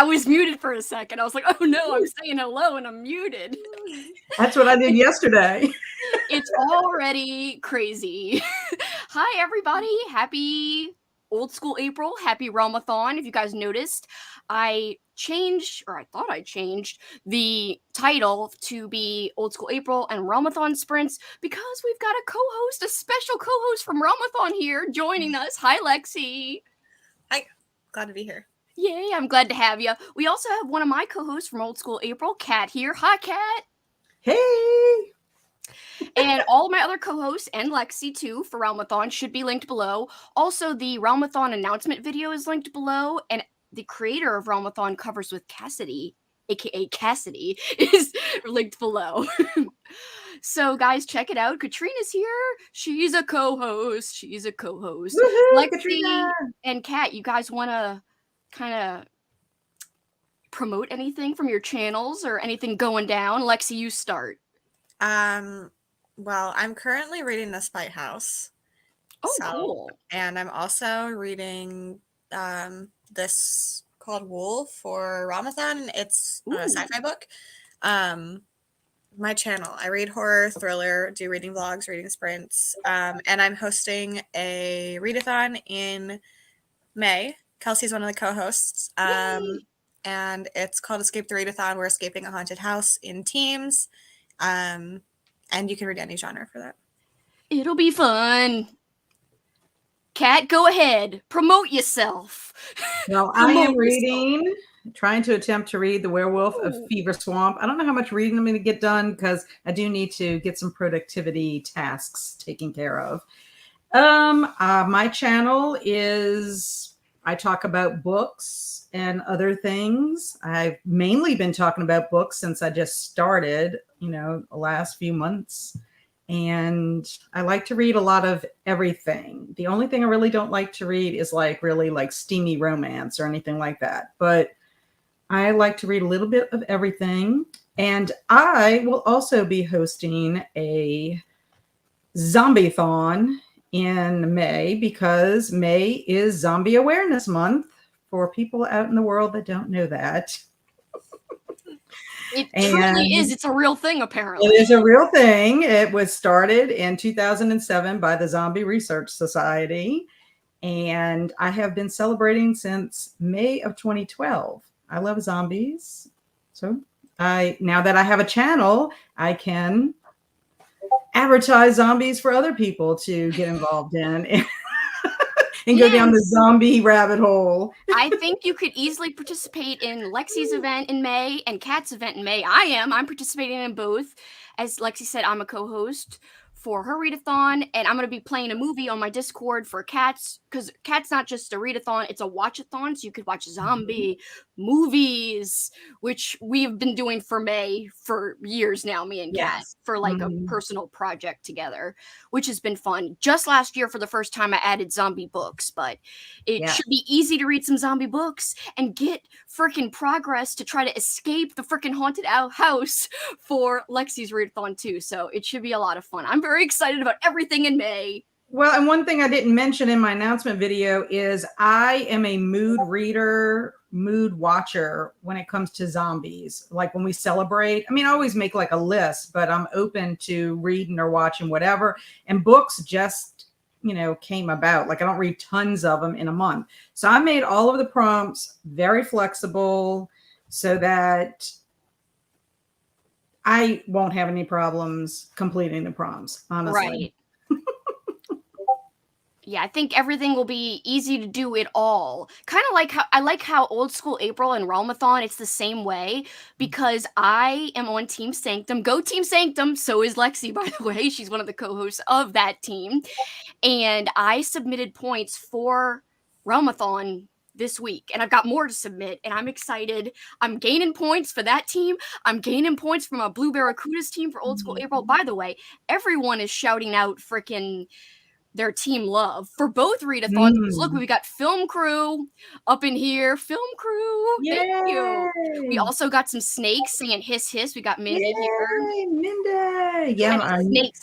I was muted for a second. I was like, oh no, I'm saying hello and I'm muted. That's what I did yesterday. It's already crazy. Hi, everybody. Happy Old School April. Happy Realmathon. If you guys noticed, I thought I changed the title to be Old School April and Realmathon Sprints because we've got a special co-host from Realmathon here joining us. Hi, Lexi. Hi. Glad to be here. Yay, I'm glad to have you. We also have one of my co-hosts from Old School April, Kat here. Hi, Kat. Hey! And all of my other co-hosts and Lexi too for Realmathon should be linked below. Also, the Realmathon announcement video is linked below, and the creator of Realmathon Covers with Cassidy, aka Cassidy, is linked below. So, guys, check it out. Katrina's here. She's a co-host. Woohoo, Lexi Katrina! and Kat, you guys want to kind of promote anything from your channels or anything going down? Lexi, you start. Well, I'm currently reading The Spite House. Oh, cool. And I'm also reading this called Wool for Realmathon. It's a sci-fi book. My channel, I read horror, thriller, do reading vlogs, reading sprints, and I'm hosting a readathon in May. Kelsey's one of the co-hosts, and it's called Escape the Readathon. We're escaping a haunted house in teams, and you can read any genre for that. It'll be fun. Kat, go ahead. Promote yourself. Well, I am trying to attempt to read The Werewolf of Fever Swamp. I don't know how much reading I'm going to get done because I do need to get some productivity tasks taken care of. My channel is, I talk about books and other things. I've mainly been talking about books since I just started, the last few months. And I like to read a lot of everything. The only thing I really don't like to read is really steamy romance or anything like that. But I like to read a little bit of everything. And I will also be hosting a zombie-thon in May because May is Zombie Awareness Month for people out in the world that don't know that. It truly is. It's a real thing, apparently. It is a real thing. It was started in 2007 by the Zombie Research Society, and I have been celebrating since May of 2012. I love zombies, so now that I have a channel, I can advertise zombies for other people to get involved in. And go down the zombie rabbit hole. I think you could easily participate in Lexi's event in May and Kat's event in May. I'm participating in both. As Lexi said, I'm a co-host for her readathon, and I'm going to be playing a movie on my Discord for Kat's, because Kat's not just a readathon, it's a watchathon, so you could watch zombie movies, which we've been doing for May for years now, me and Kat, for a personal project together, which has been fun. Just last year, for the first time, I added zombie books, but it should be easy to read some zombie books and get freaking progress to try to escape the freaking haunted house for Lexi's readathon too, so it should be a lot of fun. I'm very excited about everything in May. Well, and one thing I didn't mention in my announcement video is I am a mood reader, mood watcher when it comes to zombies. Like when we celebrate, I always make a list, but I'm open to reading or watching whatever. And books just, came about. I don't read tons of them in a month. So I made all of the prompts very flexible so that I won't have any problems completing the prompts, honestly. Right. Yeah, I think everything will be easy to do it all. Kind of like how Old School April and Realmathon, it's the same way, because I am on Team Sanctum. Go Team Sanctum! So is Lexi, by the way. She's one of the co-hosts of that team. And I submitted points for Realmathon this week, and I've got more to submit, and I'm excited. I'm gaining points for that team. I'm gaining points from a Blue Barracudas team for Old School April. By the way, everyone is shouting out freaking their team love for both readathons. Look, we got Film Crew up in here. Film Crew, thank you. We also got some snakes saying hiss hiss. We got Mindy here. Mindy, yeah, our snakes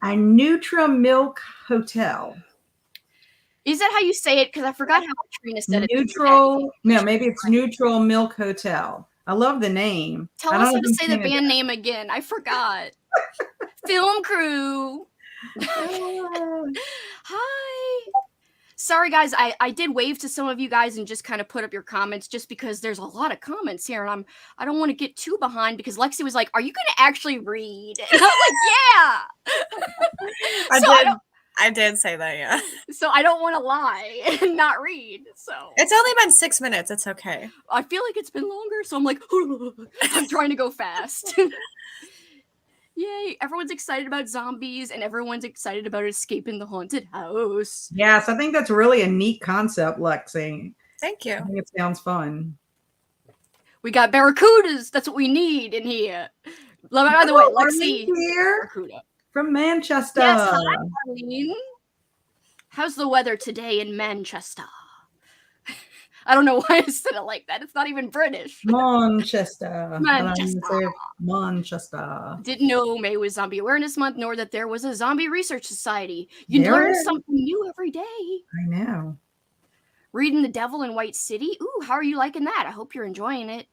Nutra Milk Hotel. Is that how you say it? Because I forgot how Katrina said it. Neutral. No, maybe it's Neutral Milk Hotel. I love the name. Tell us how to say the band name again. I forgot. Film crew. Hi. Sorry, guys. I did wave to some of you guys and just kind of put up your comments just because there's a lot of comments here, and I don't want to get too behind because Lexi was like, "Are you going to actually read?" And I was like, "Yeah." I did say that, yeah. So I don't want to lie and not read. So it's only been 6 minutes. It's okay. I feel like it's been longer, so I'm like, I'm trying to go fast. Yay, everyone's excited about zombies and everyone's excited about escaping the haunted house. Yes, I think that's really a neat concept, Lexi. Thank you. I think it sounds fun. We got Barracudas. That's what we need in here. By the way, Lexi here Barracuda from Manchester. Yes, hi, Arlene. How's the weather today in Manchester? I don't know why I said it like that. It's not even British. Manchester. Manchester. Manchester. Didn't know May was Zombie Awareness Month, nor that there was a Zombie Research Society. You learn something new every day. I know. Reading The Devil in White City. Ooh, how are you liking that? I hope you're enjoying it.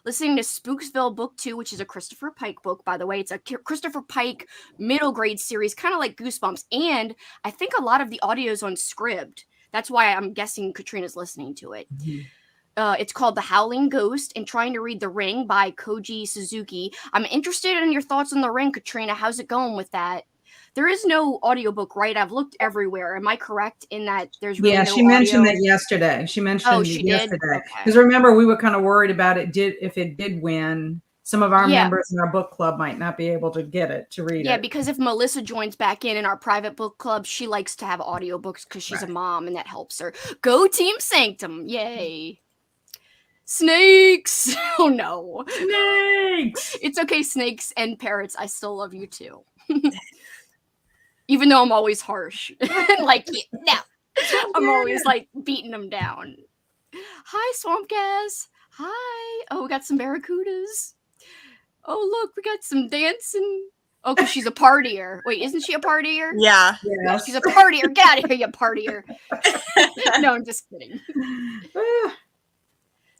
Listening to Spooksville Book 2, which is a Christopher Pike book, by the way. It's a Christopher Pike middle grade series, kind of like Goosebumps. And I think a lot of the audio is on Scribd. That's why I'm guessing Katrina's listening to it. Mm-hmm. It's called The Howling Ghost and Trying to Read The Ring by Koji Suzuki. I'm interested in your thoughts on The Ring, Katrina. How's it going with that? There is no audiobook, right? I've looked everywhere. Am I correct in that there's really no she mentioned audio? that yesterday. She mentioned she it yesterday. Because okay. Remember, we were kind of worried about it. If it did win, some of our members in our book club might not be able to get it to read it. Yeah, because if Melissa joins back in our private book club, she likes to have audiobooks because she's a mom and that helps her. Go Team Sanctum. Yay. Snakes. Oh, no. Snakes. It's okay, snakes and parrots. I still love you, too. Even though I'm always harsh. Like, no. I'm always, like, beating them down. Hi, Swamp Gas. Hi. Oh, we got some Barracudas. Oh, look, we got some dancing. Oh, because she's a partier. Wait, isn't she a partier? Yeah. Yes. She's a partier. Get out of here, you partier. No, I'm just kidding.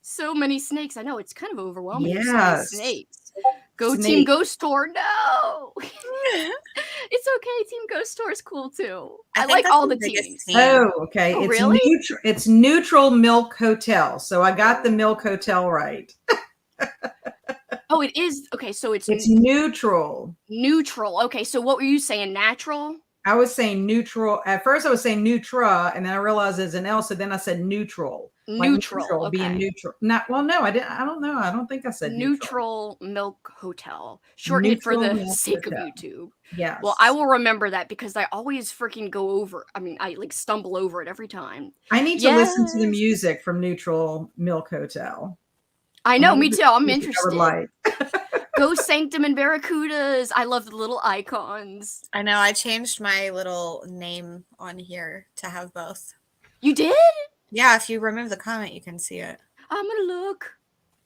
So many snakes. I know, it's kind of overwhelming. Yes. So many snakes. Go Team Ghost Tour. No. It's okay. Team Ghost Tour is cool, too. I like all the teams. Oh, okay. Oh, it's really? It's Neutral Milk Hotel. So I got the Milk Hotel right. Oh, it is. Okay, so it's neutral. Neutral. Okay, so what were you saying? Natural? I was saying neutral. At first I was saying neutra, and then I realized there's an L, so then I said neutral. Neutral. Okay. Being neutral. No, I didn't. I don't know. I don't think I said Neutral Milk Hotel. Shorten it for the sake of YouTube. Yes. Well, I will remember that because I always freaking go over. I mean, I like stumble over it every time. I need to listen to the music from Neutral Milk Hotel. I know, me too. I'm interested. Like. Go Sanctum and Barracudas. I love the little icons. I know. I changed my little name on here to have both. You did? Yeah. If you remove the comment, you can see it. I'm gonna look.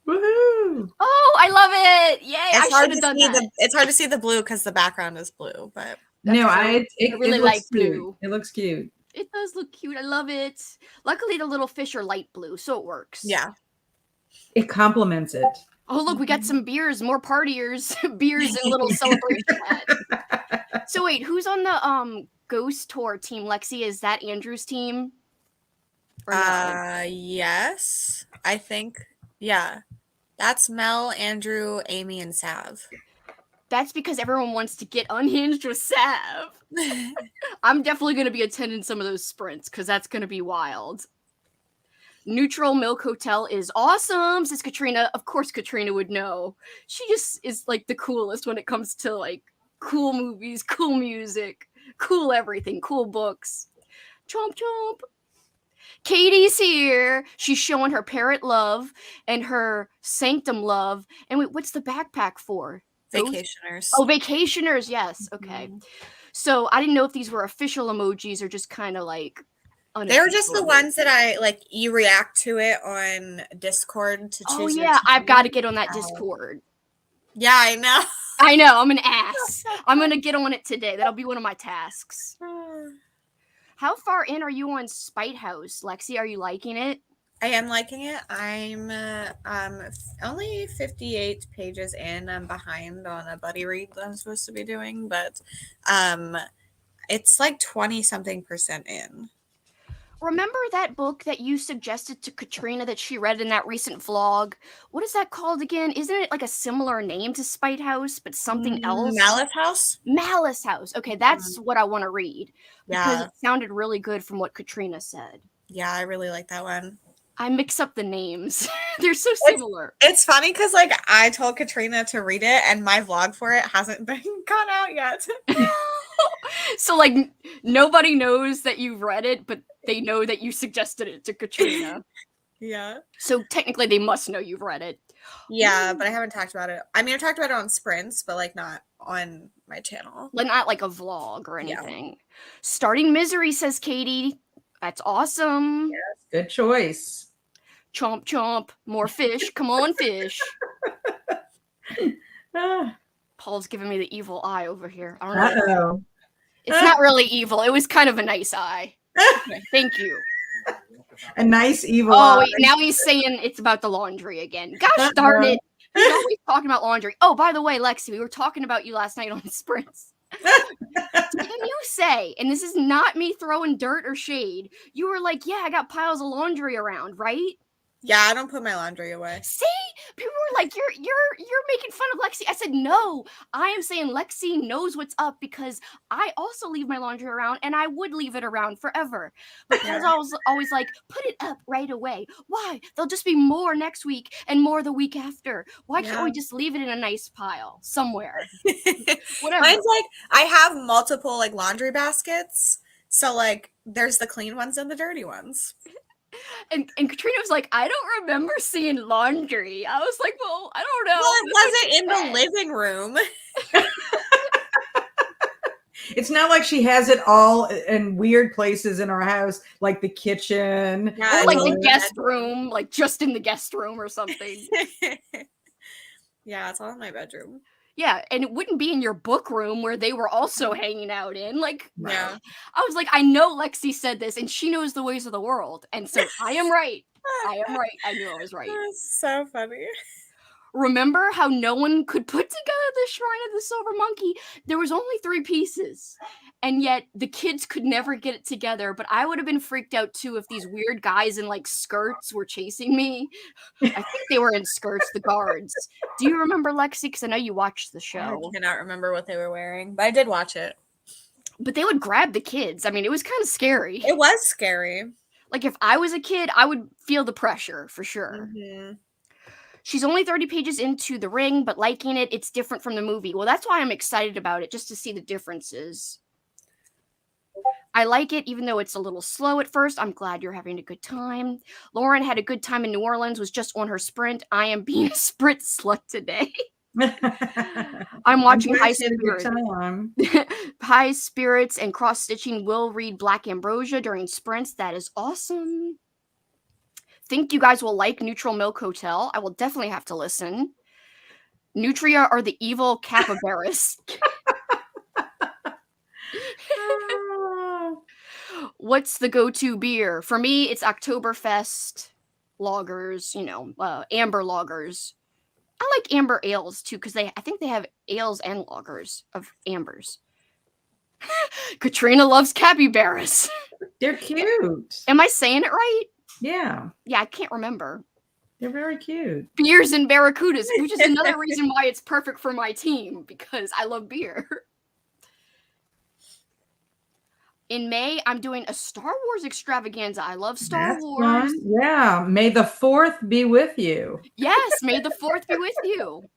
Woohoo! Oh, I love it! Yay! I should have done that. It's hard to see the blue because the background is blue, but no, I really like blue. It looks cute. It does look cute. I love it. Luckily, the little fish are light blue, so it works. Yeah. It complements it. Oh, look, we got some beers, more partiers, beers and little celebration hat. So wait, who's on the Ghost Tour team, Lexi? Is that Andrew's team? Or no? Yes. I think, yeah. That's Mel, Andrew, Amy, and Sav. That's because everyone wants to get unhinged with Sav. I'm definitely going to be attending some of those sprints because that's going to be wild. Neutral Milk Hotel is awesome, says Katrina. Of course Katrina would know. She just is like the coolest when it comes to like cool movies, cool music, cool everything, cool books. Chomp chomp. Katie's here. She's showing her parrot love and her sanctum love. And wait, what's the backpack for? Vacationers. Oh, vacationers. Yes. Okay. Mm-hmm. So I didn't know if these were official emojis or just kind of like they were just the ones that I like. You react to it on Discord to choose. Oh yeah, I've got to get on that Discord. Yeah, I know. I know. I'm an ass. I'm gonna get on it today. That'll be one of my tasks. How far in are you on Spite House, Lexi? Are you liking it? I am liking it. I'm only 58 pages in. I'm behind on a buddy read that I'm supposed to be doing, but it's like 20-something% in. Remember that book that you suggested to Katrina that she read in that recent vlog? What is that called again? Isn't it like a similar name to Spite House, but something else? Malice House? Malice House. Okay, that's what I want to read because Yeah. it sounded really good from what Katrina said. Yeah, I really like that one. I mix up the names. They're so similar. It's funny because like I told Katrina to read it and my vlog for it hasn't been gone out yet. So like nobody knows that you've read it, but they know that you suggested it to Katrina. Yeah. So technically they must know you've read it. Yeah, but I haven't talked about it. I mean, I talked about it on Sprints, but like not on my channel. But not like a vlog or Yeah. anything. Starting Misery, says Katie. That's awesome. Yes, good choice. Chomp chomp. More fish. Come on, fish. Ah, Paul's giving me the evil eye over here. I don't know. uh-oh. It's not really evil. It was kind of a nice eye. Okay, thank you. A nice evil Oh, eye. wait, now he's saying it's about the laundry again. Gosh darn it. He's always talking about laundry. Oh, by the way, Lexi, we were talking about you last night on Sprints. Didn't you say, and this is not me throwing dirt or shade, you were like, yeah, I got piles of laundry around, right? Yeah, I don't put my laundry away. See? People were like, you're making fun of Lexi. I said, no, I am saying Lexi knows what's up because I also leave my laundry around and I would leave it around forever. Because I was always like, put it up right away. Why? There'll just be more next week and more the week after. Why can't we just leave it in a nice pile somewhere? Whatever. Mine's like, I have multiple like laundry baskets. So like there's the clean ones and the dirty ones. And Katrina was like, I don't remember seeing laundry. I was like, well, I don't know. Well, it wasn't in the living room. It's not like she has it all in weird places in her house, like the kitchen. Or like the guest room, like just in the guest room or something. Yeah, it's all in my bedroom. Yeah, and it wouldn't be in your book room where they were also hanging out in. Like, yeah. I was like, I know Lexi said this, and she knows the ways of the world. And so I am right. I am right. I knew I was right. That's so funny. Remember how no one could put together the Shrine of the Silver Monkey? There was only 3 pieces. And yet the kids could never get it together. But I would have been freaked out too if these weird guys in like skirts were chasing me. I think they were in skirts, the guards. Do you remember, Lexi? Because I know you watched the show. I cannot remember what they were wearing, but I did watch it. But they would grab the kids. I mean, it was kind of scary. It was scary. Like if I was a kid, I would feel the pressure for sure. Mm-hmm. She's only 30 pages into The Ring, but liking it. It's different from the movie. Well, that's why I'm excited about it, just to see the differences. I like it, even though it's a little slow at first. I'm glad you're having a good time. Lauren had a good time in New Orleans, was just on her sprint. I am being a sprint slut today. I'm watching High Spirits. High Spirits and Cross Stitching will read Black Ambrosia during sprints. That is awesome. Think you guys will like Neutral Milk Hotel. I will definitely have to listen. Nutria are the evil capybaras. What's the go-to beer? For me, it's Oktoberfest lagers, amber lagers. I like amber ales too, because I think they have ales and lagers of ambers. Katrina loves capybaras. They're cute. Am I saying it right? Yeah. Yeah, I can't remember. They're very cute. Beers and Barracudas, which is another reason why it's perfect for my team, because I love beer. In May, I'm doing a Star Wars extravaganza. I love Star Wars. Fun. Yeah. May the 4th be with you. Yes, may the 4th be with you.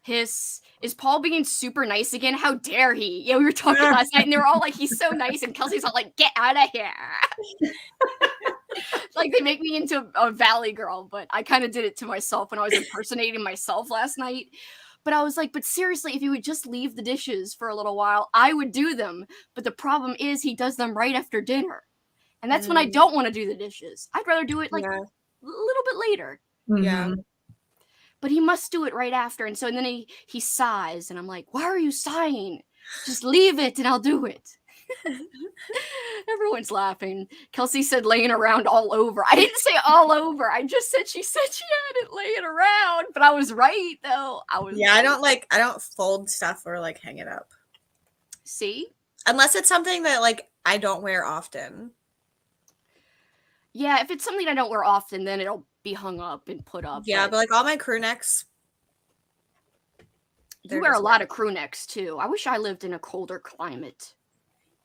Is Paul being super nice again? How dare he? Yeah, we were talking last night, and they were all like, he's so nice, and Kelsey's all like, get out of here. Like, they make me into a Valley girl, but I kind of did it to myself when I was impersonating myself last night. But I was like, but seriously, if you would just leave the dishes for a little while, I would do them. But the problem is he does them right after dinner. And that's when I don't want to do the dishes. I'd rather do it like a little bit later. Yeah. But he must do it right after. And so then he sighs. And I'm like, why are you sighing? Just leave it and I'll do it. Everyone's laughing. Kelsey said laying around all over. I didn't say all over. I just said she had it laying around, but I was right though. I don't fold stuff or like hang it up. See? Unless it's something that like I don't wear often. Yeah, if it's something I don't wear often, then it'll be hung up and put up. Yeah, but like all my crew necks. You wear a lot of crew necks too. I wish I lived in a colder climate.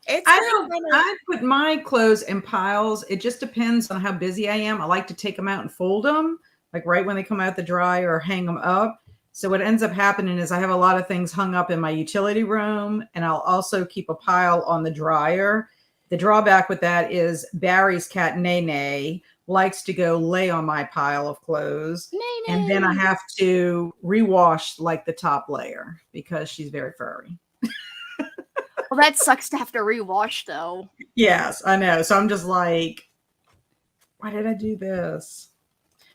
I put my clothes in piles. It just depends on how busy I am. I like to take them out and fold them, like right when they come out the dryer, or hang them up. So what ends up happening is I have a lot of things hung up in my utility room, and I'll also keep a pile on the dryer. The drawback with that is Barry's cat, Nene, likes to go lay on my pile of clothes. Nene. And then I have to rewash like the top layer because she's very furry. Well, that sucks to have to rewash though. Yes, I know. So I'm just like, why did I do this?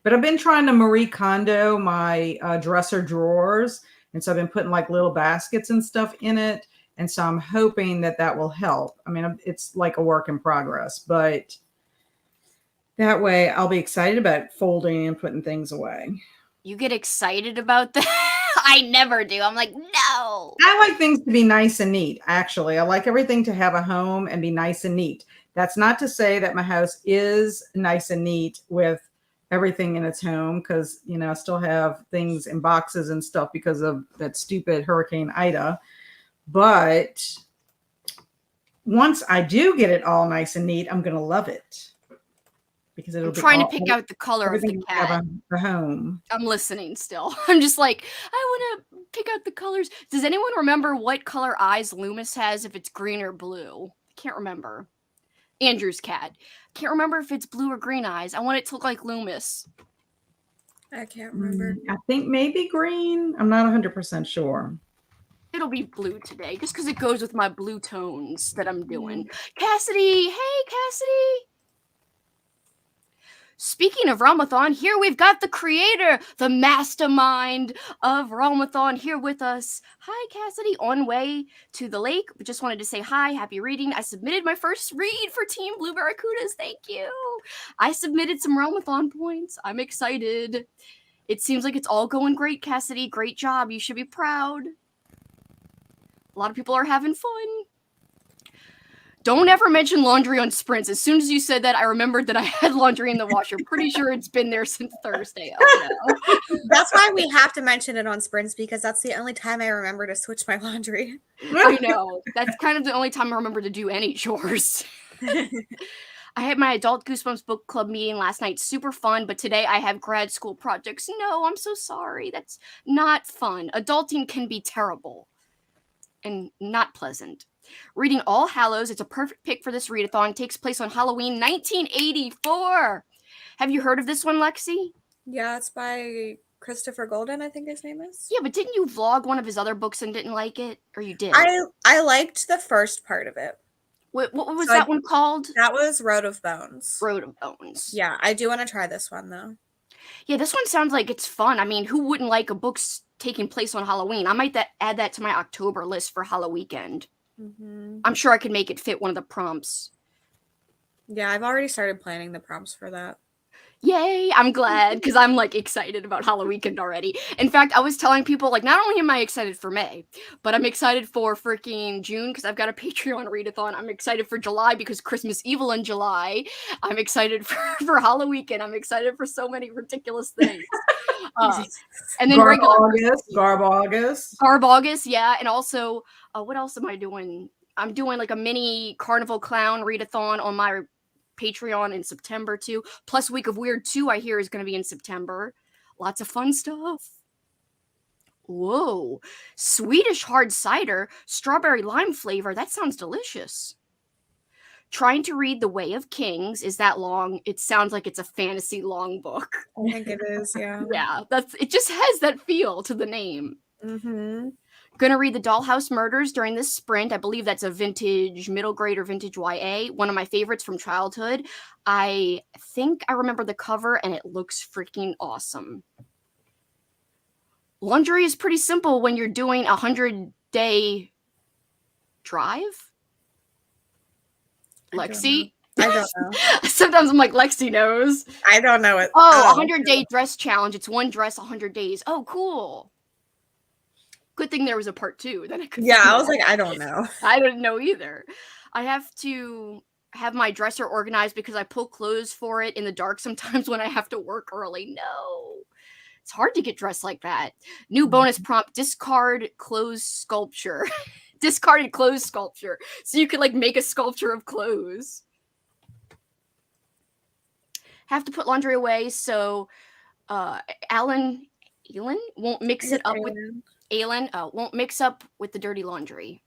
But I've been trying to Marie Kondo my dresser drawers. And so I've been putting like little baskets and stuff in it. And so I'm hoping that that will help. I mean, it's like a work in progress, but that way I'll be excited about folding and putting things away. You get excited about that? I never do. I'm like, no. I like things to be nice and neat, actually. I like everything to have a home and be nice and neat. That's not to say that my house is nice and neat with everything in its home, because, you know, I still have things in boxes and stuff because of that stupid Hurricane Ida. But once I do get it all nice and neat, I'm going to love it. Because it'll be trying to pick out the color of the cat. Have a home. I'm listening still. I'm just like, I want to pick out the colors. Does anyone remember what color eyes Loomis has, if it's green or blue? I can't remember. Andrew's cat. Can't remember if it's blue or green eyes. I want it to look like Loomis. I can't remember. I think maybe green. I'm not 100% sure. It'll be blue today, just because it goes with my blue tones that I'm doing. Cassidy! Hey, Cassidy! Speaking of Realmathon, here we've got the creator, the mastermind of Realmathon here with us. Hi, Cassidy, on way to the lake. We just wanted to say hi, happy reading. I submitted my first read for Team Blue Barracudas. Thank you. I submitted some Realmathon points. I'm excited. It seems like it's all going great, Cassidy. Great job. You should be proud. A lot of people are having fun. Don't ever mention laundry on sprints. As soon as you said that, I remembered that I had laundry in the washer. Pretty sure it's been there since Thursday. Oh, no. That's why we have to mention it on sprints, because that's the only time I remember to switch my laundry. I know. That's kind of the only time I remember to do any chores. I had my Adult Goosebumps book club meeting last night. Super fun, but today I have grad school projects. No, I'm so sorry. That's not fun. Adulting can be terrible and not pleasant. Reading All Hallows. It's a perfect pick for this readathon. It takes place on Halloween 1984. Have you heard of this one, Lexi? Yeah, it's by Christopher Golden, I think his name is. Yeah, but didn't you vlog one of his other books and didn't like it? Or you did? I liked the first part of it. What was that one called? That was Road of Bones. Road of Bones. Yeah, I do want to try this one, though. Yeah, this one sounds like it's fun. I mean, who wouldn't like a book taking place on Halloween? I might add that to my October list for Halloween. Mm-hmm. I'm sure I could make it fit one of the prompts. Yeah, I've already started planning the prompts for that. Yay, I'm glad, because I'm like excited about Halloween already. In fact, I was telling people, like, not only am I excited for May, but I'm excited for freaking June because I've got a Patreon readathon. I'm excited for July because Christmas Evil in July. I'm excited for Halloween. I'm excited for so many ridiculous things. And then Garb August, yeah. And also, what else am I doing? I'm doing like a mini Carnival Clown readathon on my Patreon in September too. Plus Week of Weird 2, I hear, is going to be in September. Lots of fun stuff. Whoa. Swedish hard cider, strawberry lime flavor. That sounds delicious. Trying to read The Way of Kings. Is that long? It sounds like it's a fantasy long book. I think it is, yeah. Yeah, it just has that feel to the name. Mm-hmm. Gonna read The Dollhouse Murders during this sprint. I believe that's a vintage middle grade or vintage YA. One of my favorites from childhood. I think I remember the cover and it looks freaking awesome. Laundry is pretty simple when you're doing a 100-day drive. Lexi? I don't know. Sometimes I'm like, Lexi knows. I don't know it. Oh, 100-day dress challenge. It's one dress, 100 days. Oh, cool. Good thing there was a part 2. Then I could. Yeah, I was like, I don't know. I didn't know either. I have to have my dresser organized because I pull clothes for it in the dark sometimes when I have to work early. No. It's hard to get dressed like that. New bonus prompt, discard clothes sculpture. Discarded clothes sculpture. So you could like make a sculpture of clothes. Have to put laundry away so Alan won't mix it up with won't mix up with the dirty laundry.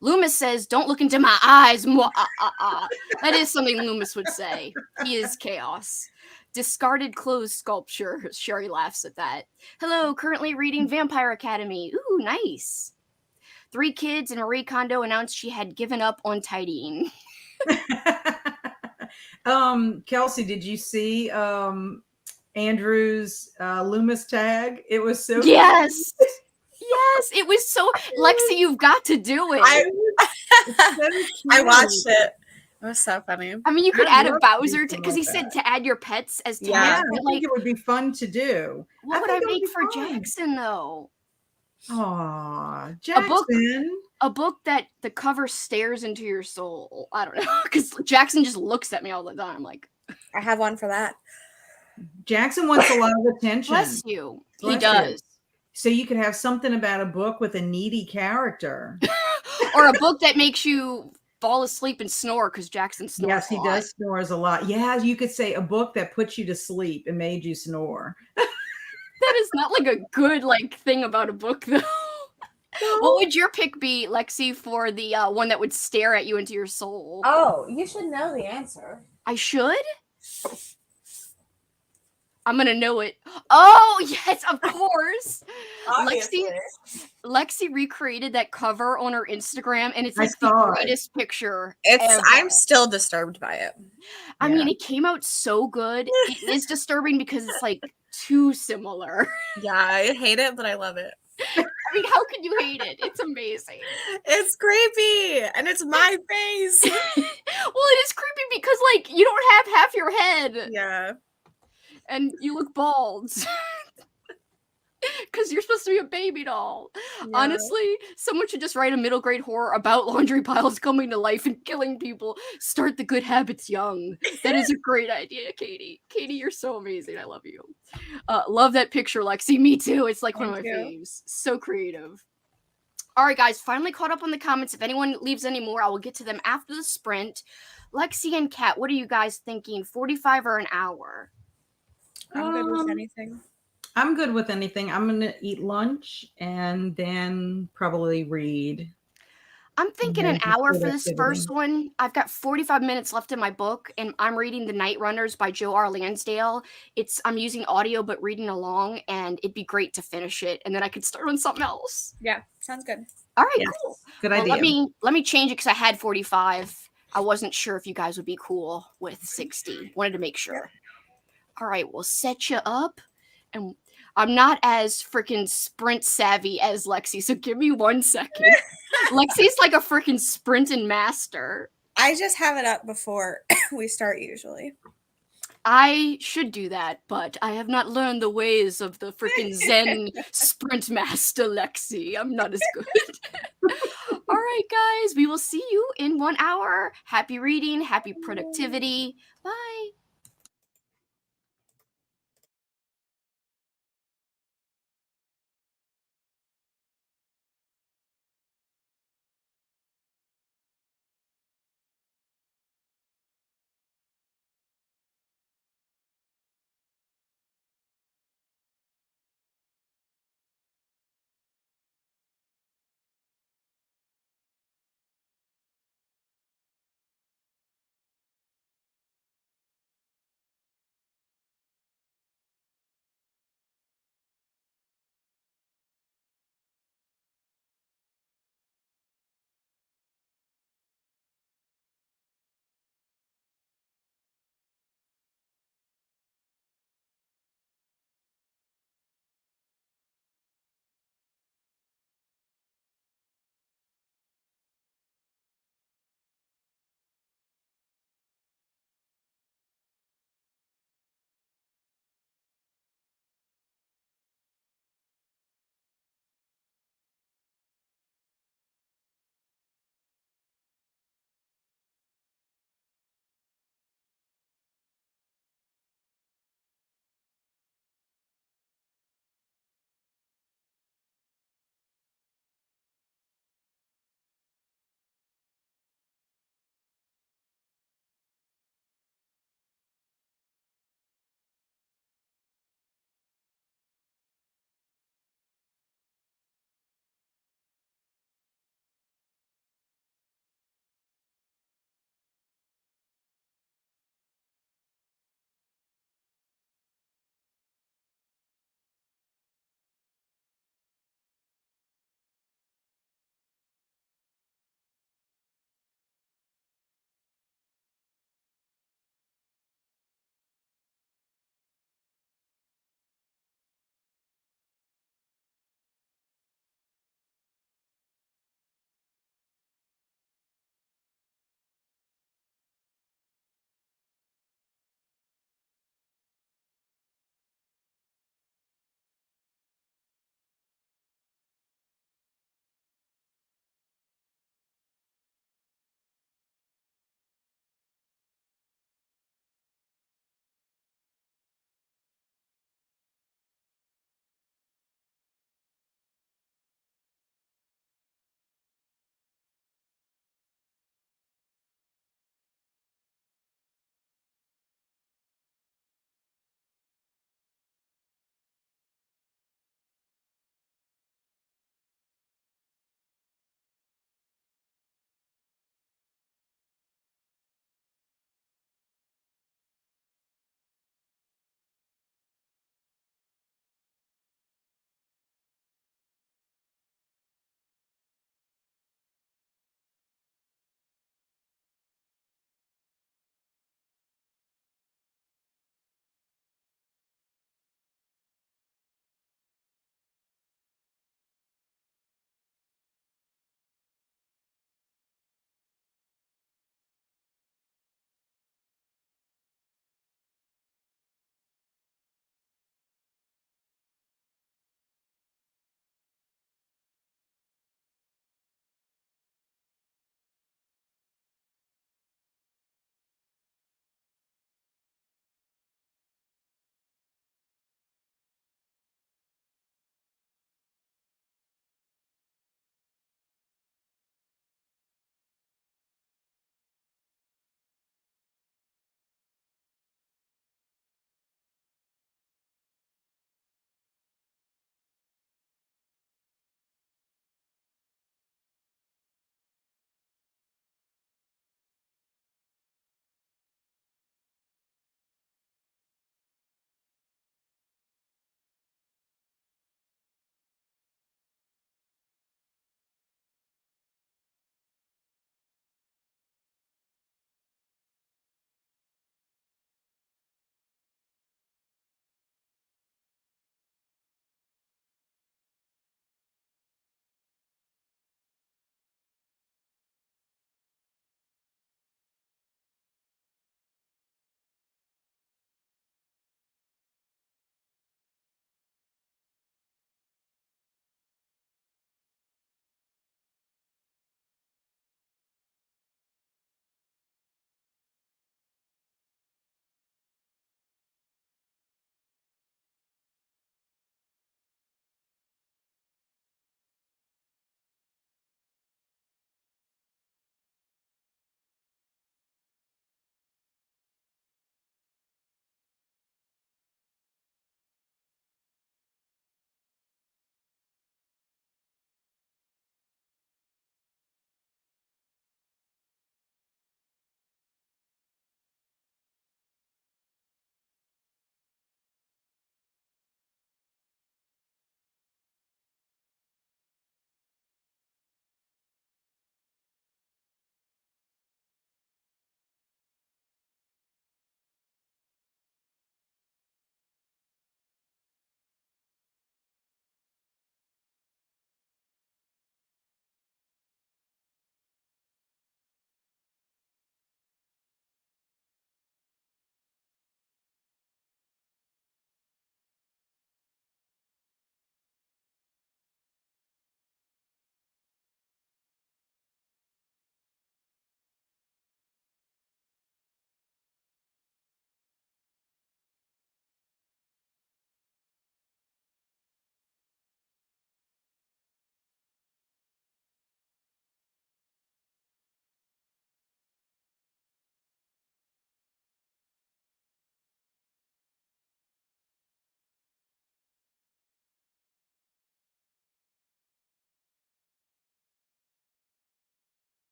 Loomis says, "Don't look into my eyes." That is something Loomis would say. He is chaos. Discarded clothes sculpture. Sherry laughs at that. Hello, currently reading Vampire Academy. Ooh, nice. 3 kids and Marie Kondo announced she had given up on tidying. Kelsey, did you see Andrew's Loomis tag? It was so yes. Yes, it was so Lexi, you've got to do it. I watched it. It was so funny. I mean, you could add a Bowser because he said to add your pets as tags. Yeah, I think it would be fun to do. What would I make for Jackson though? Aw, Jackson. A book that the cover stares into your soul. I don't know, because Jackson just looks at me all the time. I'm like, I have one for that. Jackson wants a lot of attention. Bless you. He does. So you could have something about a book with a needy character. Or a book that makes you fall asleep and snore because Jackson snores. Yes, he does snores a lot. Yeah, you could say a book that put you to sleep and made you snore. That is not like a good thing about a book though. No. What would your pick be, Lexi, for the one that would stare at you into your soul? Oh, you should know the answer. I should? I'm gonna know it. Oh yes, of course. Lexi recreated that cover on her Instagram, and it's like the greatest picture. I'm still disturbed by it. I mean, it came out so good. It is disturbing because it's like too similar. Yeah, I hate it, but I love it. I mean, how could you hate it? It's amazing. It's creepy, and it's my face. Well, it is creepy because you don't have half your head. Yeah. And you look bald. Because you're supposed to be a baby doll. Yeah. Honestly, someone should just write a middle grade horror about laundry piles coming to life and killing people. Start the good habits young. That is a great idea, Katie. Katie, you're so amazing. I love you. Love that picture, Lexi. Me too. It's like one of my faves. So creative. All right, guys. Finally caught up on the comments. If anyone leaves any more, I will get to them after the sprint. Lexi and Kat, what are you guys thinking? 45 or an hour? I'm good with anything. I'm good with anything. I'm going to eat lunch and then probably read. I'm thinking an hour for this first one. I've got 45 minutes left in my book, and I'm reading The Night Runners by Joe R. Lansdale. I'm using audio, but reading along, and it'd be great to finish it, and then I could start on something else. Yeah, sounds good. All right, cool. Good idea. Let me change it because I had 45. I wasn't sure if you guys would be cool with 60. Wanted to make sure. Yeah. All right, we'll set you up. And I'm not as freaking sprint savvy as Lexi, so give me 1 second. Lexi's like a freaking sprinting master. I just have it up before we start usually. I should do that, but I have not learned the ways of the freaking Zen sprint master, Lexi. I'm not as good. All right, guys, we will see you in 1 hour. Happy reading, happy productivity. Bye.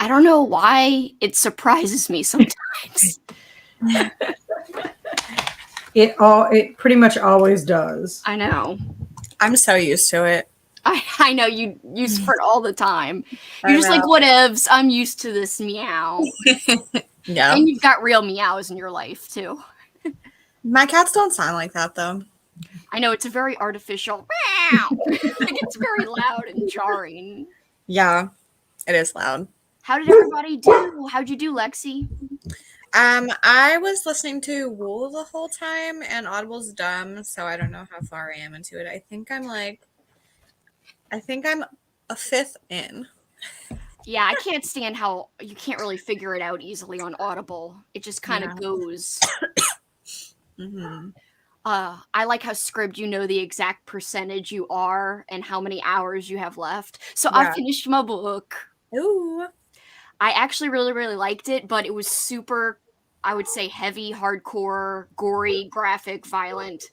I don't know why it surprises me sometimes. It pretty much always does. I know. I'm so used to it. I know you use it all the time. I You're just like, know. whatevs, I'm used to this meow. Yeah. And you've got real meows in your life too. My cats don't sound like that though. I know, it's a very artificial meow. It's very loud and jarring. Yeah, it is loud. How did everybody do? How'd you do, Lexi? I was listening to Wool the whole time, and Audible's dumb, so I don't know how far I am into it. I think I'm a fifth in. Yeah, I can't stand how you can't really figure it out easily on Audible. It just kind of goes. Mm-hmm. I like how Scribd, you know the exact percentage you are and how many hours you have left. So I Yeah. finished my book. Ooh. I actually really, really liked it, but it was super, I would say, heavy, hardcore, gory, graphic, violent.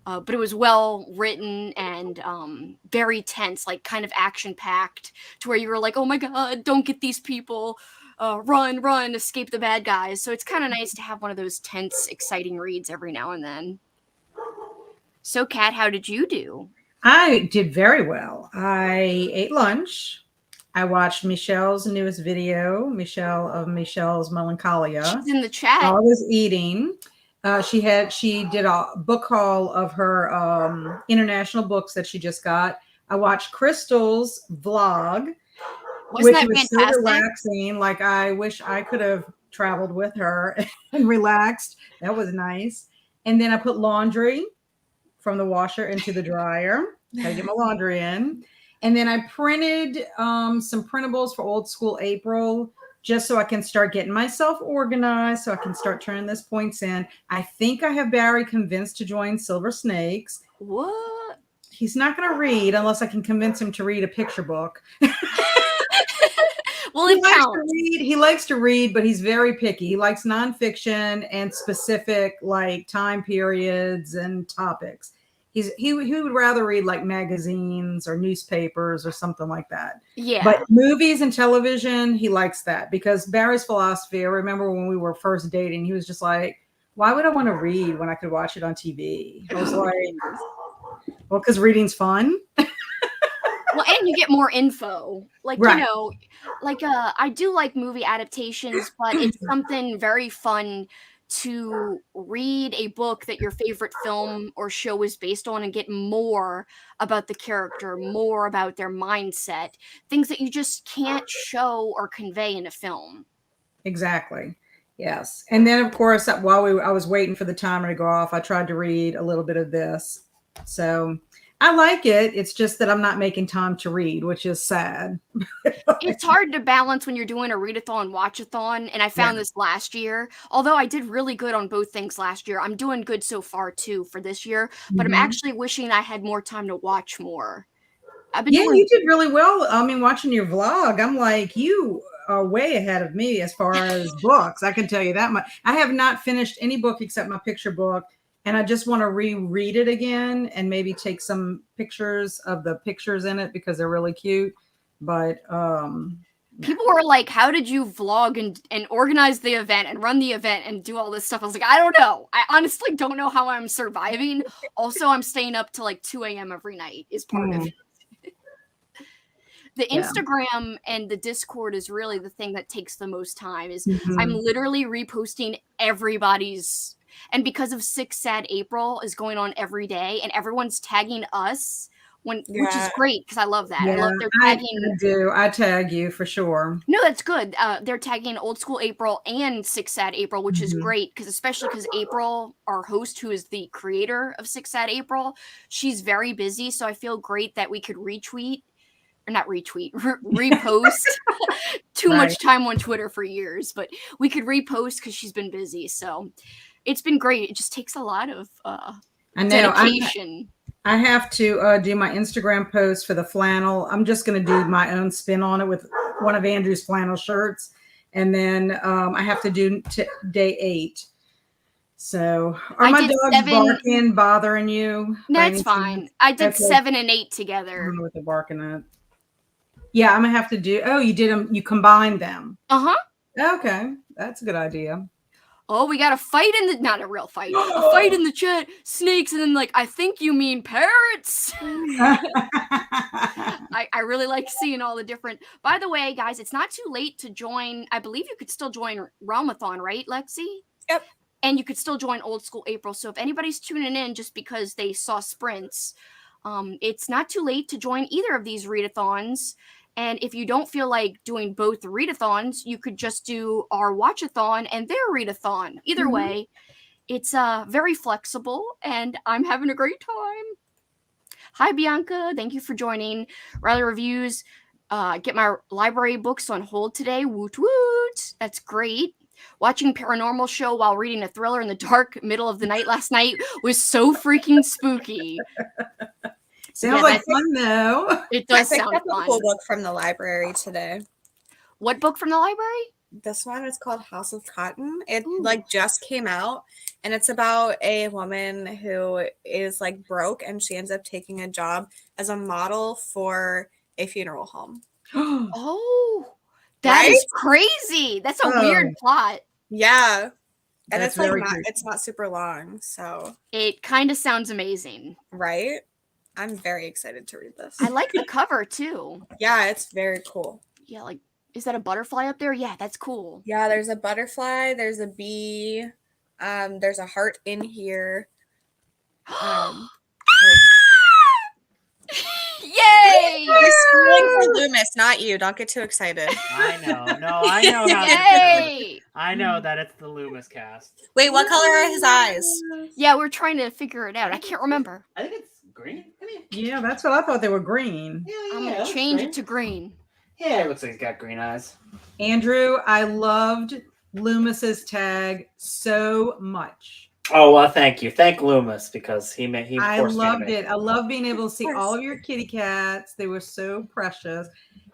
But it was well written and very tense, like kind of action packed, to where you were like, oh my God, don't get these people. Run, run, escape the bad guys. So it's kind of nice to have one of those tense, exciting reads every now and then. So, Kat, how did you do? I did very well. I ate lunch. I watched Michelle's newest video, Michelle of Michelle's Melancholia. She's in the chat. While I was eating, she did a book haul of her international books that she just got. I watched Crystal's vlog, Wasn't which that was so fantastic? relaxing. Like, I wish I could have traveled with her and relaxed. That was nice. And then I put laundry from the washer into the dryer. Gotta get my laundry in. And then I printed some printables for Old School April, just so I can start getting myself organized, so I can start turning those points in. I think I have Barry convinced to join Silver Snakes. What? He's not going to read unless I can convince him to read a picture book. Well, it counts. He likes to read, but he's very picky. He likes nonfiction and specific like time periods and topics. He would rather read like magazines or newspapers or something like that. Yeah. But movies and television, he likes that, because Barry's philosophy, I remember when we were first dating, he was just like, why would I want to read when I could watch it on TV? I was like, well, because reading's fun. Well, and you get more info. Like, Right. you know, like I do like movie adaptations, but it's something very fun to read a book that your favorite film or show is based on and get more about the character, more about their mindset, things that you just can't show or convey in a film. Exactly. Yes. And then, of course, while I was waiting for the timer to go off, I tried to read a little bit of this. So I like it. It's just that I'm not making time to read, which is sad. It's hard to balance when you're doing a readathon, watchathon, and I found this last year. Although I did really good on both things last year, I'm doing good so far too for this year. But I'm actually wishing I had more time to watch more. You did really well. I mean, watching your vlog, I'm like, you are way ahead of me as far as books. I can tell you that much. I have not finished any book except my picture book. And I just want to reread it again and maybe take some pictures of the pictures in it because they're really cute. But people were like, how did you vlog and organize the event and run the event and do all this stuff? I was like, I don't know. I honestly don't know how I'm surviving. Also, I'm staying up to like 2 a.m. every night is part of it. The Instagram and the Discord is really the thing that takes the most time. I'm literally reposting everybody's. And because of 6 Sad April is going on every day, and everyone's tagging us, which is great because I love that. Yeah, I love their tagging. I tag you for sure. No, that's good. They're tagging Old School April and 6 Sad April, which is great especially because April, our host, who is the creator of 6 Sad April, she's very busy. So I feel great that we could repost too much time on Twitter for years, but we could repost because she's been busy. So it's been great. It just takes a lot of dedication. I have to do my Instagram post for the flannel. I'm just going to do my own spin on it with one of Andrew's flannel shirts. And then I have to do day 8. So are my dogs barking, bothering you? That's fine. I did 7 and 8 together. I don't know what they're barking at. Yeah, I'm gonna have to do. Oh, you did them. You combined them. Uh-huh. Okay, that's a good idea. Oh, we got a fight in the, not a real fight, a fight in the chat, snakes, and then like, I think you mean parrots. I really like seeing all the different, by the way, guys, it's not too late to join. I believe you could still join Realmathon, right, Lexi? Yep. And you could still join Old School April. So if anybody's tuning in just because they saw sprints, it's not too late to join either of these readathons. And if you don't feel like doing both readathons, you could just do our watchathon and their readathon. Either way, it's very flexible, and I'm having a great time. Hi, Bianca. Thank you for joining. Riley Reviews. Get my library books on hold today. Woot woot. That's great. Watching paranormal show while reading a thriller in the dark middle of the night last night was so freaking spooky. Sounds like fun, though. It does I sound picked up fun. a cool book from the library today. What book from the library? This one is called House of Cotton. It like just came out, and it's about a woman who is like broke, and she ends up taking a job as a model for a funeral home. Oh, that is crazy. That's a weird plot. Yeah. And That's it's like very it's not super long, so it kind of sounds amazing. Right? I'm very excited to read this. I like the cover too. Yeah, it's very cool. Yeah, like, is that a butterfly up there? Yeah, that's cool. Yeah, there's a butterfly, there's a bee, there's a heart in here. Yay! You're screaming for Loomis, not you. Don't get too excited. I know. No, I know how Yay! I know that it's the Loomis cast. Wait, what color are his eyes? Yeah, we're trying to figure it out. I can't remember. I think it's green. Yeah, that's what I thought. They were green. I'm gonna change it to green. Yeah, it looks like he's got green eyes. Andrew, I loved Loomis's tag so much. Oh well, thank you, thank Loomis, because he I forced me to loved make it. I love being able to see all of your kitty cats. They were so precious,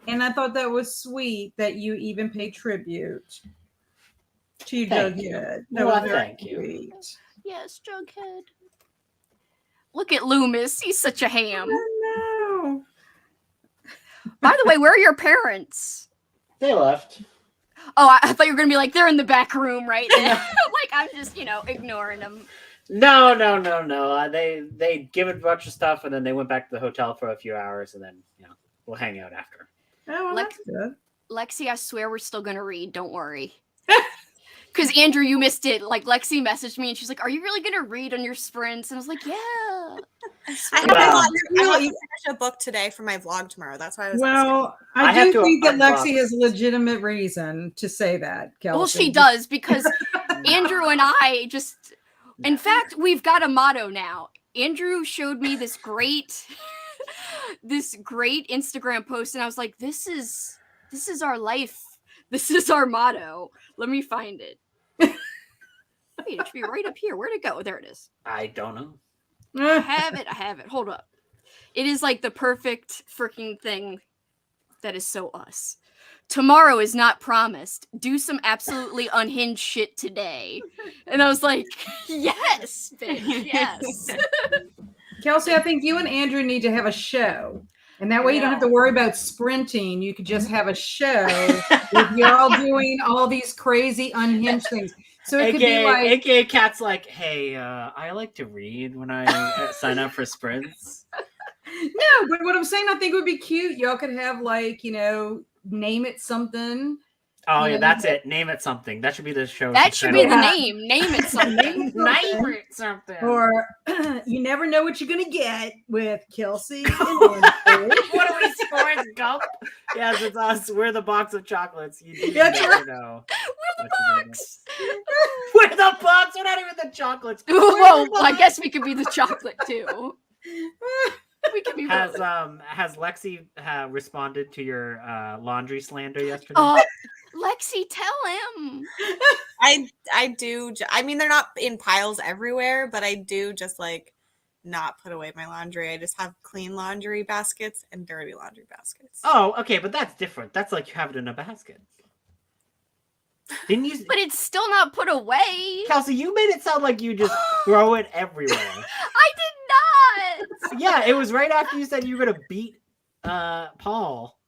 and I thought that was sweet that you even paid tribute to Thank Jughead. you. Well, thank you. Sweet. Yes, Jughead. Look at Loomis. He's such a ham. No. By the way, where are your parents? They left. Oh, I thought you were gonna be like, they're in the back room right now. Like, I'm just, ignoring them. No. They give a bunch of stuff, and then they went back to the hotel for a few hours, and then we'll hang out after. Oh, well, that's good. Lexi, I swear we're still gonna read. Don't worry. Because Andrew, you missed it. Like, Lexi messaged me and she's like, "Are you really gonna read on your sprints?" And I was like, "Yeah." I have to finish a book today for my vlog tomorrow. That's why I was. Well, I do think that Lexi has a legitimate reason to say that, Kelsey. Well, she does, because Andrew and I just, in fact, we've got a motto now. Andrew showed me this great Instagram post, and I was like, this is our life. This is our motto. Let me find it. Wait, it should be right up here. Where'd it go? There it is. I don't know. I have it. Hold up. It is like the perfect freaking thing that is so us. Tomorrow is not promised. Do some absolutely unhinged shit today. And I was like, yes, bitch, yes. Kelsey, I think you and Andrew need to have a show. And that way you don't have to worry about sprinting. You could just have a show with y'all doing all these crazy unhinged things. So it could be like, AKA Cat's like, hey, I like to read when I sign up for sprints. No, but what I'm saying, I think would be cute. Y'all could have like, name it something. Oh yeah, that's it. Name it something. That should be the show. That should be the name. Name it something. Name it something. Or you never know what you're gonna get with Kelsey. What are we, Forrest Gump? Yes, it's us. We're the box of chocolates. You never know. We're the box. We're the box. We're not even the chocolates. Well, I guess we could be the chocolate too. We can be. Has Lexi responded to your laundry slander yesterday? Lexi, tell him. I do. I mean, they're not in piles everywhere, but I do just like not put away my laundry. I just have clean laundry baskets and dirty laundry baskets. Oh, okay, but that's different. That's like you have it in a basket. Didn't you? But it's still not put away. Kelsey, you made it sound like you just throw it everywhere. I did not. Yeah, it was right after you said you were gonna beat Paul.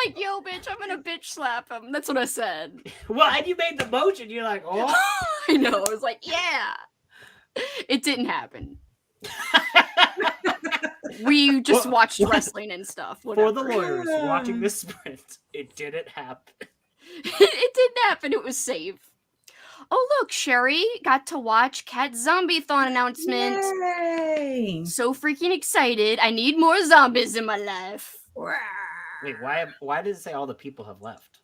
like, yo, bitch, I'm gonna bitch slap him. That's what I said. Well, and you made the motion. You're like, oh. I know. I was like, yeah. It didn't happen. We just watched wrestling and stuff. For the Whatever. lawyers watching this sprint, it didn't happen. It didn't happen. It was safe. Oh, look, Sherry got to watch Cat Zombie-thon announcement. Yay! So freaking excited. I need more zombies in my life. Wait, why did it say all the people have left?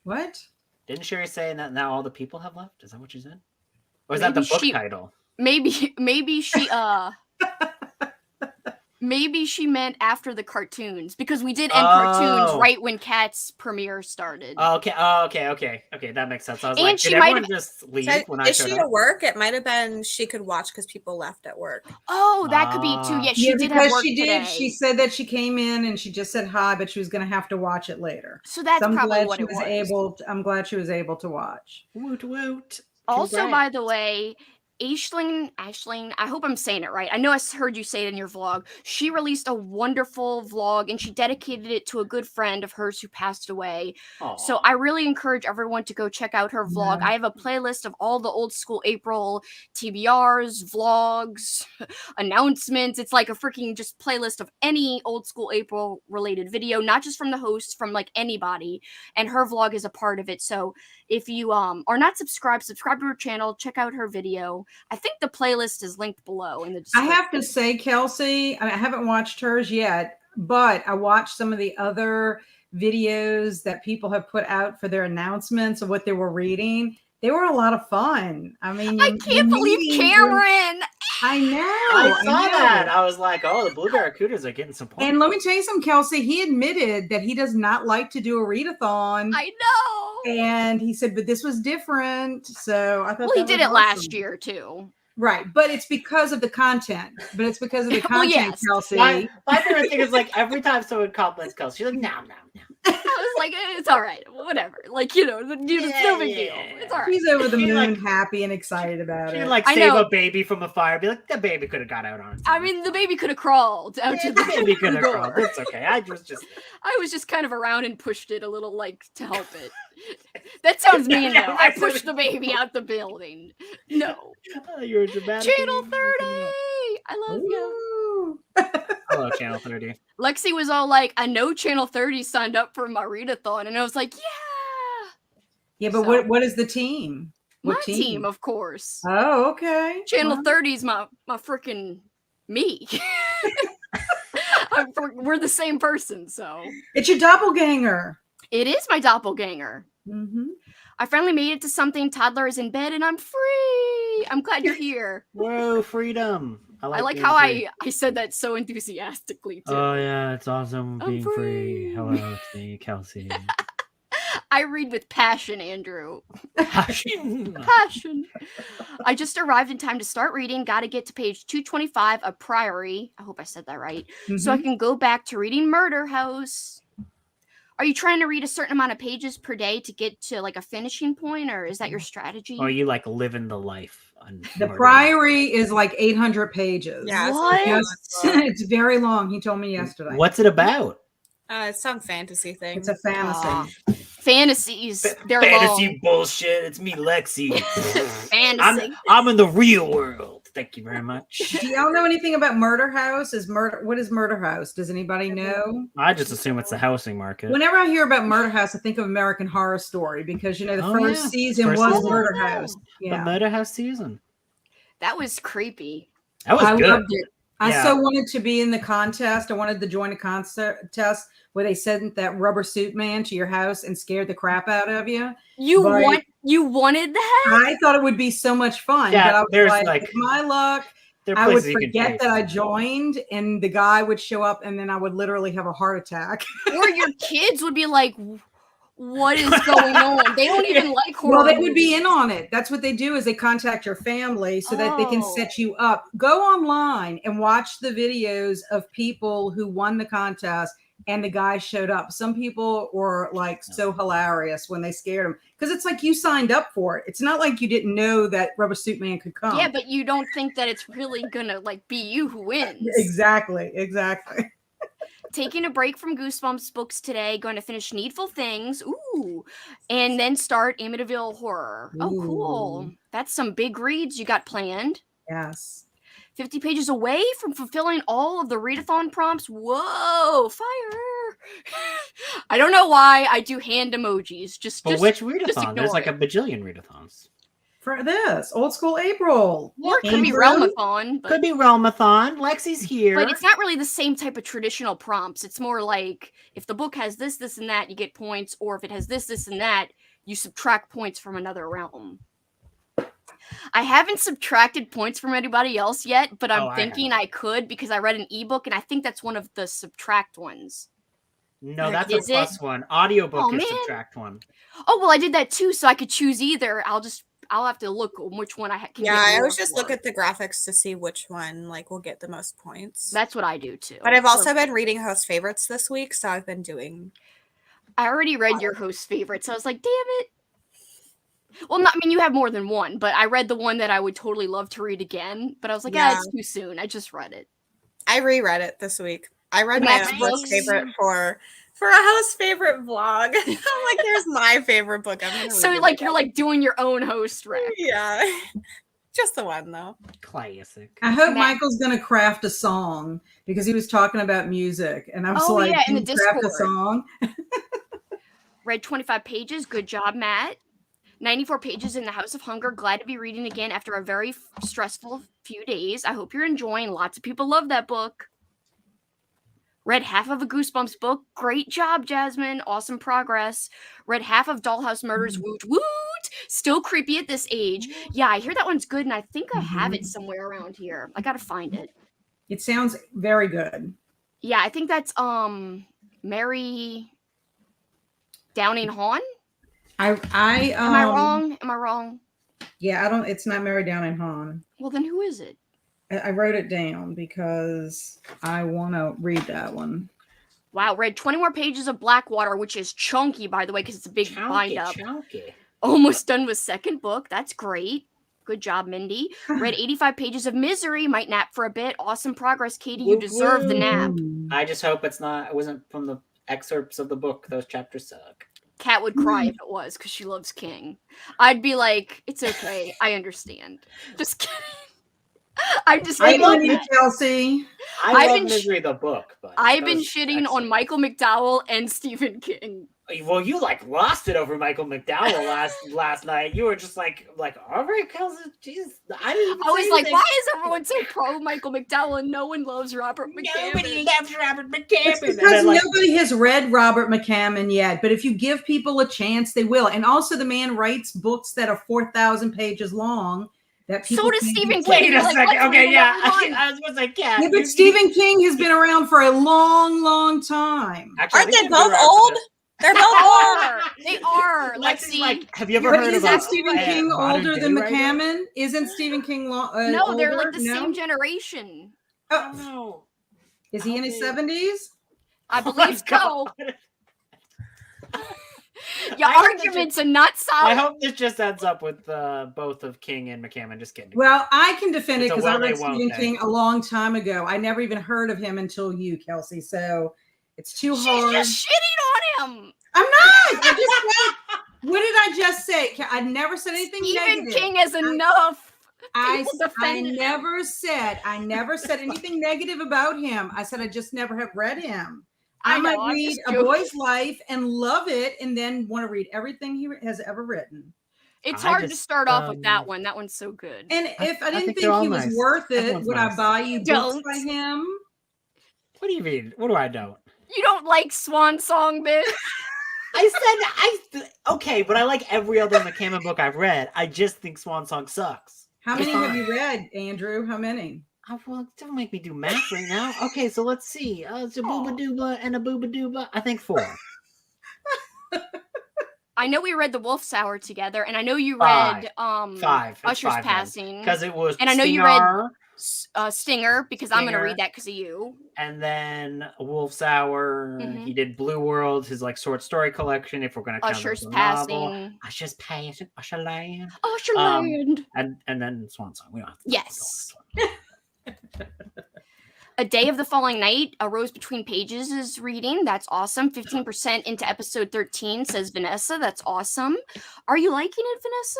What? Didn't Sherry say that now all the people have left? Is that what she said? Or is that the book title? Maybe she maybe she meant after the cartoons, because we did end cartoons right when Cat's premiere started. Okay, that makes sense. I was And like, she did might everyone just leave when I Is showed she up? at work? It might have been she could watch because people left at work. Oh, that could be too. Yeah, she did have work today. She said that she came in and she just said hi, but she was going to have to watch it later. So that's I'm probably glad what she it was. I'm glad she was able to watch. Woot woot. Also, Congrats. by the way, Aisling, I hope I'm saying it right. I know I heard you say it in your vlog. She released a wonderful vlog and she dedicated it to a good friend of hers who passed away. Aww. So I really encourage everyone to go check out her vlog. Yeah. I have a playlist of all the old school April TBRs, vlogs, announcements. It's like a freaking just playlist of any old school April related video, not just from the host, from like anybody. And her vlog is a part of it. So if you are not subscribed, subscribe to her channel, check out her video. I think the playlist is linked below in the I description. have to say, Kelsey, I haven't watched hers yet, but I watched some of the other videos that people have put out for their announcements of what they were reading. They were a lot of fun. I mean, I can't believe Cameron. I know. I saw that. I was like, oh, the Blue Barracudas are getting some points. And let me tell you something, Kelsey. He admitted that he does not like to do a readathon. I know. And he said, but this was different. So I thought Well, he did it last year too. Right. But it's because of the content. But it's because of the content, yes. Kelsey. My favorite thing is like every time someone compliments Kelsey, she's like, no. I was like, it's all right, whatever. Like, it's no big deal. It's all right. He's over the She, moon, like, happy and excited about She'd it. like save a baby from a fire, be like, the baby could have got out on its own. I mean, the baby could have crawled out to the baby could have door. crawled. It's okay. I was just kind of around and pushed it a little, like, to help it. That sounds mean, though. I pushed the baby out the building. No. You're a dramatic. Channel 30! I love you. Hello, Channel 30. Lexi was all like, I know Channel 30 signed up for my readathon. And I was like, yeah. Yeah, but So- what is the team? What My team, of course. Oh, okay. Channel 30 is my freaking me. We're the same person, so. It's your doppelganger. It is my doppelganger. Mm-hmm. I finally made it to something. Toddler is in bed and I'm free. I'm glad you're here. Whoa, freedom. I like being how free. I said that so enthusiastically, too. Oh, yeah, it's awesome I'm being free. free. Hello, it's me, Kelsey. I read with passion, Andrew. Passion. Passion. I just arrived in time to start reading. Got to get to page 225 of Priory. I hope I said that right. So I can go back to reading Murder House. Are you trying to read a certain amount of pages per day to get to like a finishing point, or is that your strategy? Or you like living the life? On The Murder Priory is like 800 pages. Yeah, What? Yes, it's very long. He told me yesterday. What's it about? It's some fantasy thing. It's a fantasy. Aw. Fantasies. They're Fantasy long. bullshit. It's me, Lexi. Fantasy. I'm in the real world. Thank you very much. Do y'all know anything about Murder House? What is Murder House? Does anybody know? I just assume it's the housing market. Whenever I hear about Murder House, I think of American Horror Story because the Oh, first yeah. season First was season. Murder Oh, House. The Yeah, Murder House season. That was creepy. That was I good. loved it. I Yeah. so wanted to be in the contest. I wanted to join a contest where they sent that rubber suit man to your house and scared the crap out of you. You But- wanted that? I thought it would be so much fun. Yeah, but I was there's, like, like- with my luck, There are I would places you can pay forget that I for. joined and the guy would show up and then I would literally have a heart attack. Or your kids would be like, what is going on? They don't even like horror. Well, they would be movies. in on it. That's what they do is they contact your family so that they can Oh. set you up. Go online and watch the videos of people who won the contest and the guy showed up. Some people were like so hilarious when they scared him because it's like you signed up for it. It's not like you didn't know that Rubber Suit Man could come. Yeah, but you don't think that it's really gonna like be you who wins. Exactly. Taking a break from Goosebumps books today. Going to finish Needful Things. Ooh. And then start Amityville Horror. Oh, cool. Ooh. That's some big reads you got planned. Yes. 50 pages away from fulfilling all of the readathon prompts. Whoa, fire. I don't know why I do hand emojis. But which readathon? There's like it. a bajillion readathons. For this, Old School April. Or it could be Andrew? Realmathon. Could be Realmathon. Lexi's here. But it's not really the same type of traditional prompts. It's more like if the book has this, this, and that, you get points. Or if it has this, this, and that, you subtract points from another realm. I haven't subtracted points from anybody else yet, but I'm thinking I could because I read an ebook and I think that's one of the subtract ones. No, that's a plus one. Audiobook is subtract one. Oh, well, I did that too, so I could choose either. I'll have to look which one I can get. Yeah, I always just look at the graphics to see which one like will get the most points. That's what I do too. But I've also been reading host favorites this week, so I've been doing. I already read your host favorites, so I was like, damn it. Well, I mean, you have more than one, but I read the one that I would totally love to read again. But I was like, it's too soon. I just read it. I reread it this week. I read my host favorite for a host favorite vlog. I'm like, there's my favorite book. So like you're like doing your own host rec. Yeah. Just the one though. Classic. I hope Michael's gonna craft a song because he was talking about music, and I was in the craft Discord. a song. Read 25 pages. Good job, Matt. 94 pages in the House of Hunger. Glad to be reading again after a very stressful few days. I hope you're enjoying. Lots of people love that book. Read half of a Goosebumps book. Great job, Jasmine. Awesome progress. Read half of Dollhouse Murders. Woot Woot. Still creepy at this age. Yeah, I hear that one's good, and I think I have it somewhere around here. I gotta find it. It sounds very good. Yeah, I think that's Mary Downing Hawn. Am I wrong? Am I wrong? Yeah, it's not Mary Downing Hawn. Well, then who is it? I wrote it down because I want to read that one. Wow, read 20 more pages of Blackwater, which is chunky, by the way, because it's a big bind up. Chunky. Almost done with second book. That's great. Good job, Mindy. Read 85 pages of Misery. Might nap for a bit. Awesome progress, Katie. You deserve the nap. I just hope it wasn't from the excerpts of the book. Those chapters suck. Kat would cry if it was because she loves King. I'd be like, it's okay. I understand. Just kidding. I love you, Chelsea. I love Misery the book, but I've been shitting on Michael McDowell and Stephen King. Well, you like lost it over Michael McDowell last night. You were just like, all right, Kelsey, jeez. I was like, why is everyone so pro Michael McDowell and no one loves Robert McCammon? Nobody loves Robert McCammon. Because nobody has read Robert McCammon yet. But if you give people a chance, they will. And also, the man writes books that are 4,000 pages long. So does Stephen King. Wait a second. Okay, yeah. I was going to say, yeah. But Stephen King has been around for a long, long time. Actually, aren't they both old? They're both old. They are. Like, have you ever heard of Stephen King older than McCammon? Isn't Stephen King no, they're like the same generation. Oh, no. Is he in his 70s? I believe so. Your arguments are not solid. I hope this just ends up with both of King and McCammon just getting together. Well, I can defend it because I read Stephen King a long time ago. I never even heard of him until you, Kelsey. So it's too hard. She's just shitting on him. I'm not. I just said, what did I just say? I never said anything negative. Stephen King is enough. I never said anything negative about him. I said I just never have read him. I might read A Boy's Life and love it, and then want to read everything he has ever written. It's hard to start off with that one. That one's so good. And if I didn't think he was worth it, would I buy you books by him? What do you mean? What do I don't? You don't like Swan Song, bitch? Okay, but I like every other McCammon book I've read. I just think Swan Song sucks. How many have you read, Andrew? How many? Oh, well, don't make me do math right now. Okay, so let's see. It's a Booba Dooba and a Booba Dooba. I think 4. I know we read The Wolf's Hour together, and I know you read 5. Usher's Passing. Because it was and I know you read Stinger, because I'm going to read that because of you. And then Wolf's Hour. Mm-hmm. He did Blue World, his like short story collection. If we're going to count Usher's Passing. Usher's Passing. Usherland. Usherland. And then Swan Song. We don't have to yes. A Day of the Falling Night, A Rose Between Pages is reading. That's awesome. 15% into episode 13, says Vanessa. That's awesome. Are you liking it, Vanessa?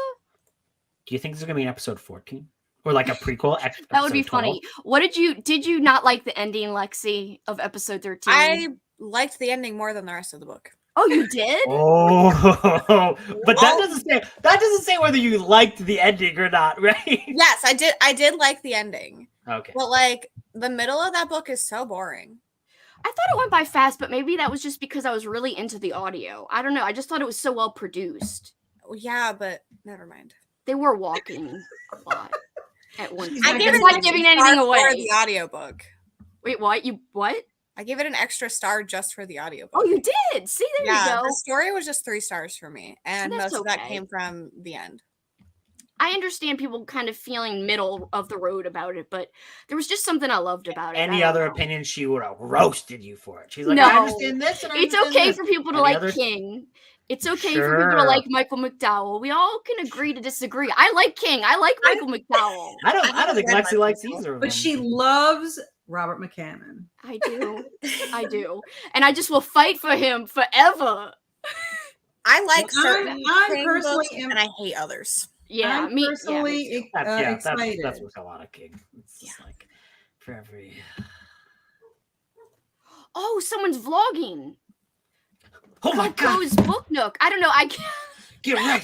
Do you think this is going to be an episode 14? Or like a prequel? That would be funny. What did you not like the ending, Lexi, of episode 13? I liked the ending more than the rest of the book. Oh, you did? Oh, but that doesn't say whether you liked the ending or not, right? Yes, I did like the ending. Okay. But like the middle of that book is so boring. I thought it went by fast, but maybe that was just because I was really into the audio. I don't know. I just thought it was so well produced. Yeah, but never mind. They were walking a lot at one point. I gave It's it not giving anything away. For the audiobook. Wait, what? What? I gave it an extra star just for the audiobook. Oh, you did? See, there you go. The story was just 3 stars for me, and That's most of that okay. came from the end. I understand people kind of feeling middle of the road about it, but there was just something I loved about it. Any other opinion, she would have roasted you for it. She's like, No. I understand this, and I It's understand okay this. for people to Any like other- King. It's okay for people to like Michael McDowell. We all can agree to disagree. I like King. I like Michael McDowell. I don't think Lexi likes either of them. But she loves Robert McCammon. I do. I do. And I just will fight for him forever. I like Well, certain I'm King personally books, and I hate others. Yeah, I'm me personally excited. That's with a lot of King. It's just like for every. Oh, someone's vlogging. Oh my god! Coco's Book Nook. I don't know. Get right.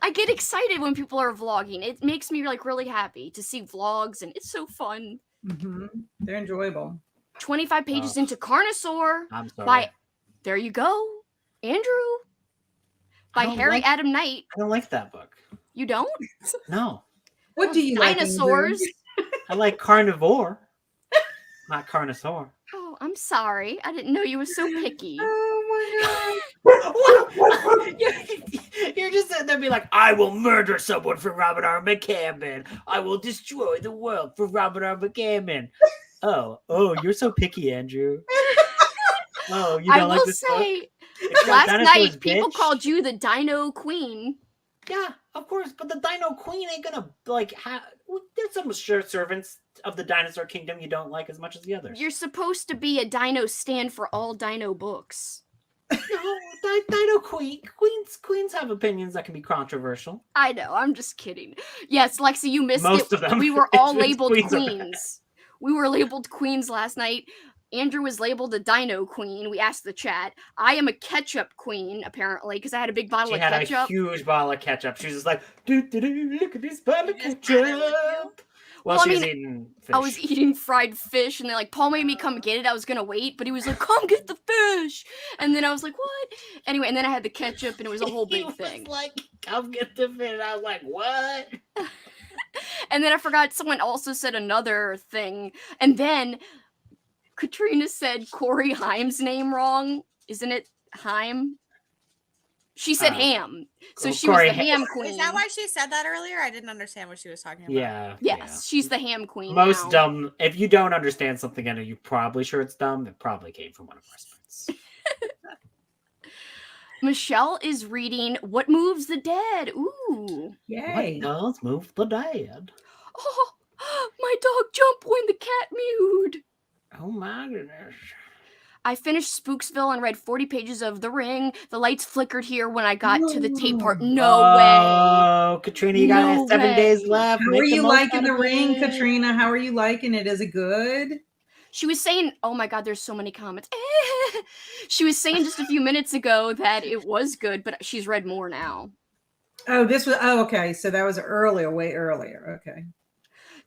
I get excited when people are vlogging. It makes me like really happy to see vlogs, and it's so fun. Mm-hmm. They're enjoyable. 25 pages into Carnosaur. I'm sorry. By there you go, Andrew. By Harry Adam Knight. I don't like that book. You don't? No. What do you like? Dinosaurs. I like carnivore, not carnosaur. Oh, I'm sorry. I didn't know you were so picky. Oh my god! You're just sitting there being like, I will murder someone for Robert R. McCammon. I will destroy the world for Robert R. McCammon. Oh, you're so picky, Andrew. Oh, you don't like this book? I will say, It's got last dinosaurs, night people bitch. called you the Dino Queen. Yeah, of course, but the Dino Queen ain't gonna like have. There's some servants of the dinosaur kingdom you don't like as much as the others. You're supposed to be a Dino stand for all Dino books. No, Dino Queens have opinions that can be controversial. I know. I'm just kidding. Yes, Lexi, you missed Most it. of them. We were It's all labeled queens are bad. queens. We were labeled queens last night. Andrew was labeled a Dino Queen. We asked the chat. I am a ketchup queen, apparently, because I had a big bottle She of had ketchup. a huge bottle of ketchup. She was just like, "Do, look at this bottle of ketchup." Well, Well, I she was mean, eating fish. I was eating fried fish, and then like Paul made me come get it. I was gonna wait, but he was like, "Come get the fish," and then I was like, "What?" Anyway, and then I had the ketchup, and it was a whole big He thing. was like, "Come get the fish." I was like, "What?" And then I forgot someone also said another thing, and then Katrina said Corey Haim's name wrong. Isn't it Haim? She said ham, so oh, she was Corey the ham queen. Is that why she said that earlier? I didn't understand what she was talking about. Yeah. Yes, she's the ham queen. Yeah. Most now. dumb. If you don't understand something and you're probably sure it's dumb, it probably came from one of our sprites. Michelle is reading What Moves the Dead. Ooh. Yay! What does move the dead? Oh, my dog jumped when the cat mewed. Oh my goodness. I finished Spooksville and read 40 pages of The Ring. The lights flickered here when I got to the tape part. No way. Oh, Katrina, you got No 7 way. days left. How Make are the you most liking out the of ring, it. Katrina? How are you liking it? Is it good? She was saying, oh my God, there's so many comments. She was saying just a few minutes ago that it was good, but she's read more now. Oh, okay. So that was earlier, way earlier. Okay.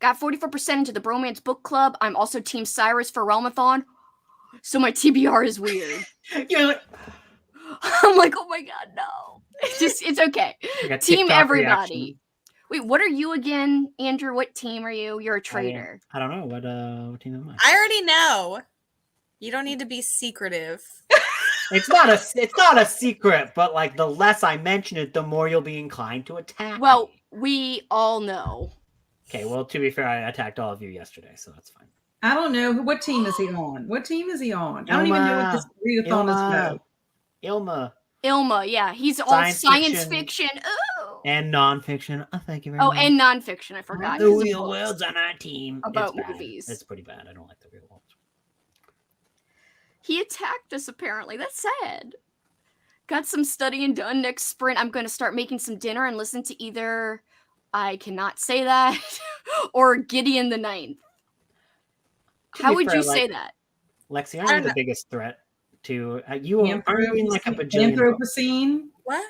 Got 44% into the Bromance Book Club. I'm also Team Cyrus for Realmathon. So my TBR is weird. You're like, I'm like, oh my God, no. It's okay. like a Team TikTok everybody. reaction. Wait, what are you again, Andrew? What team are you? You're a traitor. I don't know. What team am I? I already know. You don't need to be secretive. It's not a secret, but like the less I mention it, the more you'll be inclined to attack. Well, me. we all know. Okay, well, to be fair, I attacked all of you yesterday, so that's fine. I don't know. What team is he on? What team is he on? I don't even know what this readathon is about. Ilma. Ilma, yeah. He's all Science science fiction. fiction. Oh. And nonfiction. Oh, thank you very Oh, much. and nonfiction. I forgot. The 'cause of real books. world's on our team. About It's bad. movies. It's pretty bad. I don't like the real world. He attacked us, apparently. That's sad. Got some studying done. Next sprint, I'm going to start making some dinner and listen to either I Cannot Say That or Gideon the Ninth. To How be would fair, you say like, that? Lexi, I aren't you don't the know. biggest threat to you? Aren't you in like a bajillion books? Anthropocene. What?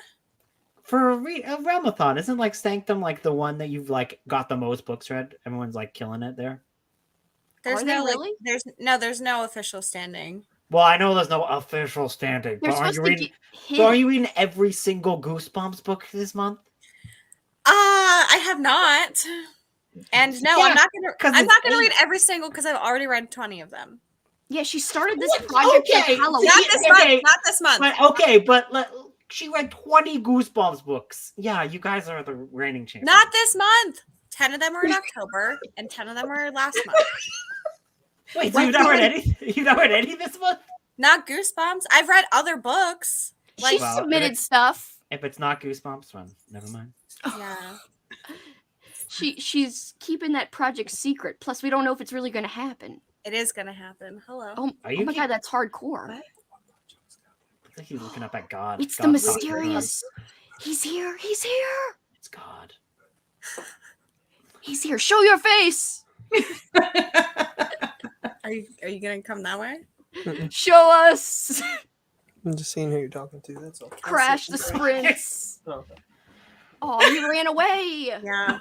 For a Realmathon? Isn't like Sanctum like the one that you've like got the most books read? Everyone's like killing it there. There's Are they no really? there's no official standing. Well, I know there's no official standing, They're but are supposed you to reading? get So are hit. you reading every single Goosebumps book this month? I have not. And no, Yeah, I'm not it's gonna read every single because I've already read 20 of them. Yeah, she started this What? project for Okay. Halloween. Not this month. Not this month. But okay, but she read 20 Goosebumps books. Yeah, you guys are the reigning champions. Not this month. 10 of them were in October, and 10 of them were last month. Wait, so you've not read any? You've not read any this month? Not Goosebumps. I've read other books. She Well, submitted stuff. If it's not Goosebumps, then never mind. Yeah. She's keeping that project secret. Plus, we don't know if it's really going to happen. It is gonna happen. Hello. Oh, Are you my god, that's hardcore. What? I think he's looking up at God. It's the God talks to mysterious. He's here. He's here. God. It's God. He's here. Show your face. Are you gonna come that way? Show us. I'm just seeing who you're talking to. That's all. Crash the sprints. Oh, okay. Oh, he ran away. Yeah.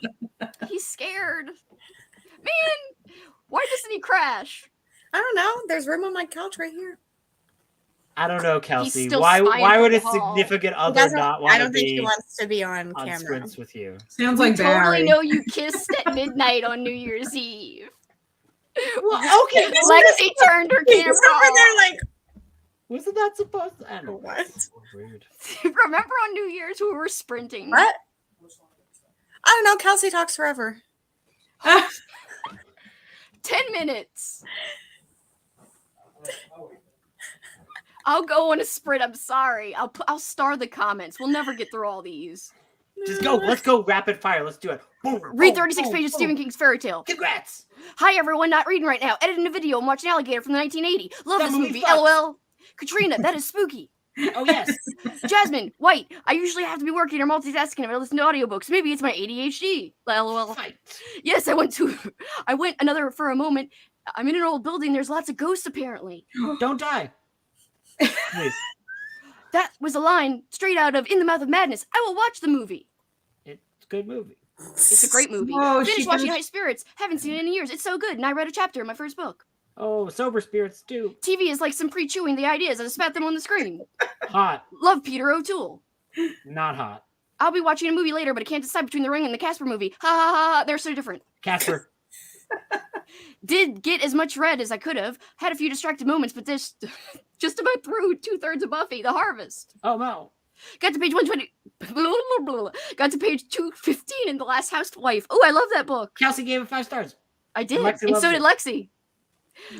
He's scared. Man, why doesn't he crash? I don't know. There's room on my couch right here. I don't know, Kelsey. still Why spying would from a the hall. significant He other doesn't- not want I to don't think he be wants to be on on camera. sprints with you? Sounds We like totally Barry. know you kissed at midnight on New Year's Eve. Well, okay. Lexi turned her He's camera over there off. like, Wasn't that supposed to? I don't know. What? So weird. Remember on New Year's we were sprinting? what? I don't know. Kelsey talks forever. 10 minutes. I'll go on a sprint. I'm sorry. I'll star the comments. We'll never get through all these. Just go. Let's go rapid fire. Let's do it. Boom, Read boom, 36 boom, pages of boom. Stephen King's Fairy Tale. Congrats. Hi everyone, not reading right now. Editing a video and watching Alligator from the 1980. Love That this movie movie. fucks. LOL. Katrina, that is spooky. Oh yes. Jasmine, white. I usually have to be working or multitasking if I listen to audiobooks. Maybe it's my ADHD. LOL. Fight. Yes, I went another for a moment. I'm in an old building. There's lots of ghosts apparently. Don't die. Please. That was a line straight out of In the Mouth of Madness. I will watch the movie. It's a good movie. It's a great movie. Whoa, she Finished watching finished- High Spirits. Haven't seen it in years. It's so good. And I read a chapter in my first book. Oh, sober spirits too. TV is like some pre-chewing the ideas and I spat them on the screen. Hot. Love Peter O'Toole. Not hot. I'll be watching a movie later, but I can't decide between The Ring and the Casper movie. Ha ha ha ha. They're so different. Casper. Did get as much read as I could have. Had a few distracted moments, but this just about through 2/3 of Buffy, The Harvest. Oh no. Got to page 120. Got to page 215 in The Last Housewife. Oh, I love that book. Kelsey gave it 5 stars. I did. Lexi And loves so it. did Lexi.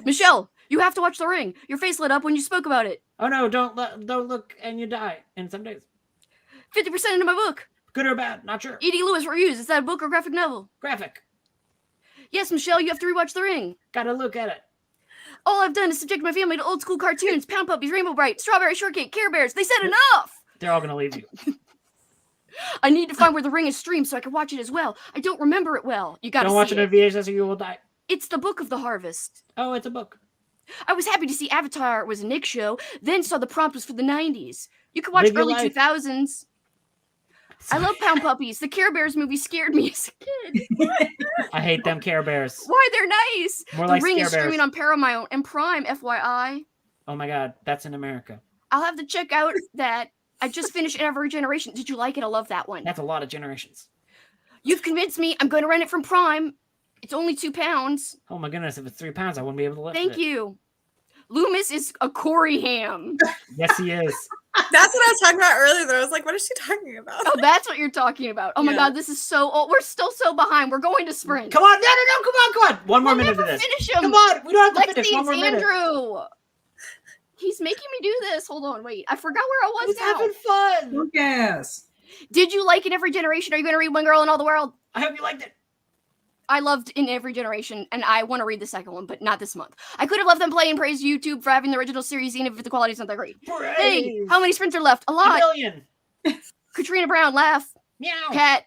Michelle, you have to watch The Ring. Your face lit up when you spoke about it. Oh no! Don't look, and you die in some days. 50% into my book. Good or bad? Not sure. E.D. Lewis reviews. Is that a book or graphic novel? Graphic. Yes, Michelle, you have to rewatch The Ring. Gotta look at it. All I've done is subject my family to old school cartoons, Pound Puppies, Rainbow Bright, Strawberry Shortcake, Care Bears. They said enough! They're all gonna leave you. I need to find where The Ring is streamed so I can watch it as well. I don't remember it well. You gotta Don't watch see it on VHS or you will die. It's the Book of the Harvest. Oh, it's a book. I was happy to see Avatar was a Nick show, then saw the prompt was for the 90s. You could watch Live your early life. 2000s. I love Pound Puppies. The Care Bears movie scared me as a kid. I hate them Care Bears. Why, they're nice. More The like Ring Scare is streaming Bears. on Paramount and Prime, FYI. Oh my god, that's in America. I'll have to check out that. I just finished Every Generation. Did you like it? I love that one. That's a lot of generations. You've convinced me. I'm going to rent it from Prime. It's only £2. Oh my goodness, if it's 3 pounds, I wouldn't be able to lift Thank it. you. Loomis is a Corey ham. Yes, he is. That's what I was talking about earlier. That I was like, what is she talking about? Oh, that's what you're talking about. Oh my Yeah. god, this is so old. We're still so behind. We're going to sprint. Come on, no, come on. One more We'll minute never of this. finish him. Come on, we don't have to Lexi, finish. One it's more minute. Andrew. He's making me do this. Hold on, wait. I forgot where I was He's now. having fun. Lucas. Did you like In Every Generation? Are you going to read One Girl in All the World? I hope you liked it. I loved In Every Generation, and I want to read the second one, but not this month. I could have left them play and praised YouTube for having the original series, even if the quality's not that great. Praise. Hey, how many sprints are left? A A lot. million. Katrina Brown, laugh. Meow. Cat.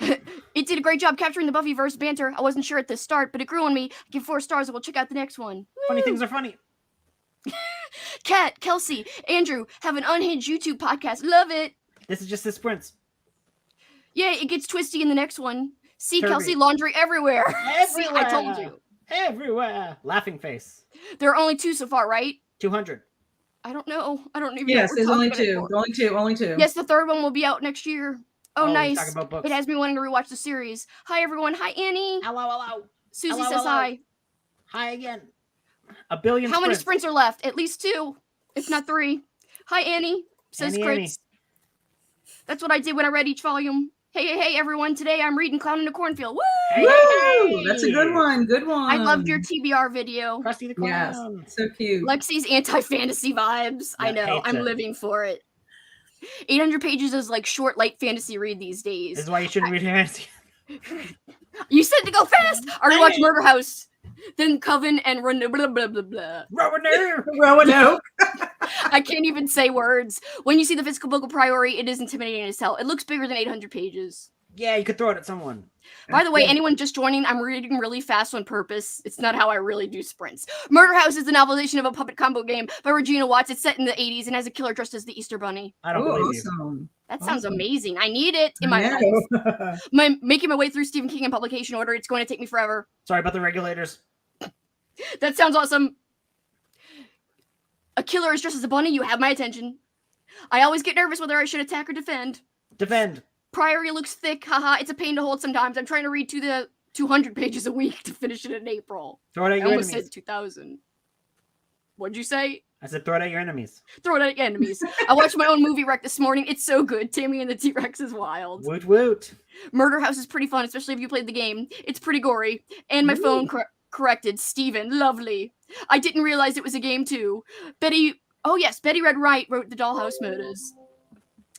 It did a great job capturing the Buffyverse banter. I wasn't sure at the start, but it grew on me. I give 4 stars, and we'll check out the next one. Funny things are funny. Kat, Kelsey, Andrew have an unhinged YouTube podcast. Love it. This is just the sprints. Yeah, it gets twisty in the next one. See, Kirby. Kelsey, laundry everywhere. See, I told you. Everywhere. Laughing face. There are only 2 so far, right? 200. I don't know. I don't even know. Yes, what there's we're only talking 2. about. Only two. Yes, the 3rd one will be out next year. Oh, we're nice. talking about books. It has me wanting to rewatch the series. Hi, everyone. Hi, Annie. Hello. Susie Hello, says hello. hi. Hi again. A billion How many sprints. sprints are left? At least 2, if not 3. Hi, Annie. Says Annie, Crits. Annie. That's what I did when I read each volume. Hey, everyone. Today I'm reading Clown in a Cornfield. Woo! Hey, Woo! That's a good one. Good one. I loved your TBR video. Krusty the Yes, Clown. so cute. Lexi's anti-fantasy vibes. I Yeah, know. hates I'm it. living for it. 800 pages is like short, light fantasy read these This days. is why you shouldn't read fantasy. You said to go fast. I already watched Hey. Murder House, then Coven, and run blah blah blah blah. Roanoke. I can't even say words. When you see the physical book of Priori, it is intimidating as hell. It looks bigger than 800 pages. Yeah, you could throw it at someone. By the way, Yeah. anyone just joining, I'm reading really fast on purpose. It's not how I really do sprints. Murder House is the novelization of a puppet combo game by Regina Watts. It's set in the 80s and has a killer dressed as the Easter Bunny. I don't Ooh, believe you. awesome. That sounds Awesome. amazing. I need it in my I life. know. Making my way through Stephen King in publication order. It's going to take me forever. Sorry about the regulators. That sounds awesome. A killer is dressed as a bunny. You have my attention. I always get nervous whether I should attack or defend. Defend. Priory looks thick. Haha, it's a pain to hold sometimes. I'm trying to read to the 200 pages a week to finish it in April. Throw it at I your almost enemies. said 2,000. What'd you say? I said throw it at your enemies. Throw it at enemies. I watched my own movie wreck this morning. It's so good. Tammy and the T-Rex is wild. Woot woot. Murder House is pretty fun, especially if you played the game. It's pretty gory. And my phone corrected. Steven, lovely. I didn't realize it was a game too. Betty Red Wright wrote The Dollhouse Murders.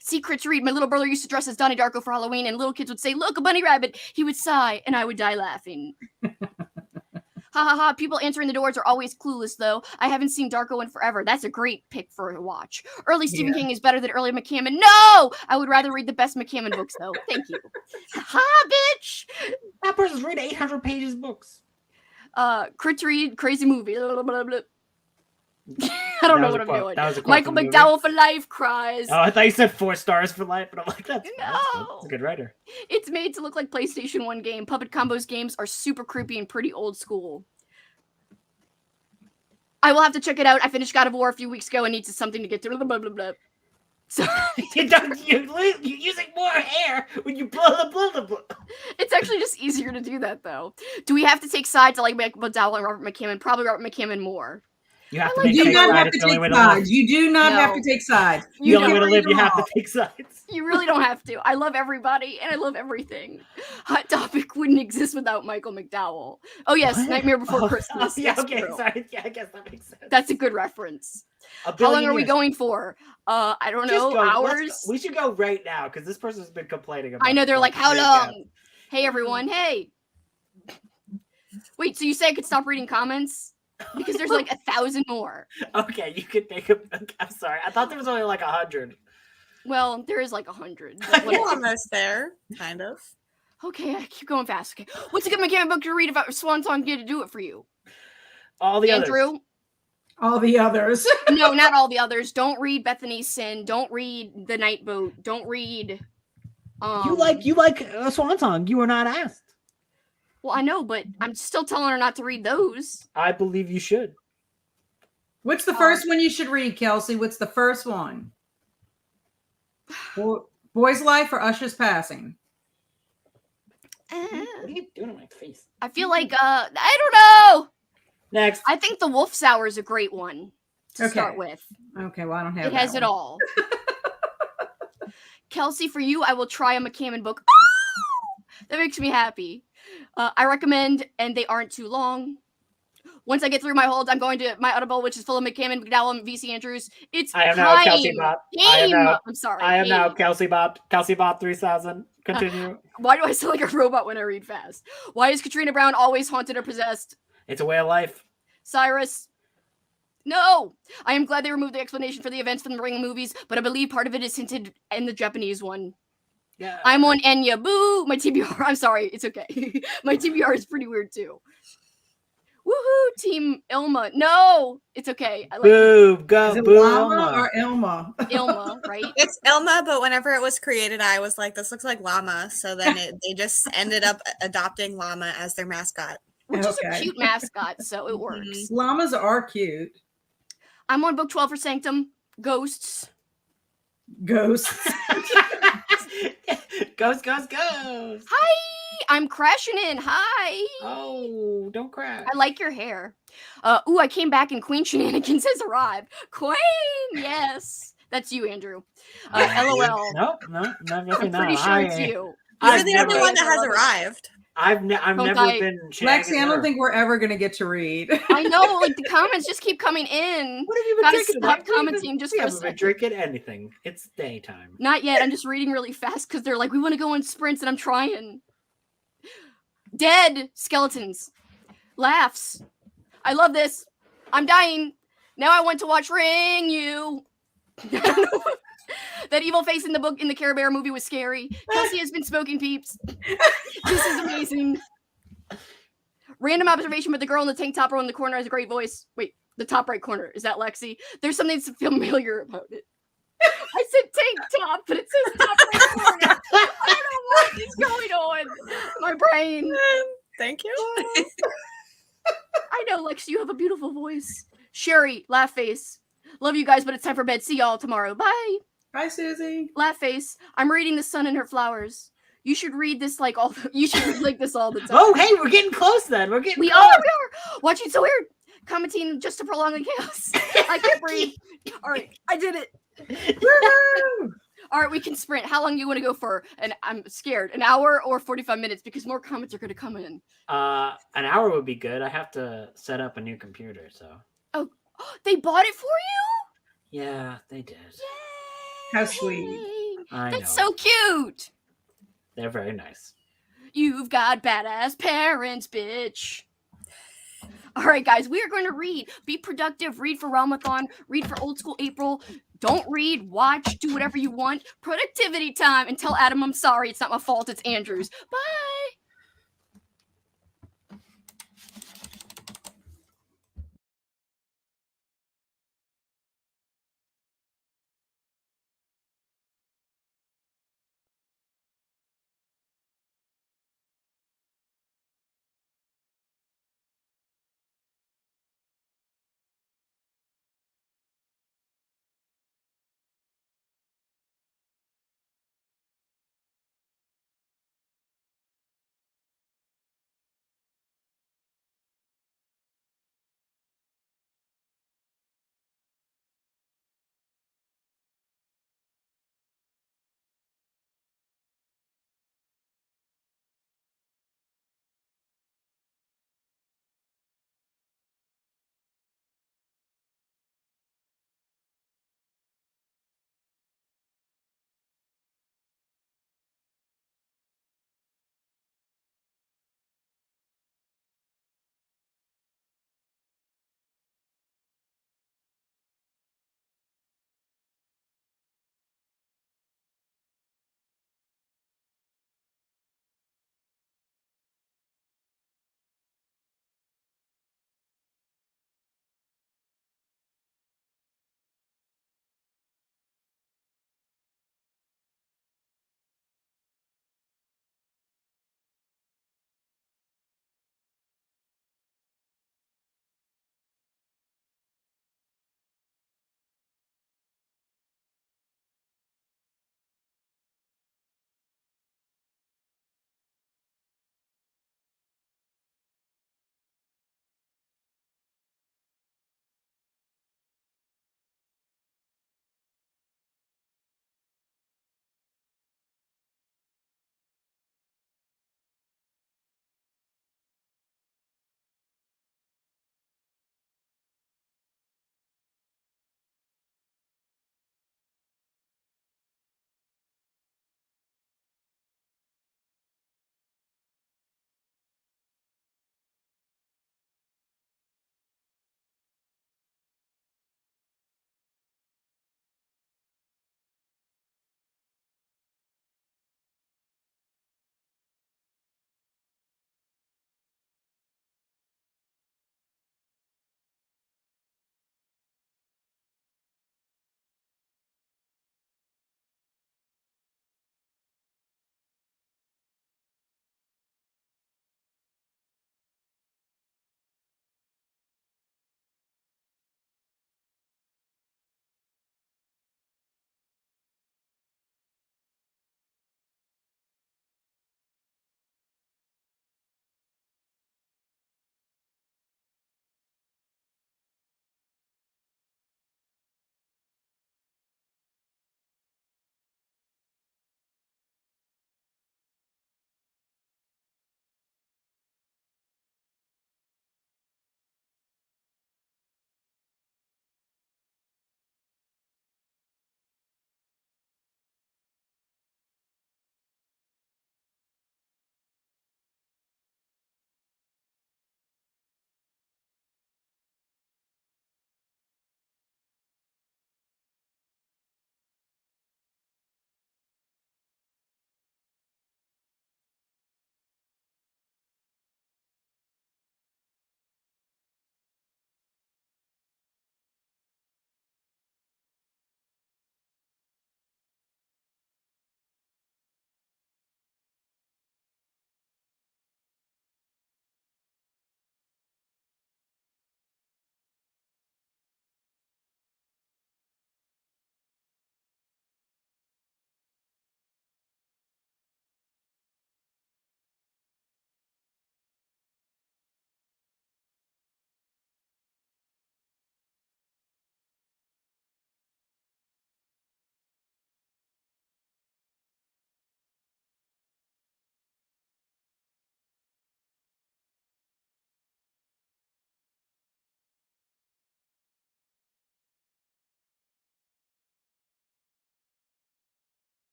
Secrets read. My little brother used to dress as Donnie Darko for Halloween, and little kids would say, "Look, a bunny rabbit." He would sigh, and I would die laughing. Ha ha ha. People answering the doors are always clueless, though. I haven't seen Darko in forever. That's a great pick for a watch. Early Stephen King is better than early McCammon. No! I would rather read the best McCammon books, though. Thank you. Ha, bitch! That person's reading 800 pages books. Crit to read, crazy movie. Blah, blah, blah, blah. I don't know what I'm doing. That was a quote Michael from the movie. McDowell for life cries. Oh, I thought you said 4 stars for life, but I'm like, that's No. a good writer. It's made to look like PlayStation 1 game. Puppet Combos games are super creepy and pretty old school. I will have to check it out. I finished God of War a few weeks ago and needs something to get to. Blah, blah, blah, blah. So You're using more air when you blow the. it's actually just easier to do that, though. Do we have to take sides? I like Michael McDowell and Robert McCammon. Probably Robert McCammon more. You have to like make You do take not side. have It's to the only take way to live. sides. You do not have No. to take sides. The You only way to don't. live, you read have them to take sides. You really don't have to. I love everybody and I love everything. Hot Topic wouldn't exist without Michael McDowell. Oh yes, What? Nightmare Before Oh, Christmas. yeah, That's okay, true. sorry. Yeah, I guess that makes sense. That's a good reference. A How billion long are we years. going for? I don't Just know. go. Let's Hours. go. We should go right now because this person's been complaining about. I know it they're for like, how 3 long? counts. Hey everyone, hey. Wait, so you say I could stop reading comments? Because there's like 1,000 more. Okay, you could make a. I'm sorry. I thought there was only like 100. Well, there is like 100. We're almost there, kind of. Okay, I keep going fast. Okay, what's a good McCammon book to read if Swan Song get to do it for you? All the others. Andrew? All the others. No, not all the others. Don't read Bethany's Sin. Don't read The Night Boat. Don't read. You like a swan song. You were not asked. Well, I know, but I'm still telling her not to read those. I believe you should. What's the first one you should read, Kelsey? What's the first one? Boy's Life or Usher's Passing? What are you doing to my face? I feel like I don't know. Next. I think The Wolf Sour is a great one to Okay. start with. Okay, well, I don't have It that has it one. all. Kelsey, for you, I will try a McCammon book. That makes me happy. I recommend, and they aren't too long. Once I get through my holds, I'm going to my Audible, which is full of McCammon, McDowell, and VC Andrews. It's I am now Kelsey time. Bop. Game. I'm sorry. I am now game. Kelsey Bop. Kelsey Bop 3000. Continue. Why do I sound like a robot when I read fast? Why is Katrina Brown always haunted or possessed? It's a way of life. Cyrus. No! I am glad they removed the explanation for the events from the Ring movies, but I believe part of it is hinted in the Japanese one. Yeah. I'm on Enya. Boo! My TBR. I'm sorry. It's okay. My TBR is pretty weird too. Woohoo! Team Ilma. No! It's okay. I like Boo! Go! Is it Boo! Llama Ilma. or Ilma? Ilma, right? It's Elma, but whenever it was created, I was like, this looks like llama. So then they just ended up adopting llama as their mascot. Which is a Okay. cute mascot, so it works. Llamas are cute. I'm on book 12 for Sanctum. Ghosts. Ghosts. Ghost. Hi! I'm crashing in. Hi! Oh, don't crash. I like your hair. Ooh, I came back and Queen Shenanigans has arrived. Queen! Yes. That's you, Andrew. LOL. Nope, definitely I'm not. pretty sure it's you. You're the only never- one that has arrived. I've never I- been. Lexi, I don't think we're ever going to get to read. I know, like the comments just keep coming in. What have you been Gotta drinking? stop What have you commenting been- just we for a haven't been second. drinking anything. It's daytime. Not yet. I'm just reading really fast because they're like, we want to go on sprints, and I'm trying. Dead skeletons. Laughs. I love this. I'm dying. Now I want to watch Ring You. That evil face in the book in the Care Bear movie was scary. Kelsey has been smoking peeps. This is amazing. Random observation, but the girl in the tank top row in the corner has a great voice. Wait, the top right corner. Is that Lexi? There's something familiar about it. I said tank top, but it says top right corner. I don't know what is going on. My brain. Thank you. I know, Lex, you have a beautiful voice. Sherry, laugh face. Love you guys, but it's time for bed. See y'all tomorrow. Bye. Hi, Susie. Laugh face. I'm reading The Sun and Her Flowers. You should read this like all. You should read like this all the time. Oh, hey, we're getting close then. We're getting We close. are. Watching so weird. Commenting just to prolong the chaos. I can't breathe. All right, I did it. Woohoo! All right, we can sprint. How long do you want to go for? And I'm scared. An hour or 45 minutes because more comments are going to come in. An hour would be good. I have to set up a new computer, so. They bought it for you? Yeah, they did. Yay! How sweet. I That's know. so cute. They're very nice. You've got badass parents, bitch. All right, guys, we are going to read. Be productive. Read for Realmathon. Read for Old School April. Don't read. Watch. Do whatever you want. Productivity time. And tell Adam I'm sorry. It's not my fault. It's Andrew's. Bye.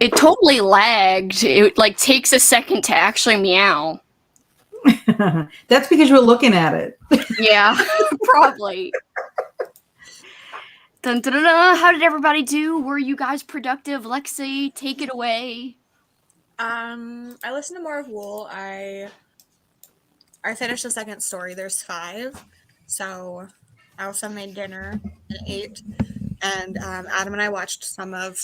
It totally lagged. It like takes a second to actually meow. That's because you were looking at it. Yeah, probably. Dun, dun, dun, dun. How did everybody do? Were you guys productive? Lexi, take it away. I listened to more of Wool. I finished the second story. There's 5. So I also made dinner and ate. And Adam and I watched some of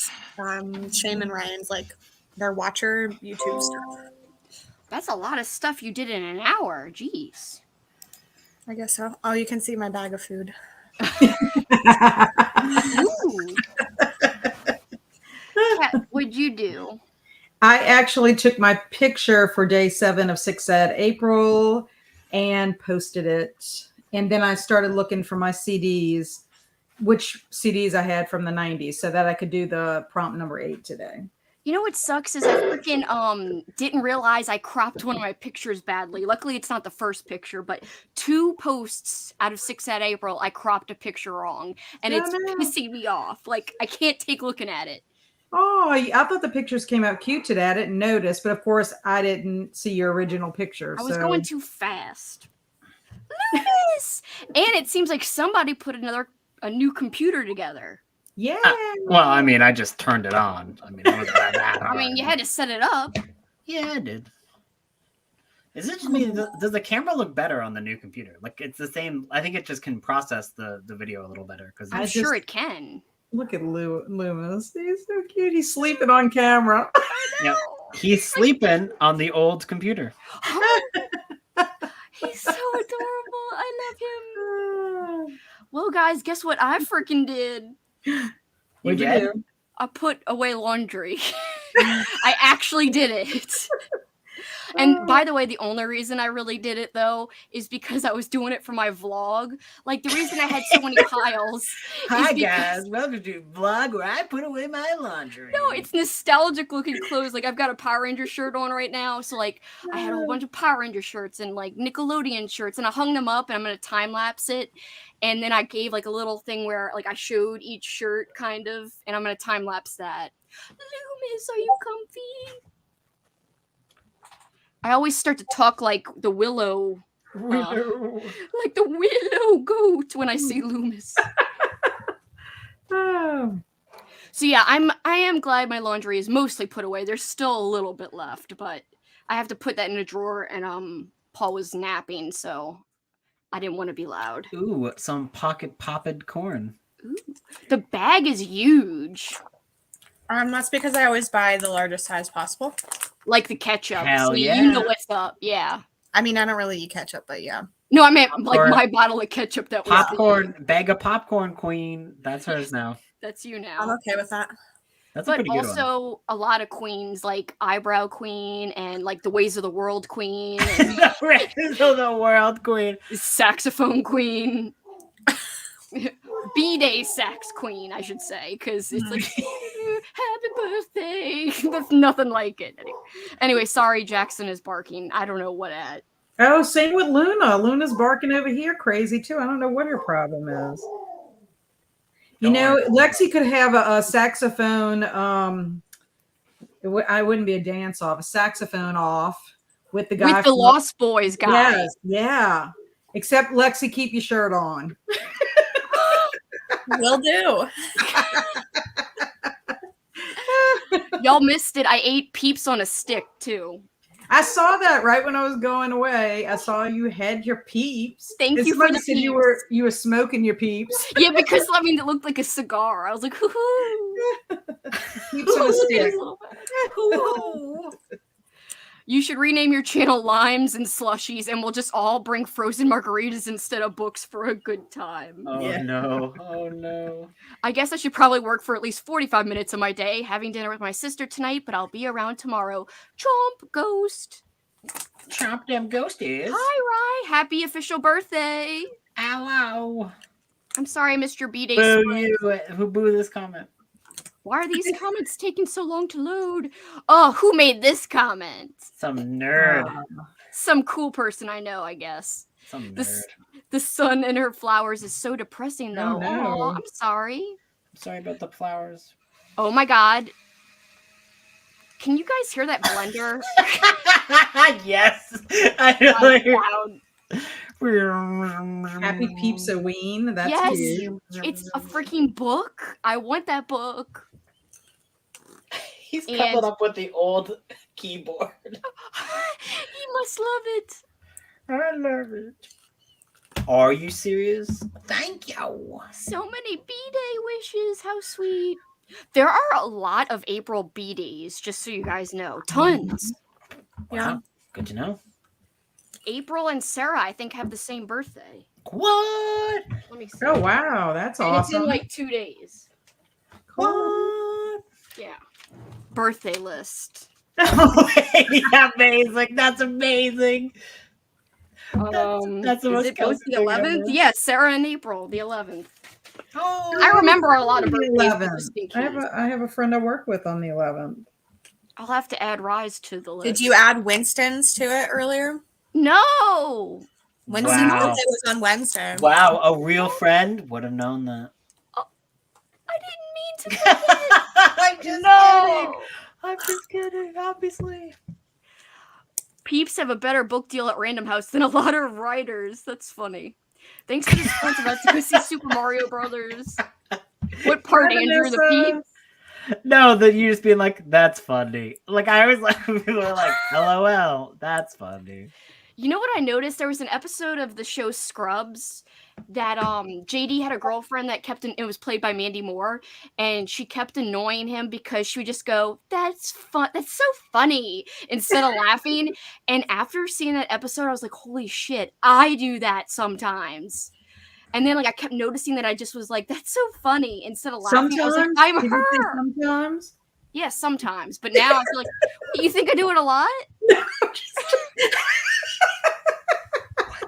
Shane and Ryan's, like, their Watcher YouTube stuff. That's a lot of stuff you did in an hour. Jeez. I guess so. Oh, you can see my bag of food. Ooh. Kat, what'd you do? I actually took my picture for day 7 of 6 Ed April and posted it. And then I started looking for my CDs, which CDs I had from the 90s, so that I could do the prompt number 8 today. You know what sucks is I freaking didn't realize I cropped one of my pictures badly. Luckily, it's not the first picture, but 2 posts out of 6 Ed April, I cropped a picture wrong, and it's pissing me off. Like, I can't take looking at it. Oh, I thought the pictures came out cute today. I didn't notice, but of course I didn't see your original picture. I was going too fast. Lewis! And it seems like somebody put a new computer together. Yeah. Well, I mean, I just turned it on. I mean, it wasn't that hard. I mean, you had to set it up. Yeah, I did. Is it just me? Does the camera look better on the new computer? Like, it's the same. I think it just can process the video a little better. Because I'm sure it can. Look at Loomis. He's so cute. He's sleeping on camera. Yep. He's sleeping on the old computer. He's so adorable. I love him. Well, guys, guess what I freaking did? What'd you do? I put away laundry. I actually did it. And by the way, the only reason I really did it, though, is because I was doing it for my vlog. Like, the reason I had so many piles. Hi, guys. Welcome to a vlog where I put away my laundry. No, it's nostalgic looking clothes. Like, I've got a Power Ranger shirt on right now. So, like, I had a whole bunch of Power Ranger shirts and, like, Nickelodeon shirts. And I hung them up, and I'm going to time-lapse it. And then I gave, like, a little thing where, like, I showed each shirt, kind of. And I'm going to time-lapse that. Loomis, are you comfy? I always start to talk like the Willow. Like the Willow goat when I see Loomis. Oh. So yeah, I am glad my laundry is mostly put away. There's still a little bit left, but I have to put that in a drawer, and Paul was napping, so I didn't want to be loud. Ooh, some pocket popped corn. Ooh. The bag is huge. That's because I always buy the largest size possible. Like the ketchup. Hell so yeah. You know what's up. Yeah. I mean, I don't really eat ketchup, but yeah. No, I meant Popcorn. like my bottle of ketchup that was Popcorn, bag of popcorn queen. That's hers now. That's you now. I'm okay with that. That's a But pretty good one. also a lot of queens, like Eyebrow Queen and like the Ways of the World Queen and The Raiders of the World Queen. Saxophone Queen. B-Day Sax Queen, I should say, because it's like happy birthday. There's nothing like it. Anyway, sorry, Jackson is barking. I don't know what at. Oh, same with Luna. Luna's barking over here crazy too. I don't know what her problem is. You know, Lexi could have a saxophone. I wouldn't be a dance off, a saxophone off with the guy With the Lost Boys guy. Yes, yeah. Except Lexi, keep your shirt on. Will do. Y'all missed it. I ate Peeps on a stick too. I saw that right when I was going away. I saw you had your Peeps. Thank And you for somebody the said Peeps. you were smoking your Peeps. Yeah, because I mean it looked like a cigar. I was like, hoo-hoo. Peeps on a stick. You should rename your channel Limes and Slushies, and we'll just all bring frozen margaritas instead of books for a good time. Oh Yeah. no. Oh no. I guess I should probably work for at least 45 minutes of my day, having dinner with my sister tonight, but I'll be around tomorrow. Chomp, ghost. Chomp them ghosties. Hi, Rye. Happy official birthday. Ow, ow. I'm sorry I missed your B-Day Boo sprint. you. Who boo this comment? Why are these comments taking so long to load? Oh, who made this comment? Some nerd. Some cool person I know, I guess. Some The, nerd. s- the sun and her flowers is so depressing, though. Oh, no. Aw, I'm sorry. I'm sorry about the flowers. Oh my god. Can you guys hear that blender? Yes. I know. Happy Peeps-a-ween. That's Yes. cute. It's a freaking book. I want that book. He's coming up with the old keyboard. He must love it. I love it. Are you serious? Thank you. So many B-Day wishes. How sweet. There are a lot of April B-Days, just so you guys know. Tons. Yeah. Wow. Good to know. April and Sarah, I think, have the same birthday. What? Let me see. Oh, wow. That's And awesome. it's in like 2 days. What? Yeah. Birthday list. Amazing. That's amazing. That's the most is it both the thing 11th? ever. Yes, Sarah and April, the 11th. Oh, I remember a lot of The birthdays. but 11th. just in I case. have a friend I work with on the 11th. I'll have to add Rise to the list. Did you add Winston's to it earlier? No. Winston's Wow. birthday was on Wednesday. Wow, a real friend would have known that. I didn't mean to. I'm just kidding. No. I'm just kidding, obviously. Peeps have a better book deal at Random House than a lot of writers. That's funny. Thanks for the sponsor about to go see Super Mario Brothers. What part, Andrew? The Peeps? No, that you just being like, that's funny. Like I always like people are like, LOL, that's funny. You know what I noticed? There was an episode of the show Scrubs that JD had a girlfriend that it was played by Mandy Moore, and she kept annoying him because she would just go, that's so funny, instead of laughing. And after seeing that episode, I was like, holy shit, I do that sometimes. And then like I kept noticing that I just was like, that's so funny, instead of laughing. Sometimes? I was like, I'm Did you say her. sometimes? Yes, sometimes. But now I feel like, you think I do it a lot?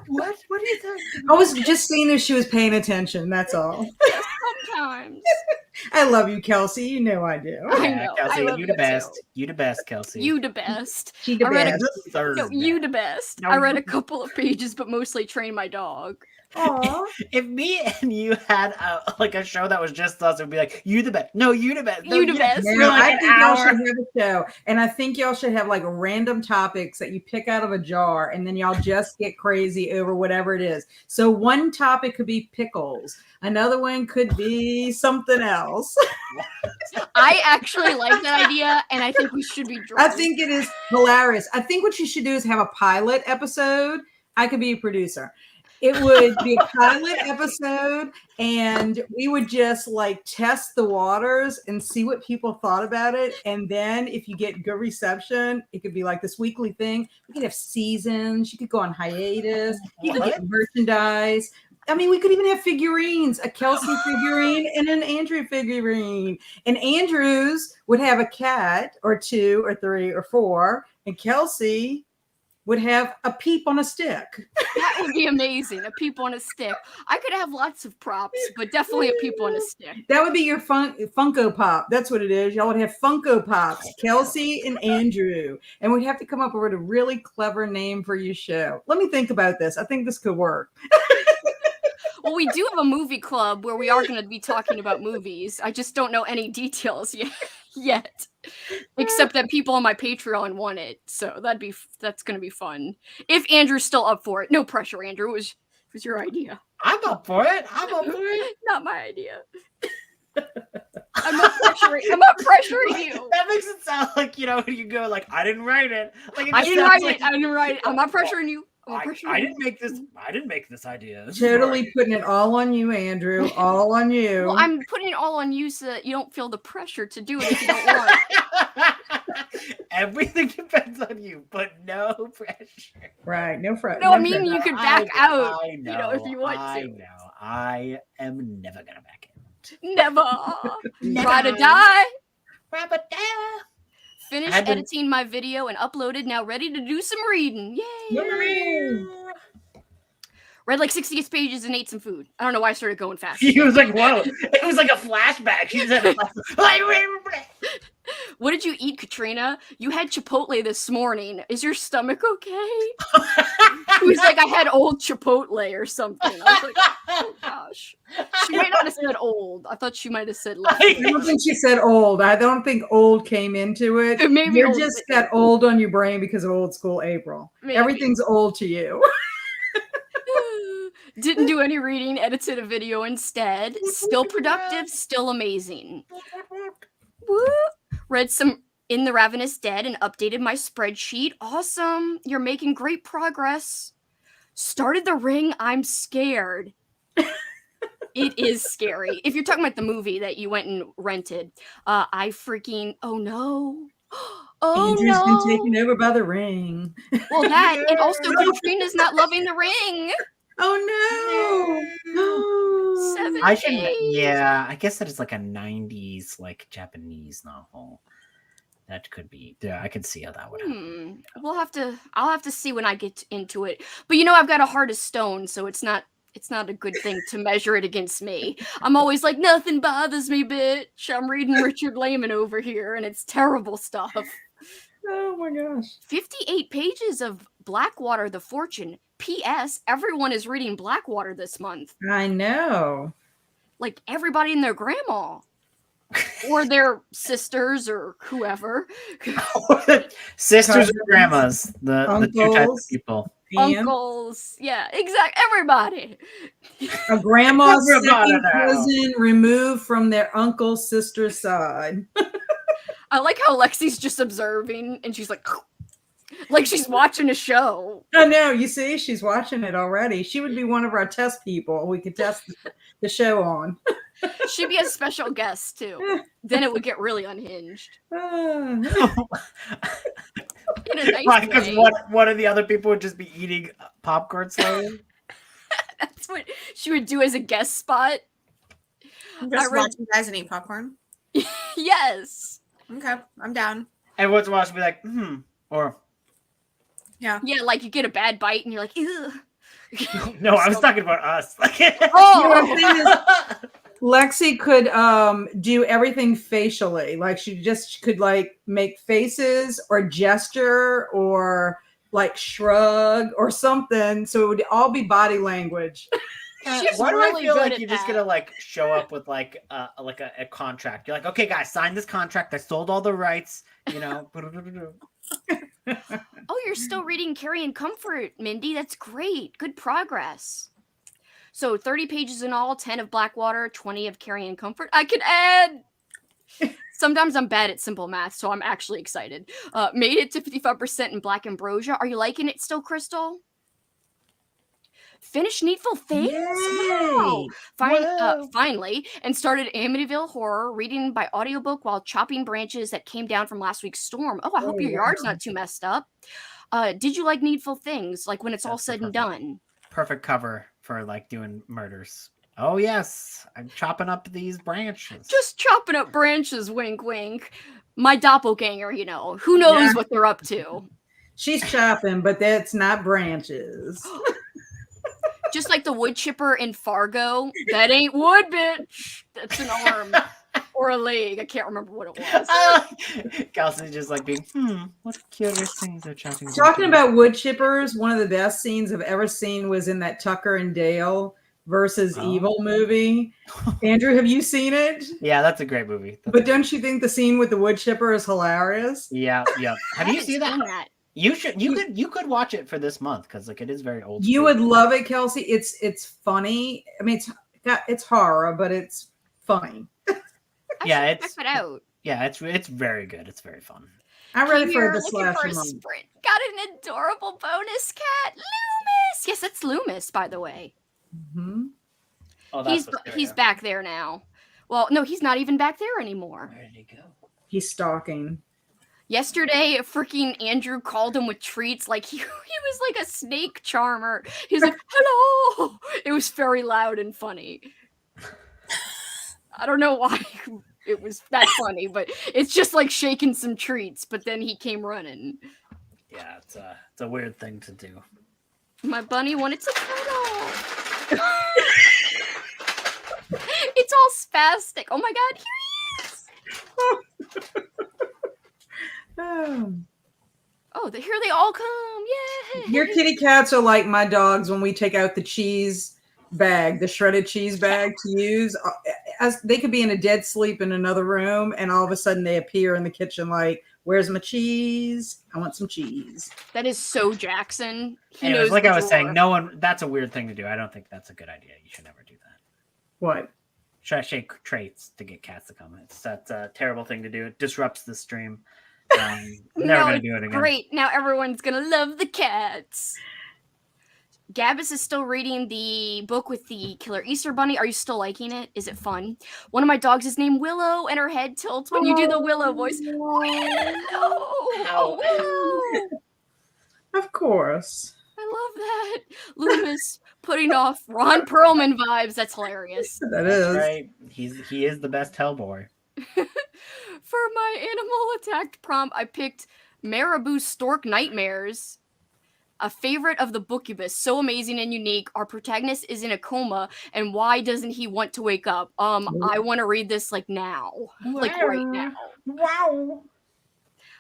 What? What do you think? I was just seeing if she was paying attention. That's all. Yes, sometimes. I love you, Kelsey. You know I do. I Yeah, know. Kelsey, I love you the you best. too. You the best, Kelsey. You the best. She the I read a- best. Thursday. No, you the best. No, I read a couple of pages, but mostly trained my dog. Aw. If me and you had a show that was just us, it would be like, you the best. No, you the best. No, You the best. Now, You're like I an think y'all hour. should have a show, and I think y'all should have like random topics that you pick out of a jar, and then y'all just get crazy over whatever it is. So one topic could be pickles, another one could be something else. I actually like that idea, and I think we should be I drunk. think it is hilarious. I think what you should do is have a pilot episode. I could be a producer. It would be a pilot episode, and we would just like test the waters and see what people thought about it. And then if you get good reception, it could be like this weekly thing. We could have seasons. You could go on hiatus. You could get merchandise. I mean, we could even have figurines, a Kelsey figurine and an Andrew figurine. And Andrews would have a cat or 2 or 3 or 4, and Kelsey would have a peep on a stick. That would be amazing. A peep on a stick. I could have lots of props, but definitely a peep on a stick. That would be your Funko Pop. That's what it is. Y'all would have Funko Pops, Kelsey and Andrew. And we'd have to come up with a really clever name for your show. Let me think about this. I think this could work. Well, we do have a movie club where we are going to be talking about movies. I just don't know any details yet. Except that people on my Patreon want it. So that's going to be fun. If Andrew's still up for it. No pressure, Andrew. It was your idea. I'm up for it. I'm up for it. Not my idea. I'm not pressuring you. That makes it sound like, when you go like, I didn't write it. Like I didn't sounds write it. I didn't write it. I'm not pressuring you. I didn't make this. I didn't make this idea. This is Totally putting it all on you, Andrew. All on you. Well, I'm putting it all on you so that you don't feel the pressure to do it if you don't want it. Everything depends on you, but no pressure. Right. No pressure. No, I mean you could back out. I know, you know, if you want I to. know. I am never gonna back out. Never. Never. Ride or die. Rabada. Finished I've been- editing my video and uploaded. Now ready to do some reading. Yay! Read like 68 pages and ate some food. I don't know why I started going fast. He was like, whoa. It was like a flashback. She said, What what did you eat, Katrina? You had Chipotle this morning. Is your stomach okay? He was like, I had old Chipotle or something. I was like, oh gosh. She might not have said old. I thought she might have said left. I don't think she said old. I don't think old came into it. Maybe You're old. just got old on your brain because of old school April. Maybe. Everything's old to you. Didn't do any reading, edited a video instead. Still productive, still amazing. Woo! Read some In the Ravenous Dead and updated my spreadsheet. Awesome. You're making great progress. Started The Ring. I'm scared. It is scary. If you're talking about the movie that you went and rented, I freaking, oh no. Oh Andrew's no. been taken over by the ring. Well, that, and also Katrina's not loving The Ring. Oh no. 7 I should. days. Yeah, I guess that is like a '90s like Japanese novel. That could be. Yeah, I could see how that would happen. I'll have to see when I get into it. But you know, I've got a heart of stone, so it's not a good thing to measure it against me. I'm always like, nothing bothers me, bitch. I'm reading Richard Lehman over here, and it's terrible stuff. Oh my gosh. 58 pages of Blackwater the Fortune. P.S. Everyone is reading Blackwater this month. I know. Like everybody and their grandma. Or their sisters or whoever. Sisters and grandmas, the two types of Uncles. people. Uncles. Yeah, exactly. Everybody. A grandma's Everybody second now. cousin removed from their uncle's sister's side. I like how Lexi's just observing and she's like she's watching a show. I know. You see, she's watching it already. She would be one of our test people. We could test the show on. She'd be a special guest too. Then it would get really unhinged. In a nice Because way. one of the other people would just be eating popcorn slowly. That's what she would do as a guest spot. Just read- watch you guys and eat popcorn. Yes. Okay, I'm down. And once in a while she'd be like, or Yeah, like you get a bad bite and you're like, ew. no, I was talking about us. Oh, Lexi could do everything facially. Like she could like make faces or gesture or like shrug or something. So it would all be body language. she's Why do really I feel good like at you're just that. gonna like show up with like a contract? You're like, okay, guys, sign this contract. I sold all the rights. You know. Oh, you're still reading Carrie and Comfort, Mindy. That's great. Good progress. So 30 pages in all, 10 of Blackwater, 20 of Carrie and Comfort. I can add. Sometimes I'm bad at simple math, so I'm actually excited. Made it to 55% in Black Ambrosia. Are you liking it still, Crystal? Finished Needful Things? Wow. Finally, and started Amityville Horror, reading by audiobook while chopping branches that came down from last week's storm. Oh, I hope your yard's not too messed up. Did you like Needful Things? Like when it's all said and done? Perfect cover for like doing murders. Oh yes, I'm chopping up these branches. Just chopping up branches, wink, wink. My doppelganger, you know. Who knows what they're up to? She's chopping, but that's not branches. Just like the wood chipper in Fargo. That ain't wood, bitch. That's an arm. Or a leg. I can't remember what it was. Kelsey just like being, what curious things they're chopping. Talking about wood chippers, one of the best scenes I've ever seen was in that Tucker and Dale versus Evil movie. Andrew, have you seen it? Yeah, that's a great movie. But don't you think the scene with the wood chipper is hilarious? Yeah. Have you seen that? that? You should. You could watch it for this month because like it is very old. You would love it, Kelsey. It's funny. I mean, it's horror, but it's funny. Check it out. Yeah, it's very good. It's very fun. I'm ready for the Looking for slasher a moment. sprint. Got an adorable bonus cat, Loomis. Yes, that's Loomis, by the way. Mm-hmm. Oh, He's back there now. Well, no, he's not even back there anymore. Where did he go? He's stalking. Yesterday, freaking Andrew called him with treats like he was like a snake charmer. He was like, hello. It was very loud and funny. I don't know why it was that funny, but it's just like shaking some treats, but then he came running. Yeah, it's a weird thing to do. My bunny wanted to cuddle. It's all spastic. Oh my god, here he is. Oh, here they all come! Yay! Your kitty cats are like my dogs when we take out the cheese bag, the shredded cheese bag to use. As they could be in a dead sleep in another room, and all of a sudden they appear in the kitchen like, "Where's my cheese? I want some cheese." That is so Jackson. He Anyways, knows. like the I was saying, drawer. no one. That's a weird thing to do. I don't think that's a good idea. You should never do that. What? Should I shake traits to get cats to come? That's a terrible thing to do. It disrupts the stream. Never No, gonna it's do it again. great. Now everyone's gonna love the cats. Gabus is still reading the book with the killer Easter bunny. Are you still liking it? Is it fun? One of my dogs is named Willow, and her head tilts when you do the Willow voice. Willow! Oh, Willow! Of course. I love that. Loomis putting off Ron Perlman vibes. That's hilarious. That That's is. right. He is the best Hellboy. For my animal attacked prompt, I picked Marabou Stork Nightmares, a favorite of the Bookubus. So amazing and unique. Our protagonist is in a coma, and why doesn't he want to wake up? I want to read this like now, like right now. Wow.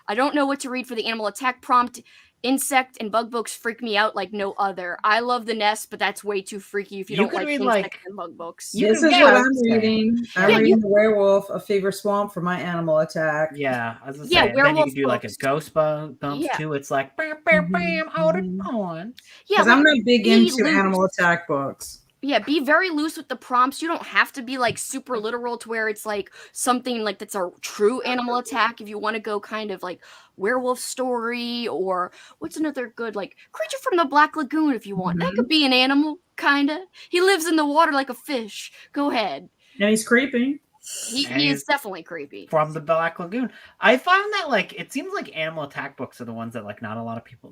I don't know what to read for the animal attack prompt. Insect and bug books freak me out like no other. I love the nest, but that's way too freaky if you You don't could like read, insect like- and bug books. You This can is get what out I'm there. reading. I'm Yeah, reading The Werewolf of Fever Swamp for my animal attack. Yeah, I was gonna Yeah, say. And then you werewolf can do like a books. ghost bumps Yeah. too. It's like bam, bam, bam, hold it on. Yeah, Because I'm not big be into loose. animal attack books. Yeah, be very loose with the prompts. You don't have to be like super literal to where it's like something like that's a true animal attack. If you want to go kind of like werewolf story, or what's another good like creature from the Black Lagoon, if you want. That could be an animal, kinda. He lives in the water like a fish. Go ahead. And he's creepy. He is definitely creepy. From the Black Lagoon. I found that like it seems like animal attack books are the ones that like not a lot of people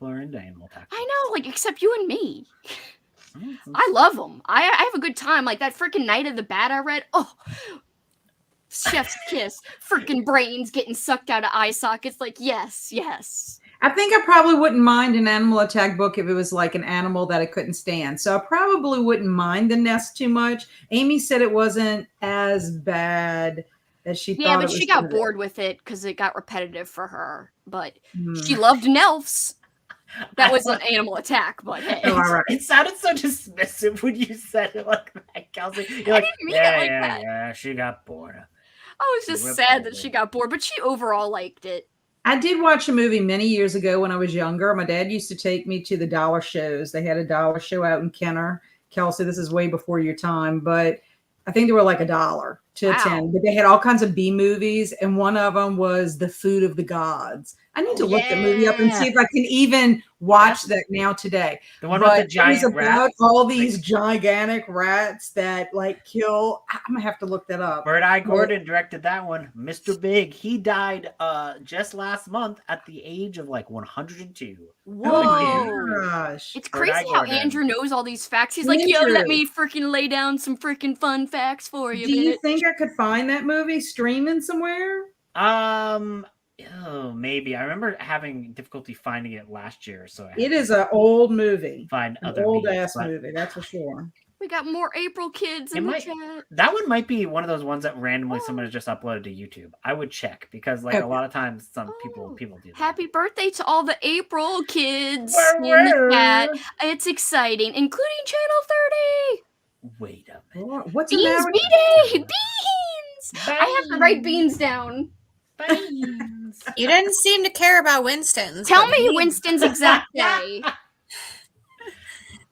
are into animal attack books. I know, like except you and me. Mm, I love them. I have a good time. Like that freaking Night of the Bat I read. Oh, chef's kiss. Freaking brains getting sucked out of eye sockets. Like, yes. I think I probably wouldn't mind an animal attack book if it was like an animal that I couldn't stand. So I probably wouldn't mind the nest too much. Amy said it wasn't as bad as she thought. Yeah, but it was she got gonna be. bored with it because it got repetitive for her. But Hmm. she loved Nelfs. That was an animal attack, but hey. Oh, all right. It sounded so dismissive when you said it like that, Kelsey. You're I like, didn't mean it like that. Yeah, she got bored. I was just sad that she got bored, but she overall liked it. I did watch a movie many years ago when I was younger. My dad used to take me to the dollar shows. They had a dollar show out in Kenner. Kelsey, this is way before your time, but I think they were like $1 to Wow. attend. But they had all kinds of B movies, and one of them was The Food of the Gods. I need to look that movie up and see if I can even watch that now today. The one But with the giant it was about rat. all these gigantic rats that like kill. I'm gonna have to look that up. Bird Eye Gordon directed that one. Mr. Big. He died just last month at the age of like 102. Whoa. Oh my gosh. It's Bird Eye crazy how Gordon. Andrew knows all these facts. He's like, yo, let Andrew. me freaking lay down some freaking fun facts for you, Do you bitch. think I could find that movie streaming somewhere? Oh, maybe. I remember having difficulty finding it last year, so I had It to is an old movie. find An other old means, ass but movie, that's for sure. We got more April kids It in the might- chat. That one might be one of those ones that randomly Oh. someone has just uploaded to YouTube. I would check because like Okay. a lot of times some Oh. people do that. Happy birthday to all the April kids Wah, in the wah. chat. It's exciting, including Channel 30. Wait a minute. Oh, what's the Beans, matter? B-Day! Beans! I have to write beans down. Beans. You didn't seem to care about Winston's. Tell but me Winston's exact day.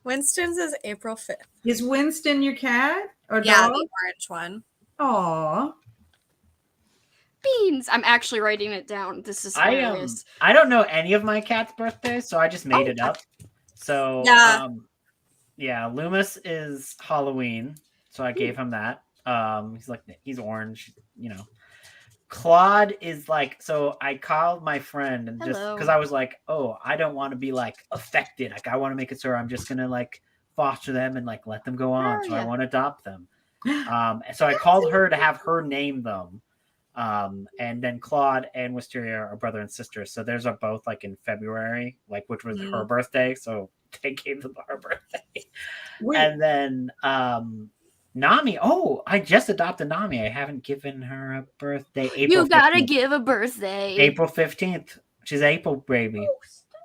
Winston's is April 5th. Is Winston your cat or Yeah, dog? the orange one. Aw. Beans. I'm actually writing it down. This is hilarious. I don't know any of my cat's birthdays, so I just made Oh. it up. So Yeah. yeah, Loomis is Halloween, so I gave him that. He's orange, you know. Claude is like, so I called my friend and just Hello. because I was like, oh, I don't want to be like affected. Like I want to make it so I'm just gonna like foster them and like let them go on. Oh, So I yeah. want to adopt them. So I called her to have her name them. And then Claude and Wisteria are brother and sister. So theirs are both like in February, like which was her birthday. So they gave them her birthday. Wait, And then Nami. Oh, I just adopted Nami. I haven't given her a birthday. April You gotta 15th. give a birthday. April 15th. She's April baby.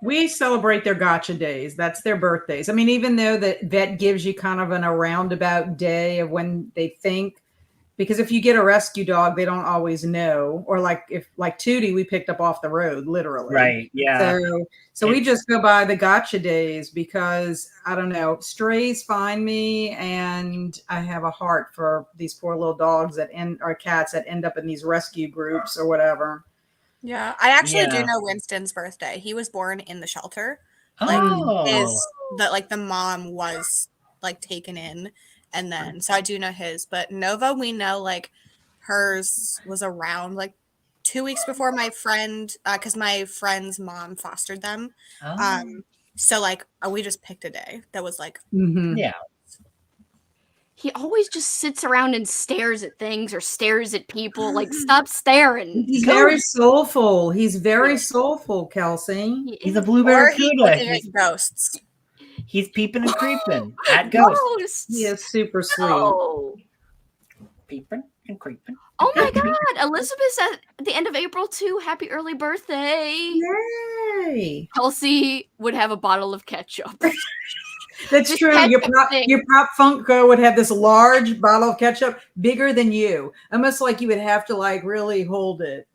We celebrate their gotcha days. That's their birthdays. I mean, even though the vet gives you kind of a roundabout day of when they think, because if you get a rescue dog, they don't always know. Or like Tootie, we picked up off the road, literally. Right. Yeah. So we just go by the gotcha days because I don't know, strays find me, and I have a heart for these poor little dogs or cats that end up in these rescue groups or whatever. Yeah, I actually do know Winston's birthday. He was born in the shelter. Like the mom was like taken in, and then so I do know his. But Nova, we know like hers was around like 2 weeks before my friend, because my friend's mom fostered them. So like we just picked a day that was like yeah. He always just sits around and stares at things or stares at people. Like, stop staring. He's very soulful. He's very soulful, Kelsey. He's a blue barracuda. He's ghosts. He's peeping and creeping at ghosts. He is super sweet. Oh. Peeping and creeping. Oh my God. Elizabeth's at the end of April too. Happy early birthday. Yay. Kelsey would have a bottle of ketchup. That's This true. Your prop Funko would have this large bottle of ketchup, bigger than you. Almost like you would have to like really hold it.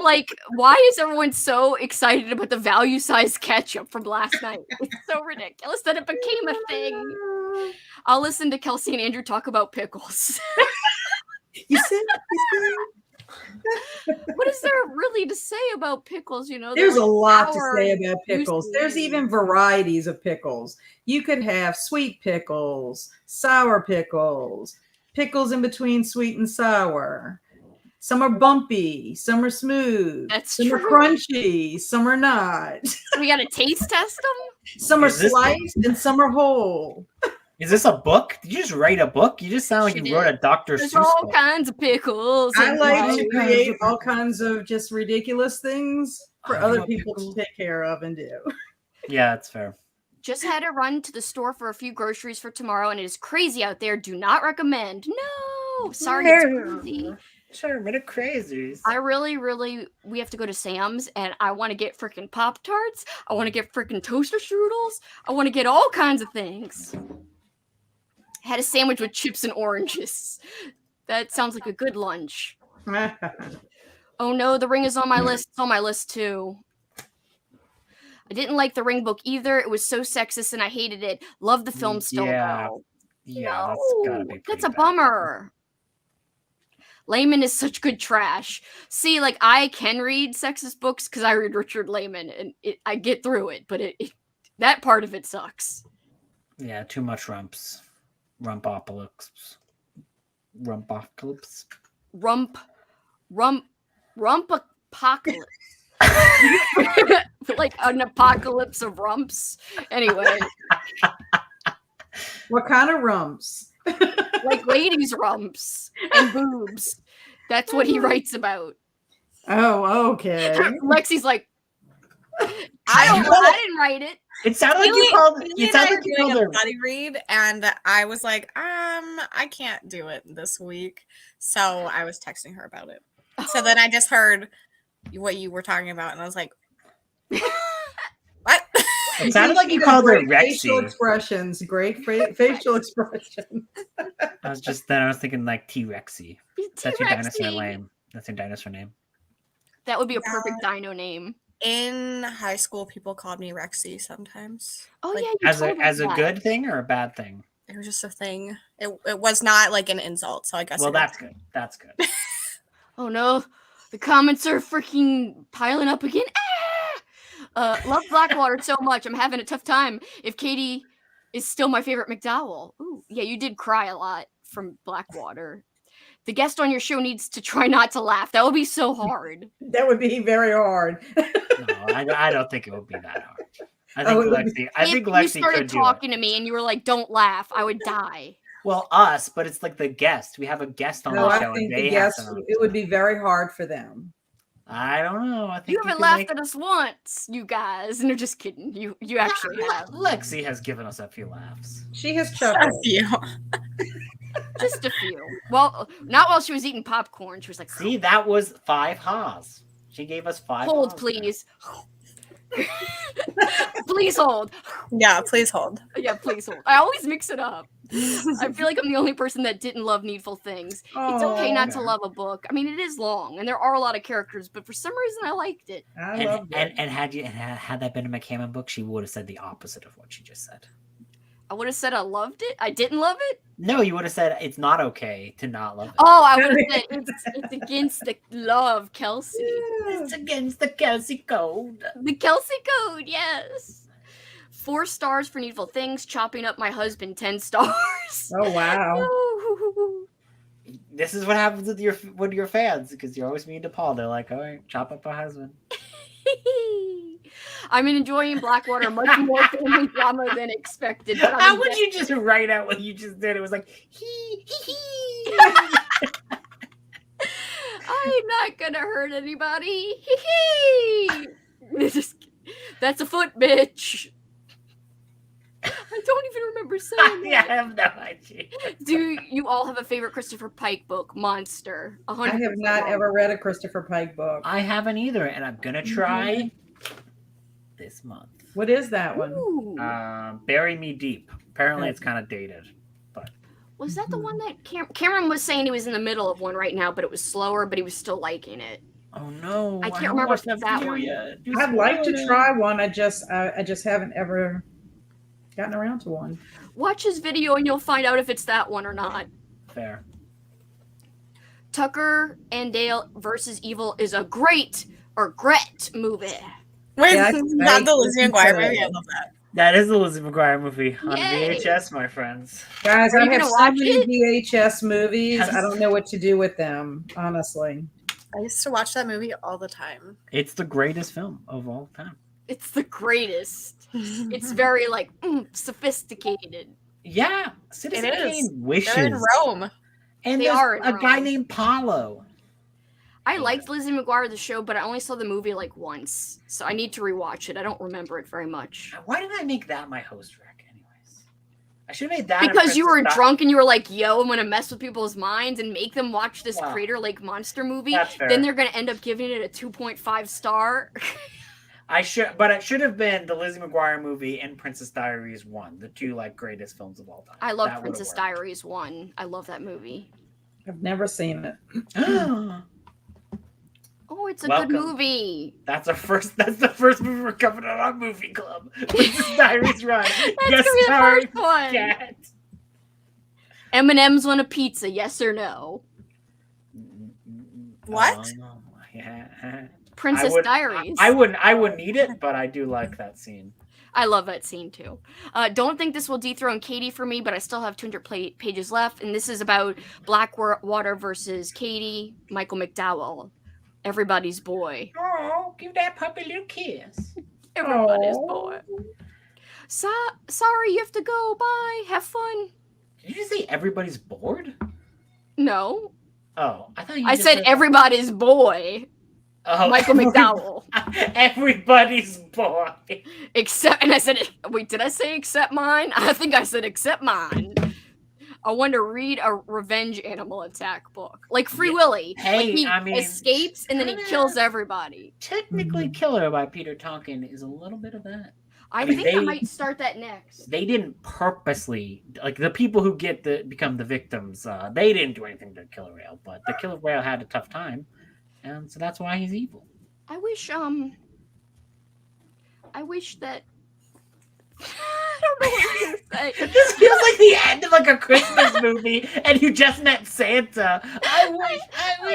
Like, why is everyone so excited about the value-sized ketchup from last night? It's so ridiculous that it became a thing. I'll listen to Kelsey and Andrew talk about pickles. You said. What is there really to say about pickles? You know, there's a lot to sour say about pickles. juicy. There's even varieties of pickles. You could have sweet pickles, sour pickles, pickles in between sweet and sour. Some are bumpy, some are smooth, some are crunchy, some are not. So we got to taste test them? Some are sliced and some are whole. Is this a book? Did you just write a book? You just sound like you wrote a Dr. There's Seuss all book. kinds of pickles. I like to create all kinds of just ridiculous things for other people to take care of and do. Yeah, that's fair. Just had to run to the store for a few groceries for tomorrow, and it is crazy out there. Do not recommend. No, sorry, it's crazy. Sure, but it's crazy. I really, we have to go to Sam's, and I want to get freaking Pop-Tarts. I want to get freaking toaster strudels. I want to get all kinds of things. Had a sandwich with chips and oranges. That sounds like a good lunch. Oh no, The Ring is on my list. It's on my list too. I didn't like the Ring book either. It was so sexist and I hated it. Love the film still though. Yeah, that's gotta be that's a bad. bummer. Layman is such good trash. See, like I can read sexist books because I read Richard Layman and I get through it, but that part of it sucks. Yeah, too much rumps. Rumpocalypse. Rumpocalypse. Rumpapocalypse. Like an apocalypse of rumps. Anyway. What kind of rumps? Like ladies' rumps and boobs. That's what he writes about. Oh, okay. Lexi's like, I didn't write it. It sounded like you called a buddy read, and I was like, I can't do it this week. So I was texting her about it. So then I just heard what you were talking about, and I was like, what? It sounded like you called her Rexy. Facial expressions, great facial expressions. I was thinking like T-Rexy. That's your dinosaur name. That's your dinosaur name. That would be a perfect dino name. In high school, people called me Rexy sometimes. Oh like, yeah, as a good thing or a bad thing? It was just a thing. It was not like an insult, so I guess. Well, that's good. That's good. Oh no, the comments are freaking piling up again. Love Blackwater so much. I'm having a tough time. If Katie is still my favorite McDowell. Ooh, yeah, you did cry a lot from Blackwater. The guest on your show needs to try not to laugh. That would be so hard. That would be very hard. No, I don't think it would be that hard. I think Lexi you started talking to me and you were like, "Don't laugh," I would die. Well, us, but it's like the guest. We have a guest on the show. I think the guest. It would be very hard for them. I don't know. I think You haven't laughed at us once, you guys. No, just kidding. You actually have. Lexi has given us a few laughs. She has A chuckled. few. Just a few. Well, not while she was eating popcorn. She was like, See, that was 5 haws. She gave us 5 hold, haws please. Please hold. Yeah, please hold. Yeah, please hold. I always mix it up. I feel like I'm the only person that didn't love Needful Things. It's okay not to love a book. I mean, it is long, and there are a lot of characters, but for some reason, I liked it. I loved it. And had that been a McCammon book, she would have said the opposite of what she just said. I would have said I loved it. I didn't love it. No, you would have said it's not okay to not love it. Oh, I would have said it's against the love, Kelsey. It's against the Kelsey code. The Kelsey code, yes. 4 stars for Needful Things. Chopping Up My Husband, 10 stars. Oh wow. This is what happens with your fans, because you're always mean to Paul. They're like, all right, chop up my husband. I'm enjoying Blackwater much more family drama than expected. But How would you just write out what you just did? It was like, hee. I'm not gonna hurt anybody. That's a foot, bitch. I don't even remember saying Yeah, I that. have no idea. Do you all have a favorite Christopher Pike book? Monster. I have not ever read a Christopher Pike book. I haven't either, and I'm gonna try this month. What is that one? Ooh. Bury Me Deep. Apparently, it's kind of dated. Was that the one that Cameron was saying he was in the middle of one right now, but it was slower, but he was still liking it? Oh no! I can't haven't remember watched if it's that video one. yet. I'd like to try one. I just haven't ever gotten around to one. Watch his video and you'll find out if it's that one or not. Fair. Tucker and Dale versus Evil is a great movie. Wait, Yeah, not the Lizzie McGuire movie. I love that. That is the Lizzie McGuire movie on Yay. VHS, my friends. Guys, Are I you have gonna so watch many it? VHS movies. Yes. I don't know what to do with them, honestly. I used to watch that movie all the time. It's the greatest film of all time. It's the greatest. It's very sophisticated. Yeah, Citizen It is. Kane wishes. They're in Rome. And They there's are in a guy Rome. named Paulo. I liked Lizzie McGuire the show, but I only saw the movie once, so I need to rewatch it. I don't remember it very much. Why did I make that my host rec, anyways? I should have made that. Because you were Princess drunk and you were like, yo, I'm gonna mess with people's minds and make them watch this Wow. Crater Lake monster movie. That's fair. Then they're gonna end up giving it a 2.5 star. But it should have been the Lizzie McGuire movie and Princess Diaries 1, the two greatest films of all time. I love That would've Princess worked. Diaries 1. I love that movie. I've never seen it. Oh, it's a Welcome. good movie. That's the first movie we're covering on our movie club. Princess Diaries Run. That's gonna be the starring first one. Cat. M&M's want a pizza, yes or no? What? Yeah. Princess Diaries. I wouldn't eat it, but I do like that scene. I love that scene too. Don't think this will dethrone Katie for me, but I still have 200 pages left, and this is about Blackwater versus Katie, Michael McDowell, everybody's boy. Oh, give that puppy a little kiss. Everybody's Aw. boy. Sorry, you have to go. Bye. Have fun. Did you just say everybody's bored? No, Oh, I thought you I just said everybody's boy, Oh, Michael McDowell. Everybody's boy. Except, and I said, wait, did I say except mine? I think I said except mine. I want to read a revenge animal attack book, like Free Willy. Hey, he I mean, escapes and then he kills everybody. Technically, Killer by Peter Tonkin is a little bit of that. I mean, think I they- might start that next. They didn't purposely, the people who become the victims, they didn't do anything to Killer Whale, but the Killer Whale had a tough time, and so that's why he's evil. I wish that. I don't know what I'm gonna say. This feels like the end of a Christmas movie, and you just met Santa. I wish. I What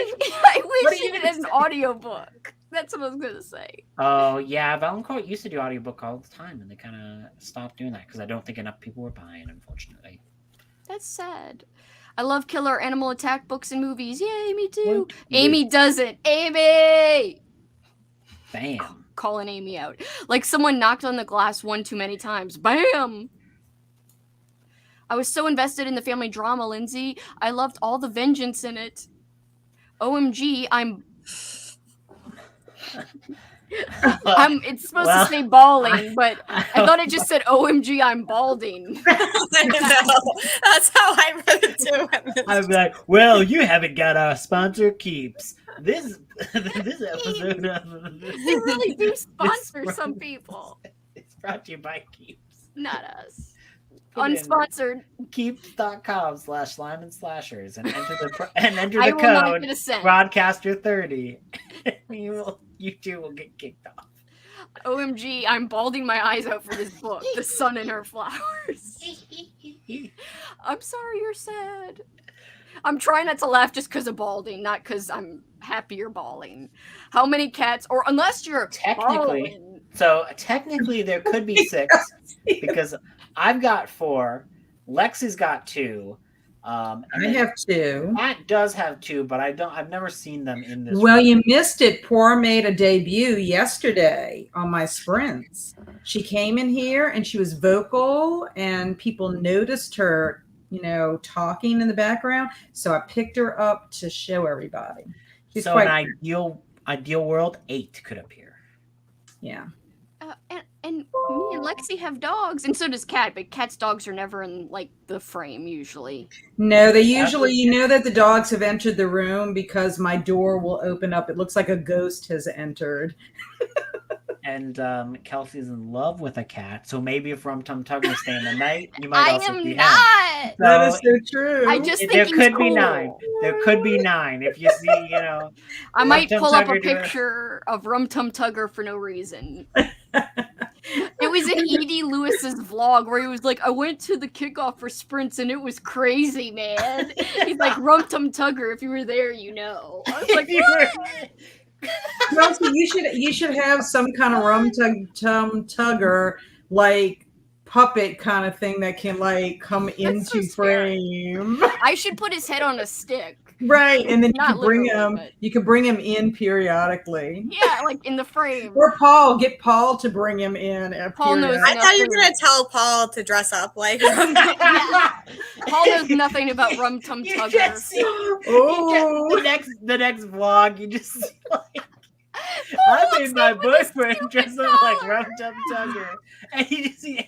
wish are you it gonna was an say? audiobook. That's what I was gonna say. Oh yeah, Valancourt used to do audiobook all the time, and they kind of stopped doing that because I don't think enough people were buying, unfortunately. That's sad. I love killer animal attack books and movies. Yay, me too. Woot, Amy woot. doesn't. Amy! Bam. Calling Amy out. Like someone knocked on the glass one too many times. Bam! I was so invested in the family drama, Lindsay. I loved all the vengeance in it. OMG, I'm It's supposed to say balling, but I thought it just said OMG, I'm balding. I know. That's how I read it too. I'd be like, well, you haven't got our sponsor Keeps. This episode of They really do sponsor some people. It's brought to you by Keeps. Not us. Put in Unsponsored. Keeps.com/slime and enter I the will not code get a cent. broadcaster30. You too will get kicked off. OMG, I'm balding my eyes out for this book, The Sun and Her Flowers. I'm sorry you're sad. I'm trying not to laugh just because of balding, not because I'm happy you're bawling. How many cats, or unless you're Technically, bawling. so technically there could be 6 because I've got 4. Lexi's got 2. I have 2. Matt does have 2, but I've never seen them in this. Well, you missed it. Poor made a debut yesterday on my sprints. She came in here and she was vocal, and people noticed her, talking in the background. So I picked her up to show everybody. She's so an ideal world, 8 could appear. Yeah. And me and Lexi have dogs, and so does Cat, but Cat's dogs are never in, the frame, usually. No, they usually, that the dogs have entered the room because my door will open up. It looks like a ghost has entered. And Kelsey's in love with a cat, so maybe if Rum Tum Tugger stay in the night, you might also be him. not. That is so true. I just think there he's could be cool. 9. There could be 9 if you see, I might Tum pull up a Tugger do it. picture of Rum Tum Tugger for no reason. It was in Edie Lewis's vlog where he was like, I went to the kickoff for sprints and it was crazy, man. He's like, Rum Tum Tugger, if you were there, I was like, what? Kelsey, you should have some kind of Rum Tum Tugger puppet kind of thing that can come into so scary. frame. I should put his head on a stick. Right, and then you Not can bring literally, him. but- You can bring him in periodically. Yeah, in the frame. Or get Paul to bring him in. Paul knows I thought you were going to tell Paul to dress up like Paul knows nothing about Rum Tum You Tugger. just see Oh. the next vlog. You just see I made my boyfriend dress up like Rum Tum Tugger, and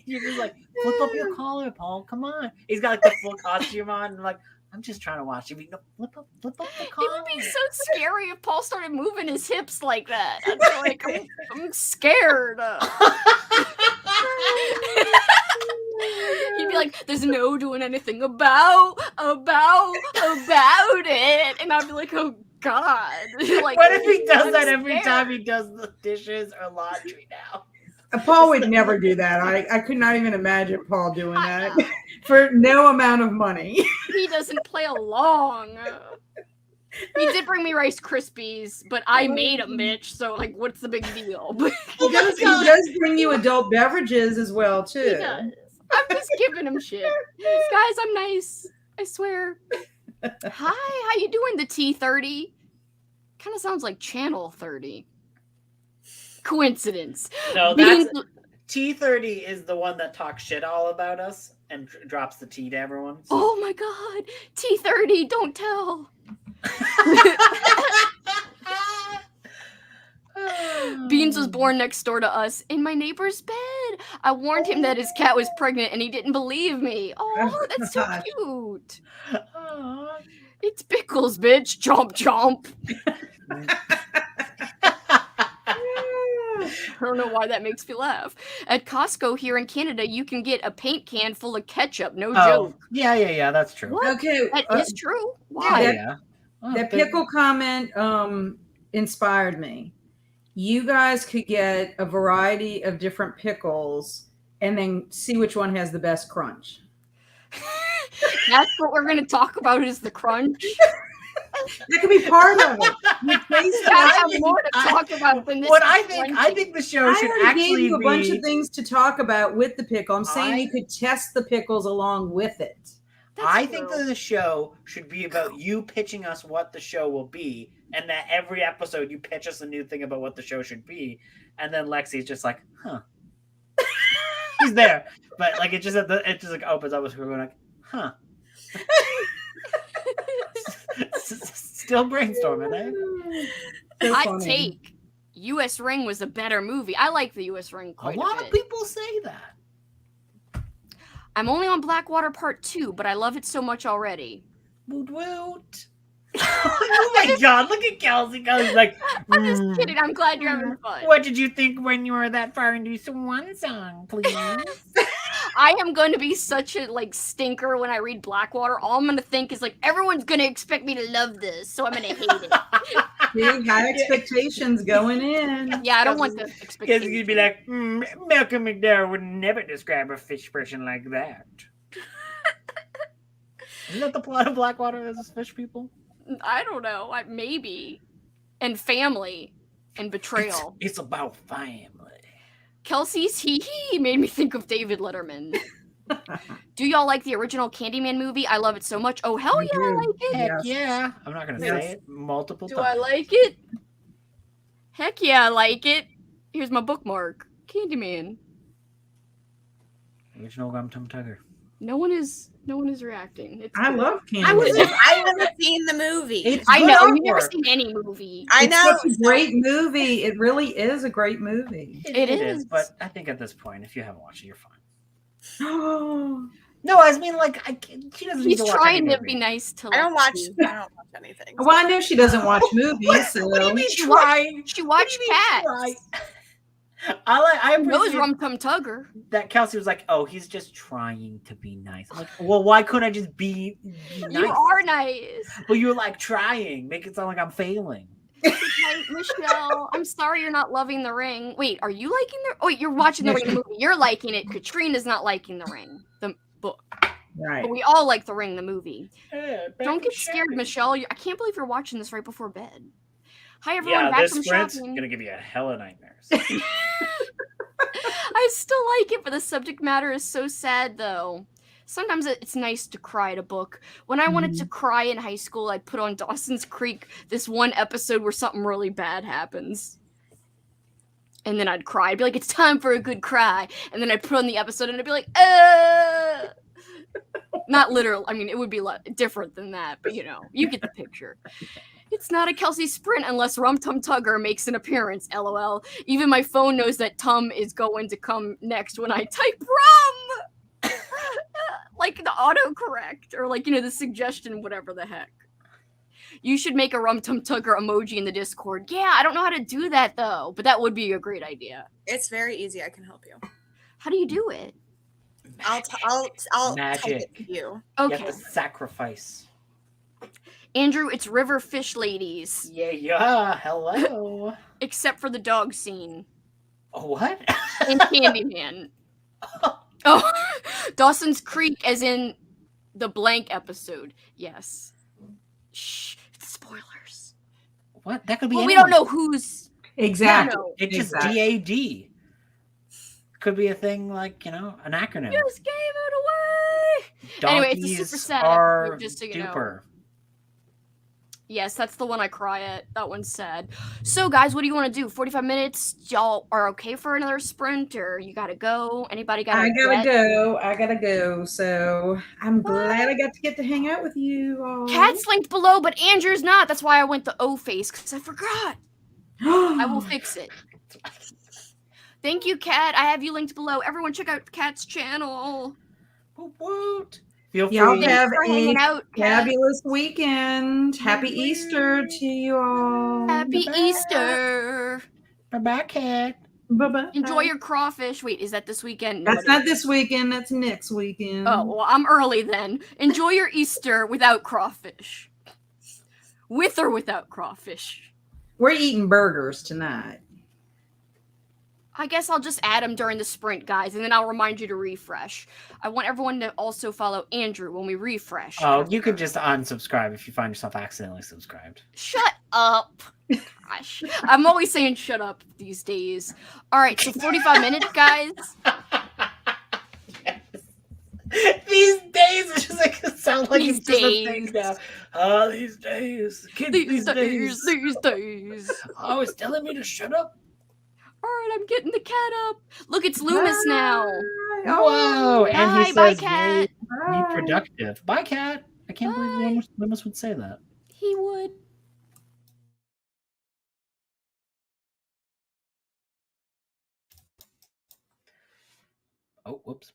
you're just like, flip up your collar, Paul. Come on. He's got the full costume on, and I'm just trying to watch him. Flip up the collar. It would be so scary if Paul started moving his hips like that. I'd be like, I'm scared. He'd be like, there's no doing anything about it. And I'd be like, oh God. What if he does I'm that every scared. time he does the dishes or laundry now? Paul would never do that. I could not even imagine Paul doing I that know. for no amount of money. He doesn't play along. He did bring me Rice Krispies, but I made them, bitch. So, what's the big deal? He does bring you adult beverages as well, too. He does. I'm just giving him shit. Guys, I'm nice. I swear. Hi, how you doing, the T30? Kind of sounds like Channel 30. Coincidence. No, Beans- T30 is the one that talks shit all about us and drops the tea to everyone. So. Oh my God. T30, don't tell. Beans was born next door to us in my neighbor's bed. I warned him that his cat was pregnant and he didn't believe me. Oh, that's so cute. Aw. It's Pickles, bitch. Chomp, chomp. I don't know why that makes me laugh. At Costco here in Canada, you can get a paint can full of ketchup. No joke. Yeah, that's true. What? Okay. That is true. Yeah, Why? yeah. Oh, That good. pickle comment inspired me. You guys could get a variety of different pickles and then see which one has the best crunch. That's what we're going to talk about is the crunch. That could be part of it. You taste I it. have more to talk about than this. What I think the show I should already actually gave you a be. bunch of things to talk about with the pickle. I'm saying I- you could test the pickles along with it. I think that the show should be about you pitching us what the show will be, and that every episode you pitch us a new thing about what the show should be, and then Lexi's just like, huh. He's there, but it just opens up with her going like, huh. Still brainstorming, eh? So Hot funny. take. U.S. Ring was a better movie. I like the U.S. Ring quite a lot bit. of people say that. I'm only on Blackwater Part 2, but I love it so much already. Woot woot. Oh my god, look at Kelsey. Kelsey's like, I'm just kidding. I'm glad you're having fun. What did you think when you were that far into Swan Song, please? I am going to be such a stinker when I read Blackwater. All I'm going to think is everyone's going to expect me to love this, so I'm going to hate it. Big high expectations going in. Yeah, I don't want the Because expectations. you'd be like, Malcolm McDowell would never describe a fish person like that. Isn't that the plot of Blackwater as fish people? I don't know. Maybe. And family. And betrayal. It's about family. Kelsey's hee made me think of David Letterman. Do y'all like the original Candyman movie? I love it so much. Oh, hell yeah, I like it. Heck Yes. yeah. I'm not going to say it multiple Do times. I like it? Heck yeah, I like it. Here's my bookmark. Candyman. Original Gum Tum Tugger. No one is reacting. It's I good. love Candy. I haven't seen the movie. It's I good know, you've never artwork. seen any movie. I It's know. such a great movie. It really is a great movie. It It is. is, but I think at this point, if you haven't watched it, you're fine. Oh, No, I mean, she doesn't need He's to watch trying any to movie. be nice to I don't watch. Lexi. I don't watch anything. well, I know she doesn't watch movies. So. What do you mean She trying? She watched Cats. I She knows appreciate Rum Tum Tugger. that Kelsey was like, "Oh, he's just trying to be nice." I'm like, well, why couldn't I just be nice? You are nice. Well, you're trying, make it sound like I'm failing. Good night, Michelle. I'm sorry you're not loving The Ring. Wait, are you liking the? Oh, wait, you're watching The Ring the movie. You're liking it. Katrina's not liking The Ring, the book. Right. But we all like The Ring, the movie. Yeah, Don't get scared, Michelle. I can't believe you're watching this right before bed. Hi, everyone. Yeah, Back this from sprint's shopping. gonna give you a hell of nightmares. I still like it, but the subject matter is so sad, though. Sometimes it's nice to cry at a book. When I wanted to cry in high school, I'd put on Dawson's Creek, this one episode where something really bad happens. And then I'd cry. I'd be like, it's time for a good cry. And then I'd put on the episode and I'd be like, Not literal. I mean, it would be different than that, but you get the picture. It's not a Kelsey sprint unless Rum Tum Tugger makes an appearance, lol. Even my phone knows that Tum is going to come next when I type Rum! Like the autocorrect, or the suggestion, whatever the heck. You should make a Rum Tum Tugger emoji in the Discord. Yeah, I don't know how to do that, though, but that would be a great idea. It's very easy. I can help you. How do you do it? I'll type it Magic. to you. You Okay. have to sacrifice. Andrew, it's River Fish Ladies. Yeah. Hello. Except for the dog scene What? in Candyman. Oh, Dawson's Creek, as in the blank episode. Yes. Shh, spoilers. What? That could be. Well, we anyone. don't know who's. Exactly. No. It's just Exactly. DAD. Could be a thing an acronym. Just gave it away. Anyway, it's a super Donkeys sad are episode, just so you know. duper. Yes, that's the one I cry at. That one's sad. So, guys, what do you want to do? 45 minutes? Y'all are okay for another sprint, or you gotta go? Anybody gotta I gotta go. So I'm glad I got to get to hang out with you all. Cat's linked below, but Andrew's not. That's why I went the O face, because I forgot. I will fix it. Thank you, Cat. I have you linked below. Everyone check out Cat's channel. Woot woot. Feel free. Y'all Thanks have for a hanging out, Cat. fabulous weekend. Happy Easter to you all. Happy Bye-bye. Easter. Bye-bye, cat. Bye-bye. Enjoy your crawfish. Wait, is that this weekend? No, That's it not isn't. this weekend. That's next weekend. Oh, well, I'm early then. Enjoy your Easter without crawfish. With or without crawfish. We're eating burgers tonight. I guess I'll just add them during the sprint, guys, and then I'll remind you to refresh. I want everyone to also follow Andrew when we refresh. Oh, you can just unsubscribe if you find yourself accidentally subscribed. Shut up. Gosh. I'm always saying shut up these days. All right, so 45 minutes, guys. These days, it's just it sounds like These it's just a days. thing now. Oh, these days. Kids, These days. Oh, it's telling me to shut up. All right, I'm getting the cat up. Look, it's Loomis now. Whoa! And he Bye, says, cat. "Be productive." Bye, cat. I can't believe Loomis would say that. He would. Oh, whoops.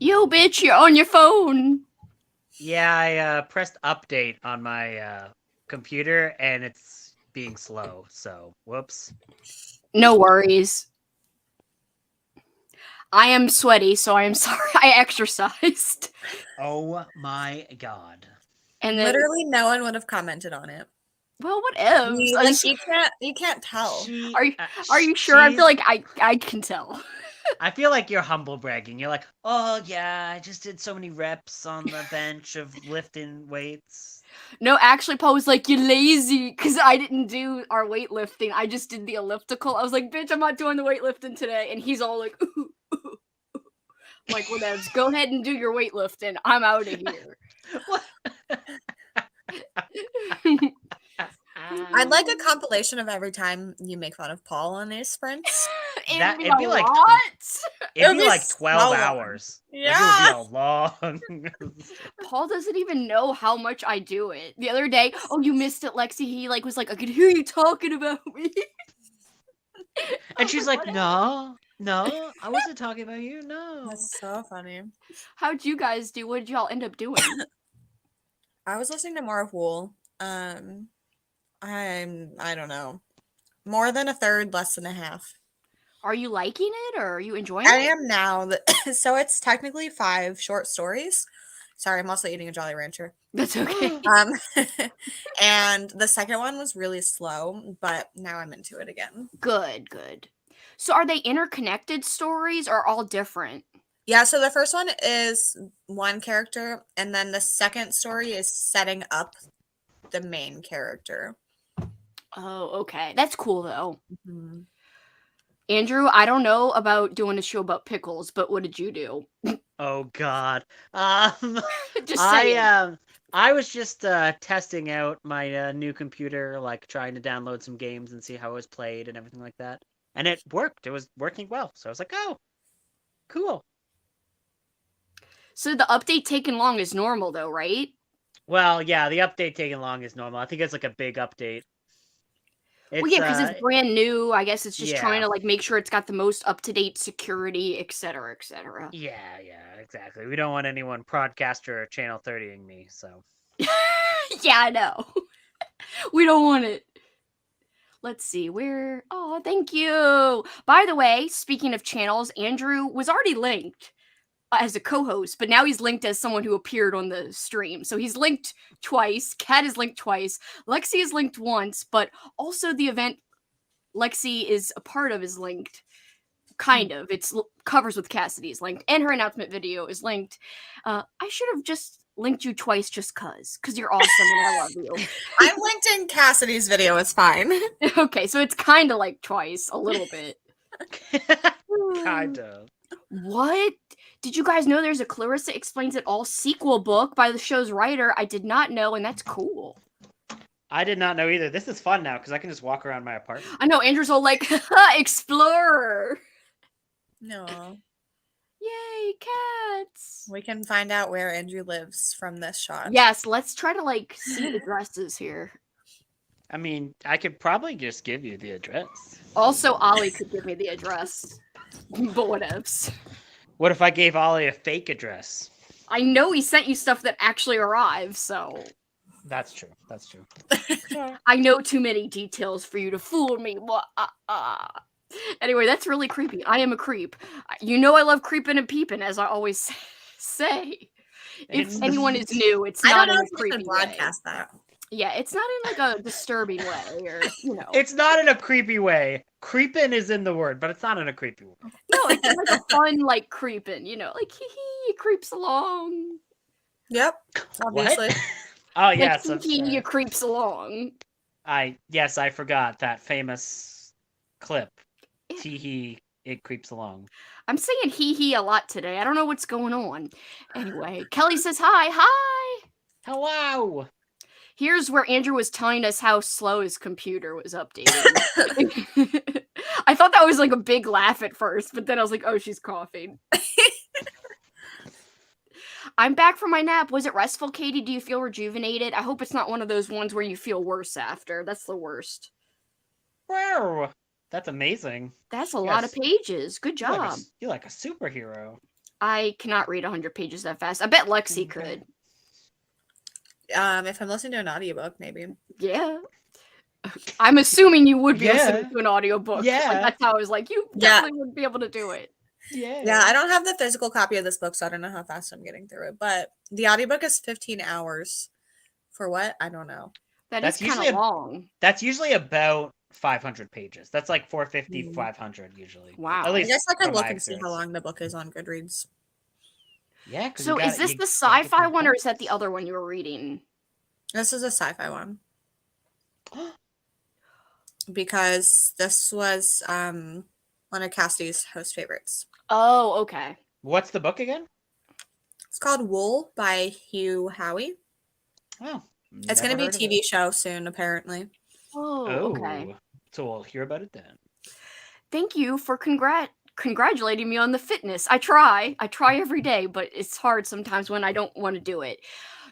Yo, bitch, you're on your phone. Yeah, I pressed update on my computer and it's being slow. So, whoops. No worries. I am sweaty, so I am sorry. I exercised. Oh my god. And then, Literally, no one would have commented on it. well, what else? You can't tell. Are you sure? I feel like I can tell. I feel like you're humble bragging. You're like, oh yeah, I just did so many reps on the bench of lifting weights. No, actually, Paul was like, you're lazy, because I didn't do our weightlifting. I just did the elliptical. I was like, bitch, I'm not doing the weightlifting today. And he's all like, ooh, ooh. Like, whatevs. Go ahead and do your weightlifting. I'm out of here. I'd like a compilation of every time you make fun of Paul on his sprints. It'd be It'd be a like lot. It'd be be like so 12 long. hours. Yeah. It would be a long. Paul doesn't even know how much I do it. The other day, oh, you missed it, Lexi. He was like, I could hear you talking about me. And she's like, "Whatever." no, I wasn't talking about you. No. That's so funny. How'd you guys do? What did y'all end up doing? I was listening to more of Wool. I don't know. More than a third, less than a half. Are you liking it or are you enjoying I it? am now. So it's technically 5 short stories. Sorry, I'm also eating a Jolly Rancher. That's okay. And the second one was really slow, but now I'm into it again. Good. So are they interconnected stories or all different? Yeah, so the first one is one character, and then the second story is setting up the main character. Oh, okay. That's cool though. Mhm. Andrew, I don't know about doing a show about pickles, but what did you do? Oh God. Just saying. I was just testing out my new computer, like trying to download some games and see how it was played and everything like that. And it worked. It was working well. So I was like, oh, cool. So the update taking long is normal though, right? Well, yeah, the update taking long is normal. I think it's like a big update. Well, yeah, because it's brand new. I guess it's just trying yeah. to like make sure it's got the most up-to-date security, et cetera, et cetera. Yeah, exactly. We don't want anyone broadcaster or channel 30ing me, so. Yeah, I know. We don't want it. Let's see, where... Oh, thank you! By the way, speaking of channels, Andrew was already linked as a co-host, but now he's linked as someone who appeared on the stream. So he's linked twice, Kat is linked twice, Lexi is linked once, but also the event Lexi is a part of is linked. Kind of. It's covers with Cassidy's linked, and her announcement video is linked. I should have just linked you twice just because you're awesome and I love you. I'm linked in Cassidy's video. It's fine. Okay, so it's kind of like twice, a little bit. Kind of. What? Did you guys know there's a Clarissa Explains It All sequel book by the show's writer? I did not know, and that's cool. I did not know either. This is fun now because I can just walk around my apartment. I know, Andrew's all like, explorer. No. Yay, cats. We can find out where Andrew lives from this shot. Yes, let's try to like see addresses here. I mean, I could probably just give you the address. Also, Ollie could give me the address. But whatevs. What if I gave Ollie a fake address? I know he sent you stuff that actually arrived, so... That's true. I know too many details for you to fool me. Anyway, that's really creepy. I am a creep. You know I love creeping and peeping, as I always say. If anyone is new, it's not in a creepy way. Broadcast that. Yeah, it's not in like a disturbing way, or you know. It's not in a creepy way. Creeping is in the word, but it's not in a creepy way. No, it's like a fun like creeping, you know, like hee hee, it creeps along. Yep, obviously. Oh yes, like, hee hee, it creeps along. I forgot that famous clip. Hee hee, it creeps along. I'm saying hee hee a lot today. I don't know what's going on. Anyway, Kelly says hi. Hello. Here's where Andrew was telling us how slow his computer was updating. I thought that was like a big laugh at first, but then I was like, oh, she's coughing. I'm back from my nap. Was it restful, Katie? Do you feel rejuvenated? I hope it's not one of those ones where you feel worse after. That's the worst. Wow. That's amazing. That's a lot of pages. Good job. You're like a superhero. I cannot read 100 pages that fast. I bet Lexi could. If I'm listening to an audiobook, maybe. Yeah. I'm assuming you would be Yeah. listening to an audiobook. Yeah. Like, that's how I was like, you definitely wouldn't be able to do it. Yeah, I don't have the physical copy of this book, so I don't know how fast I'm getting through it. But the audiobook is 15 hours. For what? I don't know. That's kind usually of long. That's usually about 500 pages. That's like 450, 500 usually. Wow. At I least guess I could from look my and see how experience. long the book is on Goodreads. Yeah. 'cause So you is gotta- this you the gotta get sci-fi them one or is books. that the other one you were reading? This is a sci-fi one. Because this was one of Cassie's host favorites. Oh, okay. What's the book again? It's called Wool by Hugh Howey. Oh, It's going to never be a heard of TV it. show soon, apparently. Oh, okay. Oh, so we'll hear about it then. Thank you for congratulating me on the fitness. I try every day, but it's hard sometimes when I don't want to do it.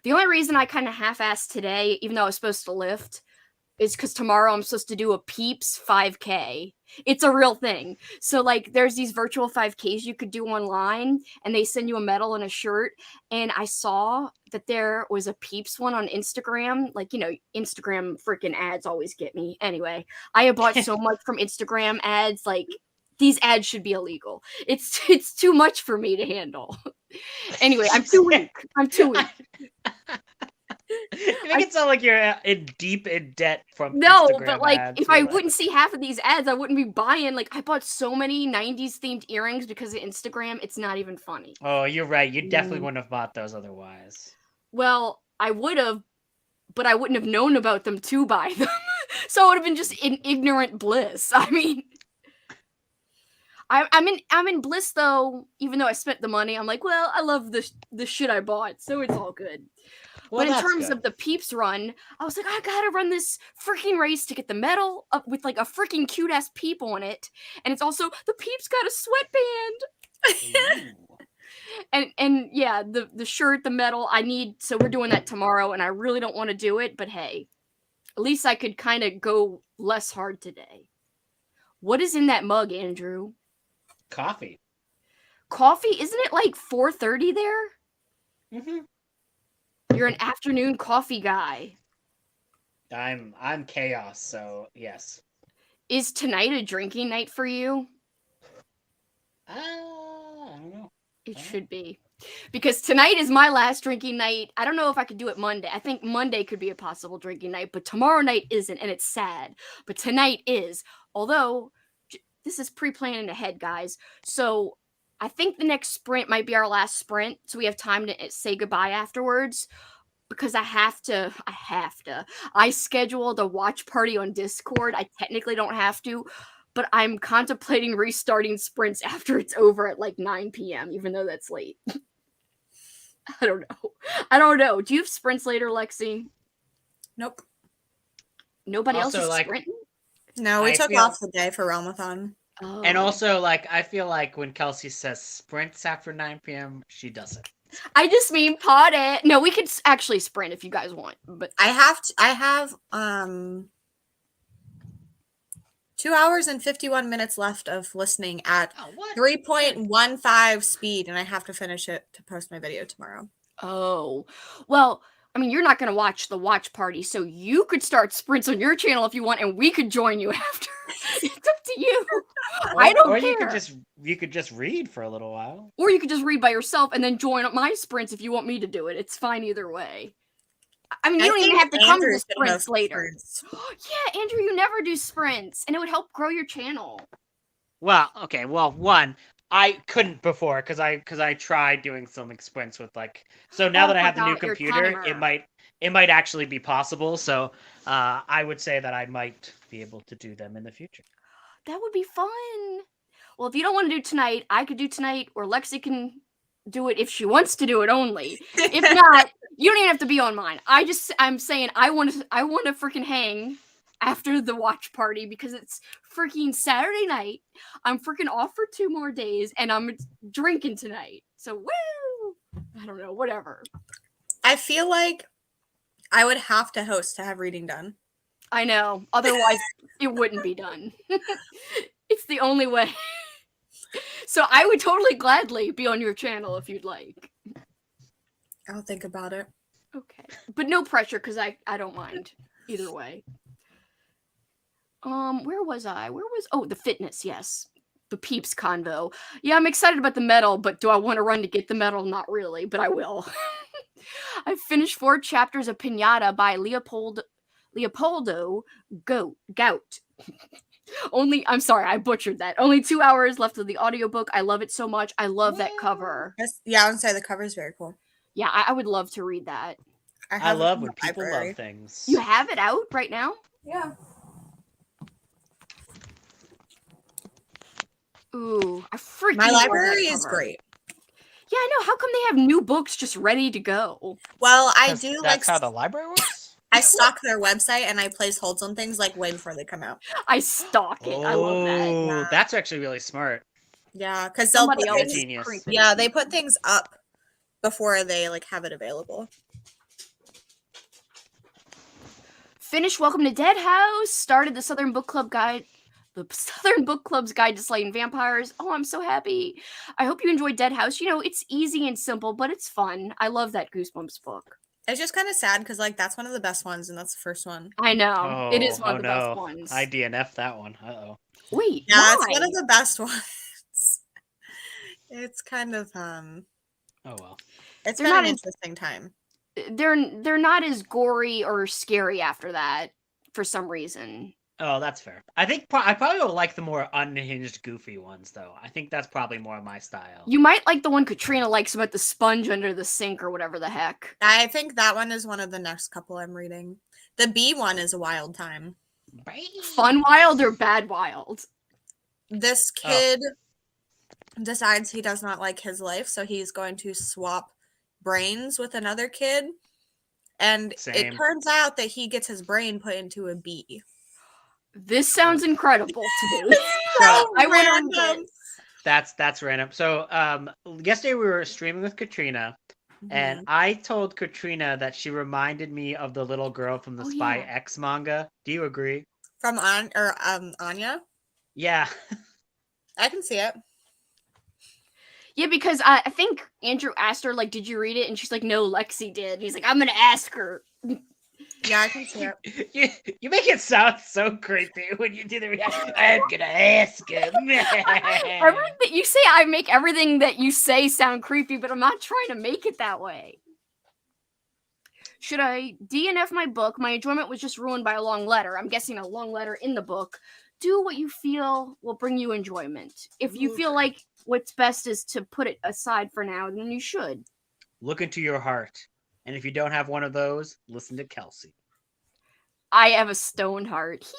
The only reason I kind of half-assed today, even though I was supposed to lift, is because tomorrow I'm supposed to do a Peeps 5K. It's a real thing. So, like, there's these virtual 5Ks you could do online, and they send you a medal and a shirt. And I saw that there was a Peeps one on Instagram. Like, you know, Instagram freaking ads always get me. Anyway, I have bought so much from Instagram ads. Like, these ads should be illegal. It's too much for me to handle. Anyway, I'm too weak. You make it sound like you're deep in debt from No, Instagram but like, ads if or I what. wouldn't see half of these ads, I wouldn't be buying. Like, I bought so many 90s themed earrings because of Instagram. It's not even funny. Oh, you're right. You definitely wouldn't have bought those otherwise. Well, I would have, but I wouldn't have known about them to buy them. So it would have been just in ignorant bliss. I mean, I'm in bliss though. Even though I spent the money, I'm like, well, I love the shit I bought, so it's all good. Well, But in that's terms good. of the Peeps run, I was like, I gotta run this freaking race to get the medal up with like a freaking cute ass peep on it, and it's also the Peeps got a sweatband. Ooh. And yeah, the shirt, the medal, I need. So we're doing that tomorrow, and I really don't want to do it, but hey, at least I could kind of go less hard today. What is in that mug, Andrew? Coffee. Coffee? Isn't it like 4:30 there? Mm-hmm. You're an afternoon coffee guy. I'm chaos, so yes. Is tonight a drinking night for you? I don't know. It should be. Because tonight is my last drinking night. I don't know if I could do it Monday. I think Monday could be a possible drinking night, but tomorrow night isn't, and it's sad. But tonight is. Although, this is pre-planning ahead, guys. So, I think the next sprint might be our last sprint, so we have time to say goodbye afterwards. Because I have to. I scheduled a watch party on Discord. I technically don't have to, but I'm contemplating restarting sprints after it's over at like 9 p.m., even though that's late. I don't know. Do you have sprints later, Lexi? Nope. Nobody else Also, is like, sprinting? No, we I took feel- off the day for Realmathon. Oh. And also, like, I feel like when Kelsey says sprints after 9 p.m., she doesn't. I just mean pod it. No, we could actually sprint if you guys want, but I have 2 hours and 51 minutes left of listening at Oh, what? 3.15 speed, and I have to finish it to post my video tomorrow. oh. Well, I mean, you're not going to watch the watch party, so you could start sprints on your channel if you want, and we could join you after. It's up to you. I don't or care. you could just read for a little while. Or you could just read by yourself and then join my sprints if you want me to do it. It's fine either way. I mean, you don't even have to come to the Andrew's gonna sprints host later. sprints. Yeah, Andrew, you never do sprints, and it would help grow your channel. Well, okay. Well, one, I couldn't before because I tried doing some sprints with like. So now Oh, that I have the new forgot your computer, timer. it might actually be possible. So I would say that I might be able to do them in the future. That would be fun. Well, if you don't want to do tonight, I could do tonight, or Lexi can do it if she wants to do it only. If not, you don't even have to be on mine. I'm saying I want to freaking hang after the watch party because it's freaking Saturday night. I'm freaking off for 2 more days and I'm drinking tonight. So woo! I don't know, whatever. I feel like I would have to host to have reading done. I know. Otherwise, it wouldn't be done. It's the only way. So I would totally gladly be on your channel if you'd like. I'll think about it. Okay. But no pressure, because I don't mind either way. Where was I? Oh, the fitness, yes. The Peeps convo. Yeah, I'm excited about the medal, but do I want to run to get the medal? Not really, but I will. I finished 4 chapters of Pinata by Leopoldo Gout. I'm sorry, I butchered that. Only 2 hours left of the audiobook. I love it so much. I love that cover. Yeah, I would say the cover is very cool. Yeah, I would love to read that. I love when people love things. You have it out right now? Yeah. Ooh, I freaking My love library that is cover. great. Yeah, I know. How come they have new books just ready to go? Well, I do That's how the library works? I stalk their website and I place holds on things like way before they come out. I stalk it. I love that. Oh, that's actually really smart. Yeah, because they'll Somebody put else things, is Genius. creepy. yeah, they put things up before they like have it available. Finished Welcome to Dead House. Started the Southern Book Club guide. The Southern Book Club's Guide to Slaying Vampires. Oh, I'm so happy. I hope you enjoyed Dead House. You know, it's easy and simple, but it's fun. I love that Goosebumps book. It's just kind of sad because like that's one of the best ones and that's the first one. I know. It is one of the best no. ones. I DNF that one. Uh-oh. Wait, Yeah, why? it's one of the best ones. It's kind of Oh well. it's They're been not an in- interesting time. They're not as gory or scary after that for some reason. Oh, that's fair. I think I probably would like the more unhinged, goofy ones, though. I think that's probably more my style. You might like the one Katrina likes about the sponge under the sink or whatever the heck. I think that one is one of the next couple I'm reading. The B one is a wild time. Fun wild or bad wild? This kid decides he does not like his life, so he's going to swap brains with another kid. And Same. it turns out that he gets his brain put into a bee. This sounds incredible to me. So I want random. That's random. So yesterday we were streaming with Katrina, and I told Katrina that she reminded me of the little girl from the Spy yeah. X manga. Do you agree? From Anya? Yeah. I can see it. Yeah, because I think Andrew asked her, like, did you read it? And she's like, no, Lexi did. And he's like, I'm going to ask her. Yeah, I can see it. You make it sound so creepy when you do the reaction. I'm gonna ask him. You say I make everything that you say sound creepy, but I'm not trying to make it that way. Should I DNF my book? My enjoyment was just ruined by a long letter. I'm guessing a long letter in the book. Do what you feel will bring you enjoyment. If you feel like what's best is to put it aside for now, then you should. Look into your heart. And if you don't have one of those, listen to Kelsey. I have a stone heart.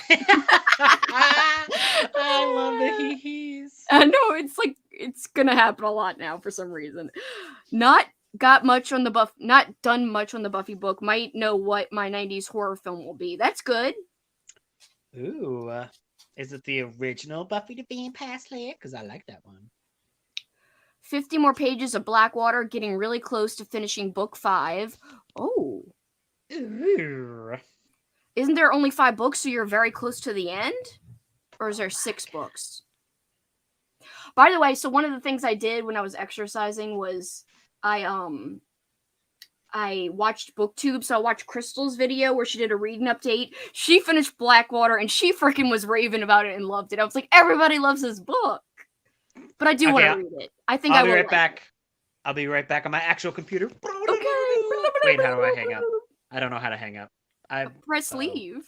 I love the hee-hees. I know, it's gonna happen a lot now for some reason. Not done much on the Buffy book. Might know what my 90s horror film will be. That's good. Ooh, is it the original Buffy the Vampire Slayer? Because I like that one. 50 more pages of Blackwater, getting really close to finishing book 5. Oh. Ooh. Isn't there only 5 books, so you're very close to the end? Or is there 6 books? By the way, so one of the things I did when I was exercising was I watched BookTube, so I watched Crystal's video where she did a reading update. She finished Blackwater, and she freaking was raving about it and loved it. I was like, everybody loves this book. But I do want to read it. I think I'll I will be right back. I'll be right back on my actual computer. Okay. Wait, how do I hang up? I don't know how to hang up. I press leave.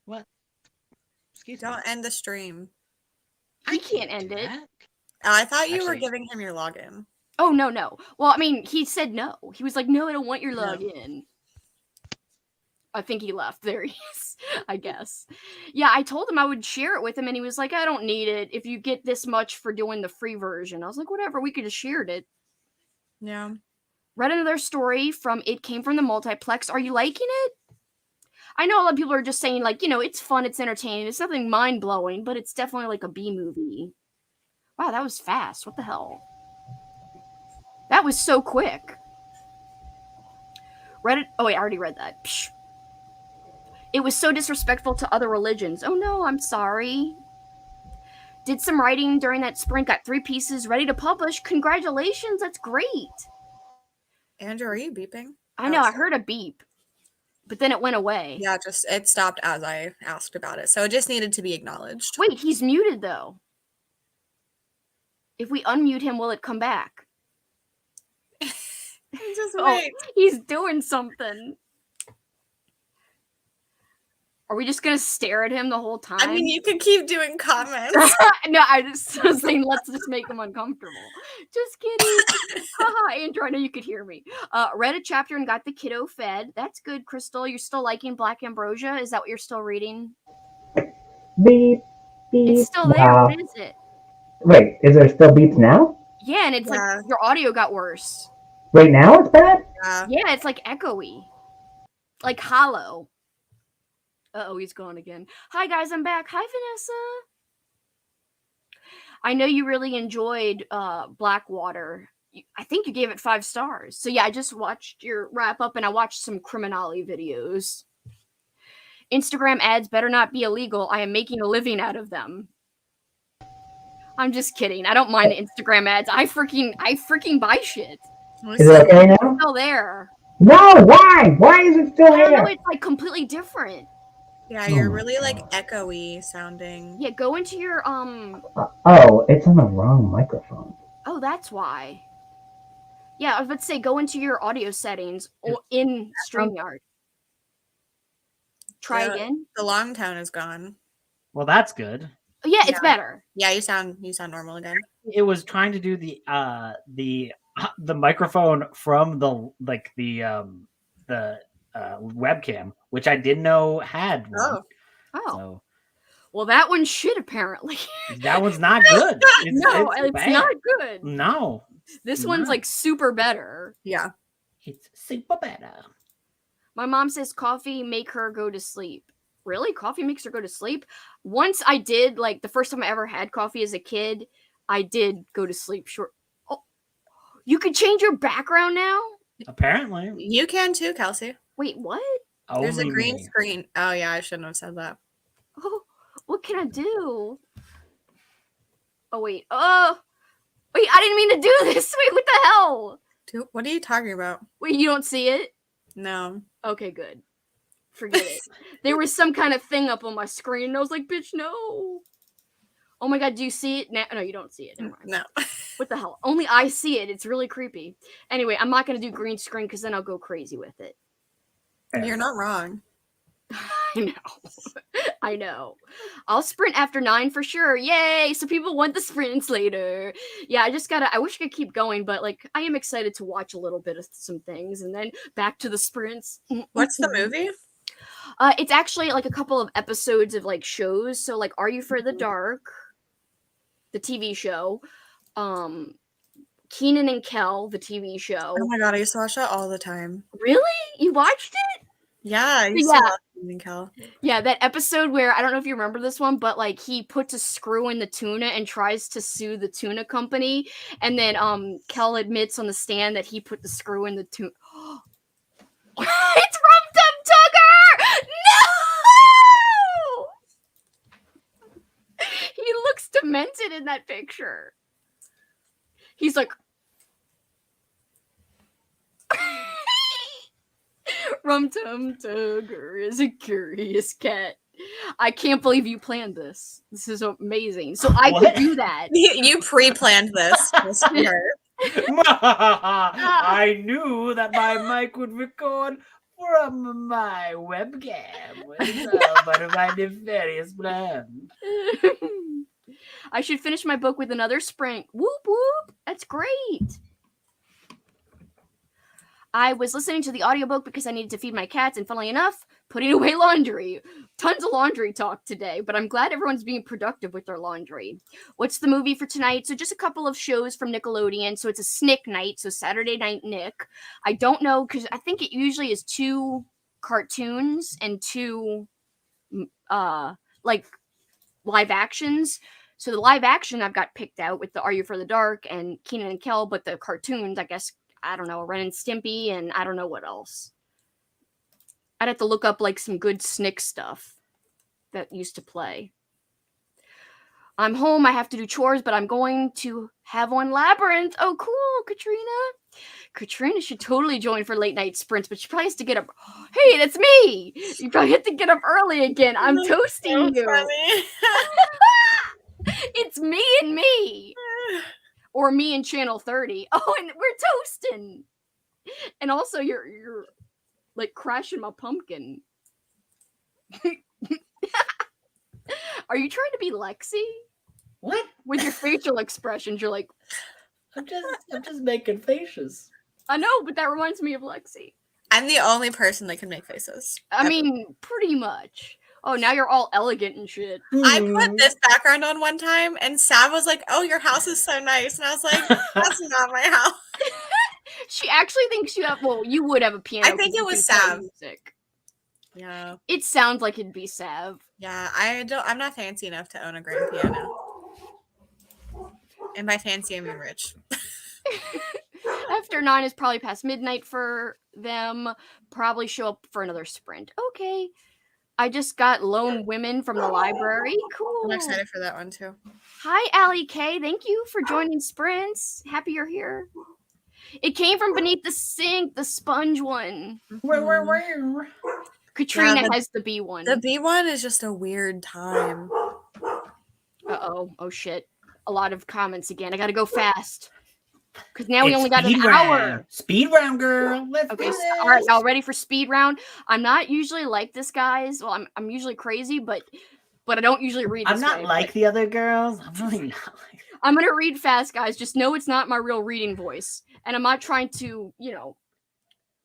What? Excuse me. Don't end the stream. I can't end it. Oh, I thought you were Actually- giving him your login. Oh, no. Well, I mean, he said no. He was like, no, I don't want your login. I think he left. There he is, I guess. Yeah, I told him I would share it with him, and he was like, I don't need it. If you get this much for doing the free version. I was like, whatever, we could have shared it. Yeah. Read another story from It Came From the Multiplex. Are you liking it? I know a lot of people are just saying, like, it's fun, it's entertaining. It's nothing mind-blowing, but it's definitely like a B-movie. Wow, that was fast. What the hell? That was so quick. Read it. Oh, wait, I already read that. Psh. It was so disrespectful to other religions. Oh, no, I'm sorry. Did some writing during that sprint, got 3 pieces ready to publish. Congratulations, that's great. Andrew, are you beeping? I know, I heard a beep, but then it went away. Yeah, it stopped as I asked about it. So it just needed to be acknowledged. Wait, he's muted though. If we unmute him, will it come back? Just Oh, wait. he's doing something. Are we just gonna stare at him the whole time? I mean, you could keep doing comments. No, I just was saying let's just make him uncomfortable. Just kidding. Haha, Andrew, I know you could hear me. Read a chapter and got the kiddo fed. That's good, Crystal. You're still liking Black Ambrosia? Is that what you're still reading? Beep, beep. It's still there. Wow. What is it? Wait, is there still beeps now? Yeah, and it's like your audio got worse. Right now it's bad? Yeah, it's like echoey. Like hollow. Uh-oh, he's gone again. Hi, guys, I'm back. Hi, Vanessa. I know you really enjoyed Blackwater. I think you gave it 5 stars. So, yeah, I just watched your wrap-up, and I watched some Criminale videos. Instagram ads better not be illegal. I am making a living out of them. I'm just kidding. I don't mind the Instagram ads. I freaking buy shit. Is it okay now? It's still there. No, why? Why is it still I don't know, there? it's like completely different. Yeah, you're really like echoey sounding. Yeah, go into your Oh, it's on the wrong microphone. Oh, that's why. Yeah, I was about to say go into your audio settings in StreamYard. Try again. The long tone is gone. Well, that's good. Oh, yeah, it's better. Yeah, you sound normal again. It was trying to do the microphone from the webcam, which I didn't know had one. Oh. So well, that one's shit apparently. that one's not good. It's not good. No. This one's like super better. Yeah. It's super better. My mom says coffee make her go to sleep. Really? Coffee makes her go to sleep? Once I did, like the first time I ever had coffee as a kid, I did go to sleep. Sure. Oh, you can change your background now? Apparently. You can too, Kelsey. Wait, what? There's a green screen. Oh yeah, I shouldn't have said that. Oh, what can I do? Oh wait. Oh wait, I didn't mean to do this. Wait, what the hell? Dude, what are you talking about? Wait, you don't see it? No. Okay, good. Forget it. There was some kind of thing up on my screen, and I was like, bitch, no. Oh my god, do you see it now? No, you don't see it. Never mind. No. What the hell? Only I see it. It's really creepy. Anyway, I'm not going to do green screen because then I'll go crazy with it. You're not wrong. I know. I know. I'll sprint after 9 for sure. Yay! So people want the sprints later. Yeah, I wish I could keep going, but like I am excited to watch a little bit of some things and then back to the sprints. What's the movie? It's actually like a couple of episodes of like shows. So like Are You for the Dark? The TV show. Kenan and Kel, the TV show. Oh my god, I used to watch that all the time. Really? You watched it? Yeah, I used to watch Kenan and Kel. Yeah, that episode where I don't know if you remember this one, but like he puts a screw in the tuna and tries to sue the tuna company, and then Kel admits on the stand that he put the screw in the tuna. It's Rum Tum Tugger! No! He looks demented in that picture. He's like, Rum Tum Tugger is a curious cat. I can't believe you planned this. This is amazing. So I could do that. You pre-planned this. I knew that my mic would record from my webcam. One of my nefarious plans. I should finish my book with another sprint. Whoop whoop. That's great. I was listening to the audiobook because I needed to feed my cats, and funnily enough, putting away laundry. Tons of laundry talk today, but I'm glad everyone's being productive with their laundry. What's the movie for tonight? So just a couple of shows from Nickelodeon. So it's a Snick night, so Saturday Night Nick. I don't know, because I think it usually is 2 cartoons and 2 like live actions. So the live action I've got picked out with the Are You for the Dark and Kenan and Kel, but the cartoons, I guess, I don't know, Ren and Stimpy, and I don't know what else. I'd have to look up like some good Snick stuff that used to play. I'm home. I have to do chores, but I'm going to have one labyrinth. Oh, cool, Katrina. Katrina should totally join for late night sprints, but she probably has to get up. Hey, that's me. You probably have to get up early again. I'm toasting you. Funny. It's me and me. Or me and Channel 30. Oh, and we're toasting. And also, you're like crashing my pumpkin. Are you trying to be Lexi? What? With your facial expressions, you're like, I'm just making faces. I know, but that reminds me of Lexi. I'm the only person that can make faces. I mean, pretty much. Oh, now you're all elegant and shit. I put this background on one time, and Sav was like, "Oh, your house is so nice," and I was like, "That's not my house." She actually thinks you have. Well, you would have a piano. I think it was can play Sav. music. Yeah, It sounds like it'd be Sav. yeah. I'm not fancy enough to own a grand piano. And by fancy, I mean rich. After 9 is probably past midnight for them. Probably show up for another sprint. Okay. I just got Lone Women from the library. Cool. I'm excited for that one too. Hi, Allie K. Thank you for joining sprints. Happy you're here. It came from beneath the sink, the sponge one. Where? Katrina Yeah, has the B one. The B one is just a weird time. Uh-oh. Oh, shit. A lot of comments again. I gotta go fast. Because now we It's only got an speed hour. round. Speed round, girl. Let's Okay, do so, this. all right, y'all ready for speed round? I'm not usually like this, guys. Well, I'm usually crazy, but I don't usually read this I'm not way, like but the other girls. I'm really not like. I'm gonna read fast, guys. Just know it's not my real reading voice. And I'm not trying to,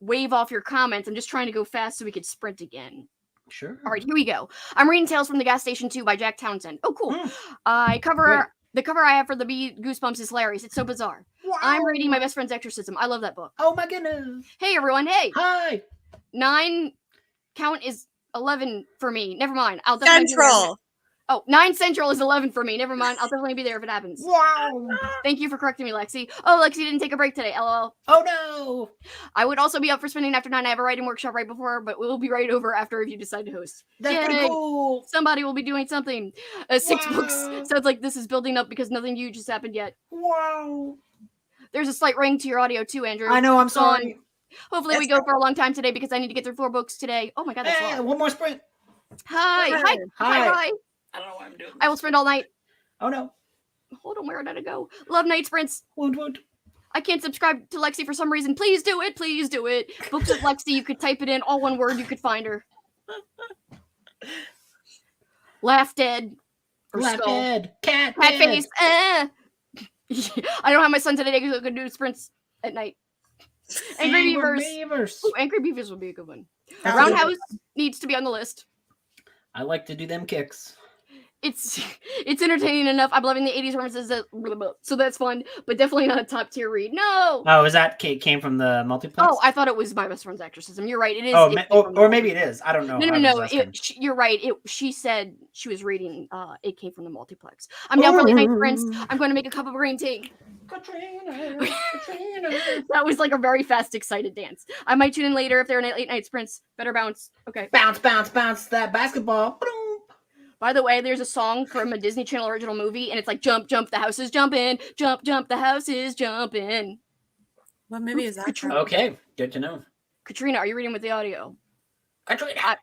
wave off your comments. I'm just trying to go fast so we could sprint again. Sure. All right, here we go. I'm reading Tales from the Gas Station 2 by Jack Townsend. Oh, cool. Great. The cover I have for the Bee Goosebumps is hilarious. It's so bizarre. Wow. I'm reading My Best Friend's Exorcism. I love that book. Oh my goodness. Hey, everyone. Hey. Hi. 9 count is 11 for me. Never mind. I'll definitely Central. Oh, 9 Central is 11 for me. Never mind. I'll definitely be there if it happens. Wow. Thank you for correcting me, Lexi. Oh, Lexi didn't take a break today. LOL. Oh no. I would also be up for spending after 9. I have a writing workshop right before, but we'll be right over after if you decide to host. That's Yay. pretty cool. Somebody will be doing something. 6 books. Wow. Sounds like this is building up because nothing huge has happened yet. Wow. There's a slight ring to your audio too, Andrew. I know. I'm It's on. sorry. Hopefully we go for a long time today because I need to get through 4 books today. Oh my god, that's a Hey, lot. one more sprint. Hi. Hi. Hi. Hi. I don't know what I'm doing. I will sprint all night. Oh no. Hold on, where did it go? Love night sprints. Woot woot. I can't subscribe to Lexi for some reason. Please do it. Please do it. Books with Lexi. You could type it in, all one word. You could find her. Laugh dead. Or Laugh skull. dead. Cat Cat dead. face. I don't have my son today because I'm going to do sprints at night. Angry Beavers. Ooh, Angry Beavers would be a good one. That would be Roundhouse needs to be on the list. I like to do them kicks. It's entertaining enough. I'm loving the 80s references, so that's fun, but definitely not a top tier read. No. Oh, is that came from the multiplex? Oh, I thought it was My Best Friend's Exorcism. You're right. It is. Oh, it came from or the- maybe it is. I don't know. No. You're right. She said she was reading. It came from the multiplex. I'm down for late night sprints. I'm going to make a cup of green tea. Katrina. That was like a very fast, excited dance. I might tune in later if there are late night sprints. Better bounce. Okay. Bounce, bounce, bounce that basketball. By the way, there's a song from a Disney Channel original movie, and it's like jump, jump, the house is jumping, jump, jump, the house is jumping. What movie is that? Katrina. from? Okay, good to know. Katrina, are you reading with the audio? Katrina.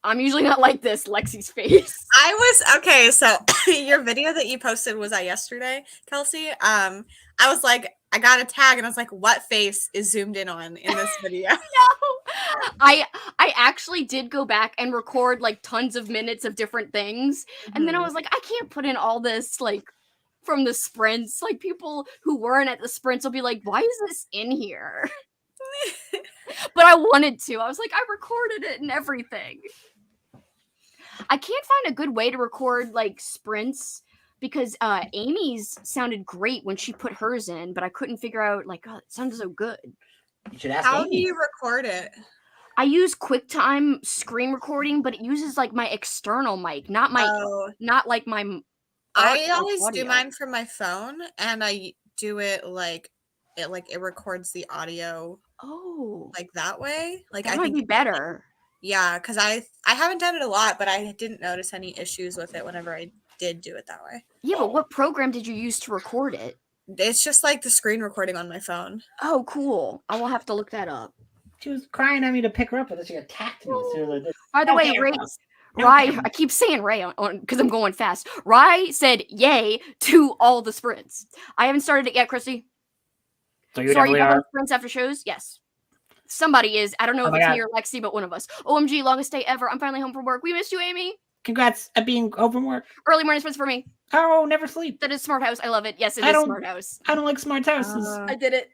I'm usually not like this. Lexi's face. I was okay. So your video that you posted was that yesterday, Kelsey. I was like, I got a tag, and I was like, what face is zoomed in on in this video? No, I actually did go back and record like tons of minutes of different things, and then I was like, I can't put in all this like from the sprints. Like people who weren't at the sprints will be like, why is this in here? But I wanted to. I was like, I recorded it and everything. I can't find a good way to record like sprints because Amy's sounded great when she put hers in, but I couldn't figure out like, oh, it sounded so good. You should ask How do Amy. you record it? I use QuickTime screen recording, but it uses like my external mic, not my not like my I always audio. do mine from my phone, and I do it like it records the audio Oh, like that way. Like that I might think be better. Yeah, because I haven't done it a lot, but I didn't notice any issues with it whenever I did do it that way. Yeah, but what program did you use to record it? It's just like the screen recording on my phone. Oh, cool. I will have to look that up. She was crying at me to pick her up, but then she attacked me. So like this. By the way, Okay, Ray, no Rye, camera. I keep saying Ray on because I'm going fast. Rye said yay to all the sprints. I haven't started it yet, Christy. So you So are you definitely going are. on sprints after shows? Yes. Somebody is. I don't know Oh if my it's God. me or Lexi, but one of us. OMG, longest day ever. I'm finally home from work. We missed you, Amy. Congrats at being home from work. Early morning sprints for me. Oh, never sleep. That is Smart House. I love it. Yes, it I is don't- Smart House. I don't like smart houses. I did it.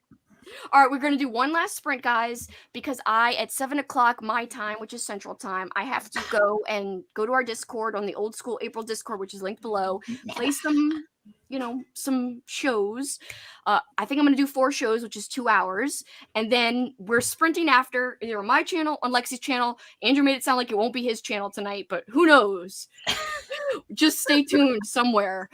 All right, we're going to do one last sprint, guys, because at 7 o'clock my time, which is Central Time, I have to go to our Discord on the Old School April Discord, which is linked below, play some shows. I think I'm going to do 4 shows, which is 2 hours, and then we're sprinting after either on my channel, on Lexi's channel. Andrew made it sound like it won't be his channel tonight, but who knows? Just stay tuned somewhere.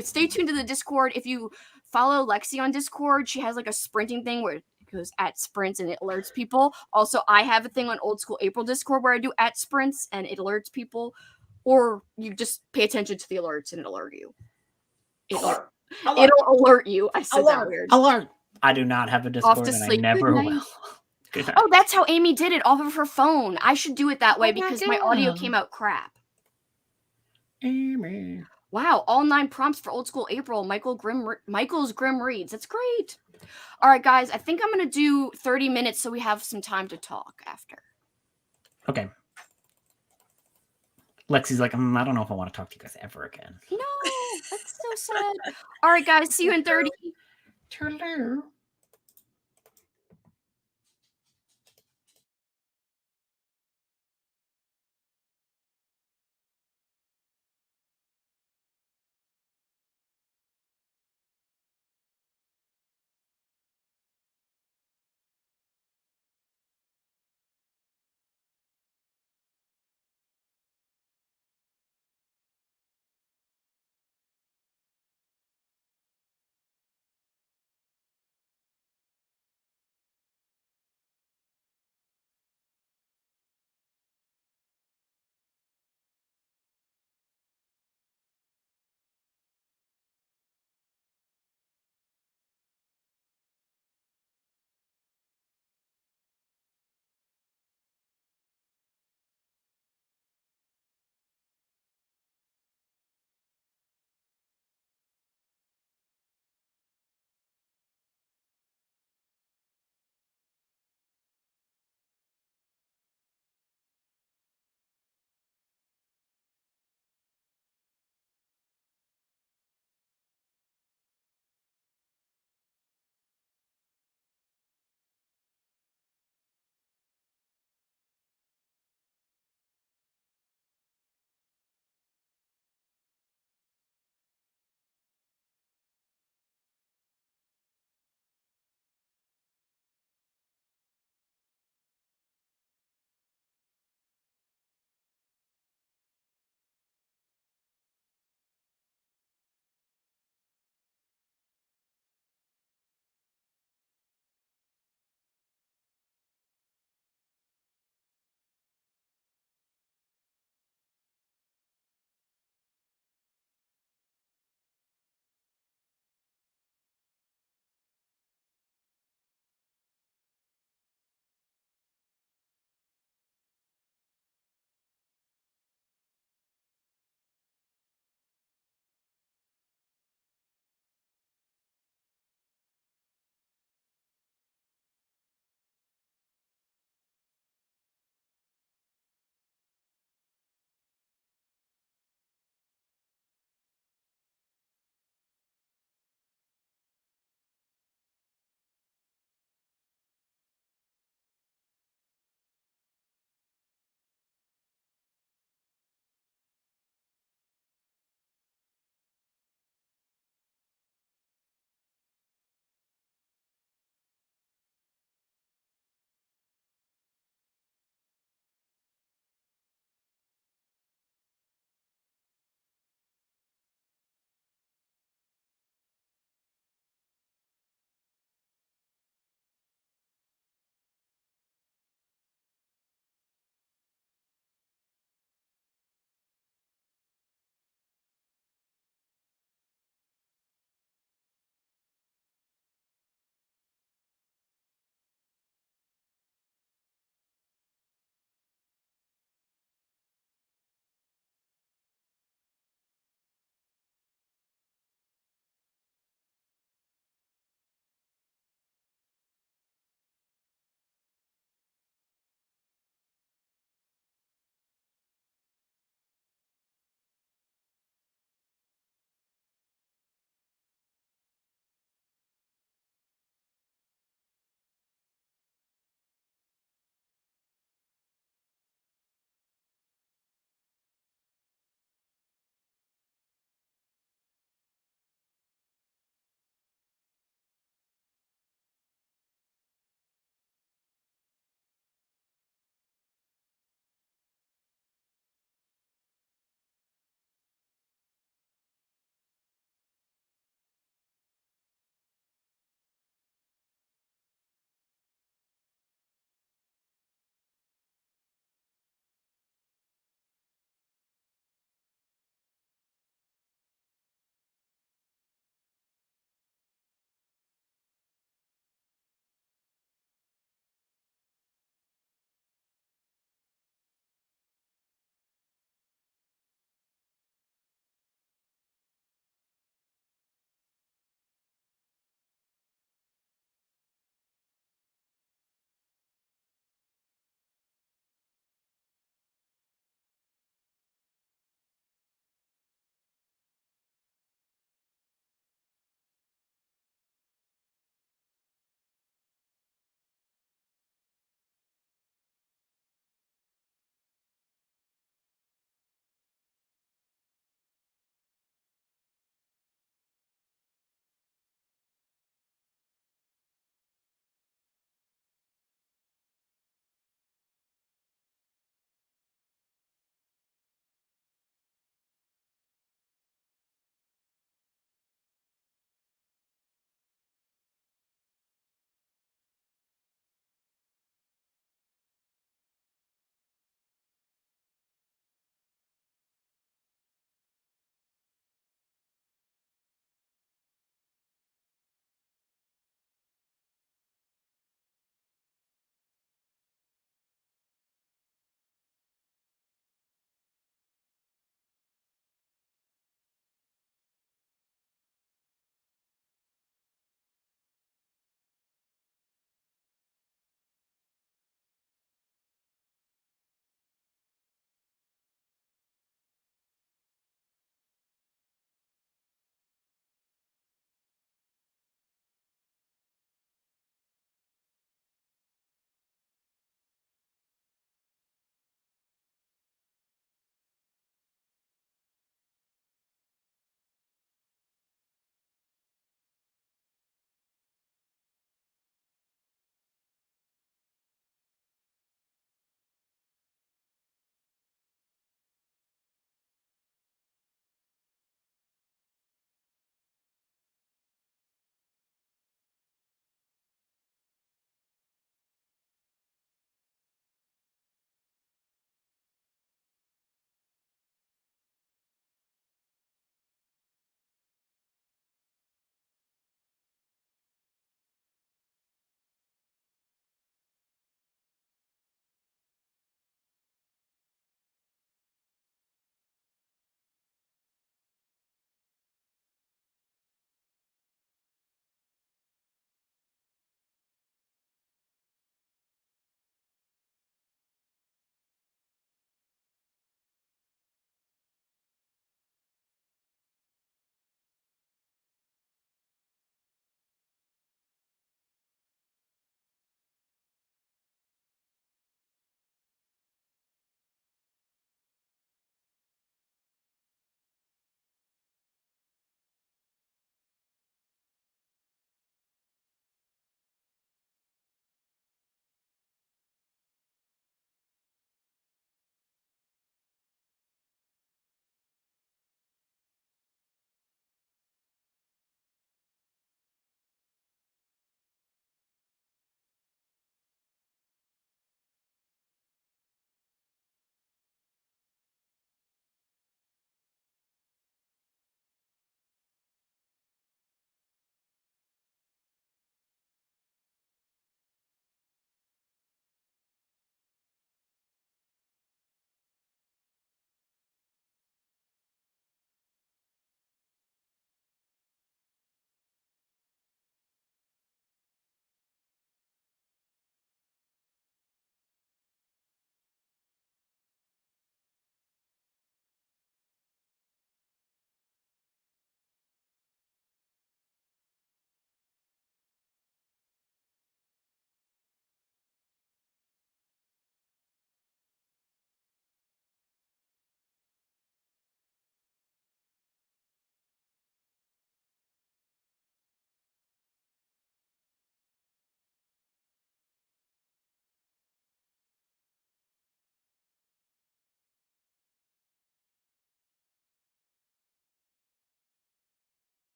Stay tuned to the Discord. If you follow Lexi on Discord, she has like a sprinting thing where it goes at sprints and it alerts people. Also, I have a thing on Old School April Discord where I do at sprints and it alerts people. Or you just pay attention to the alerts and it'll alert you. It'll alert you. I said that weird. Alert. I do not have a Discord to and I sleep. never Good will. night. Good night. Oh, that's how Amy did it off of her phone. I should do it that way Oh my because my audio God. came out crap. Amy. Wow, all 9 prompts for Old School April. Michael's Grim Reads. That's great. All right, guys, I think I'm going to do 30 minutes so we have some time to talk after. Okay. Lexi's like, I don't know if I want to talk to you guys ever again. No, that's so sad. All right, guys, see you in 30. Toodaloo.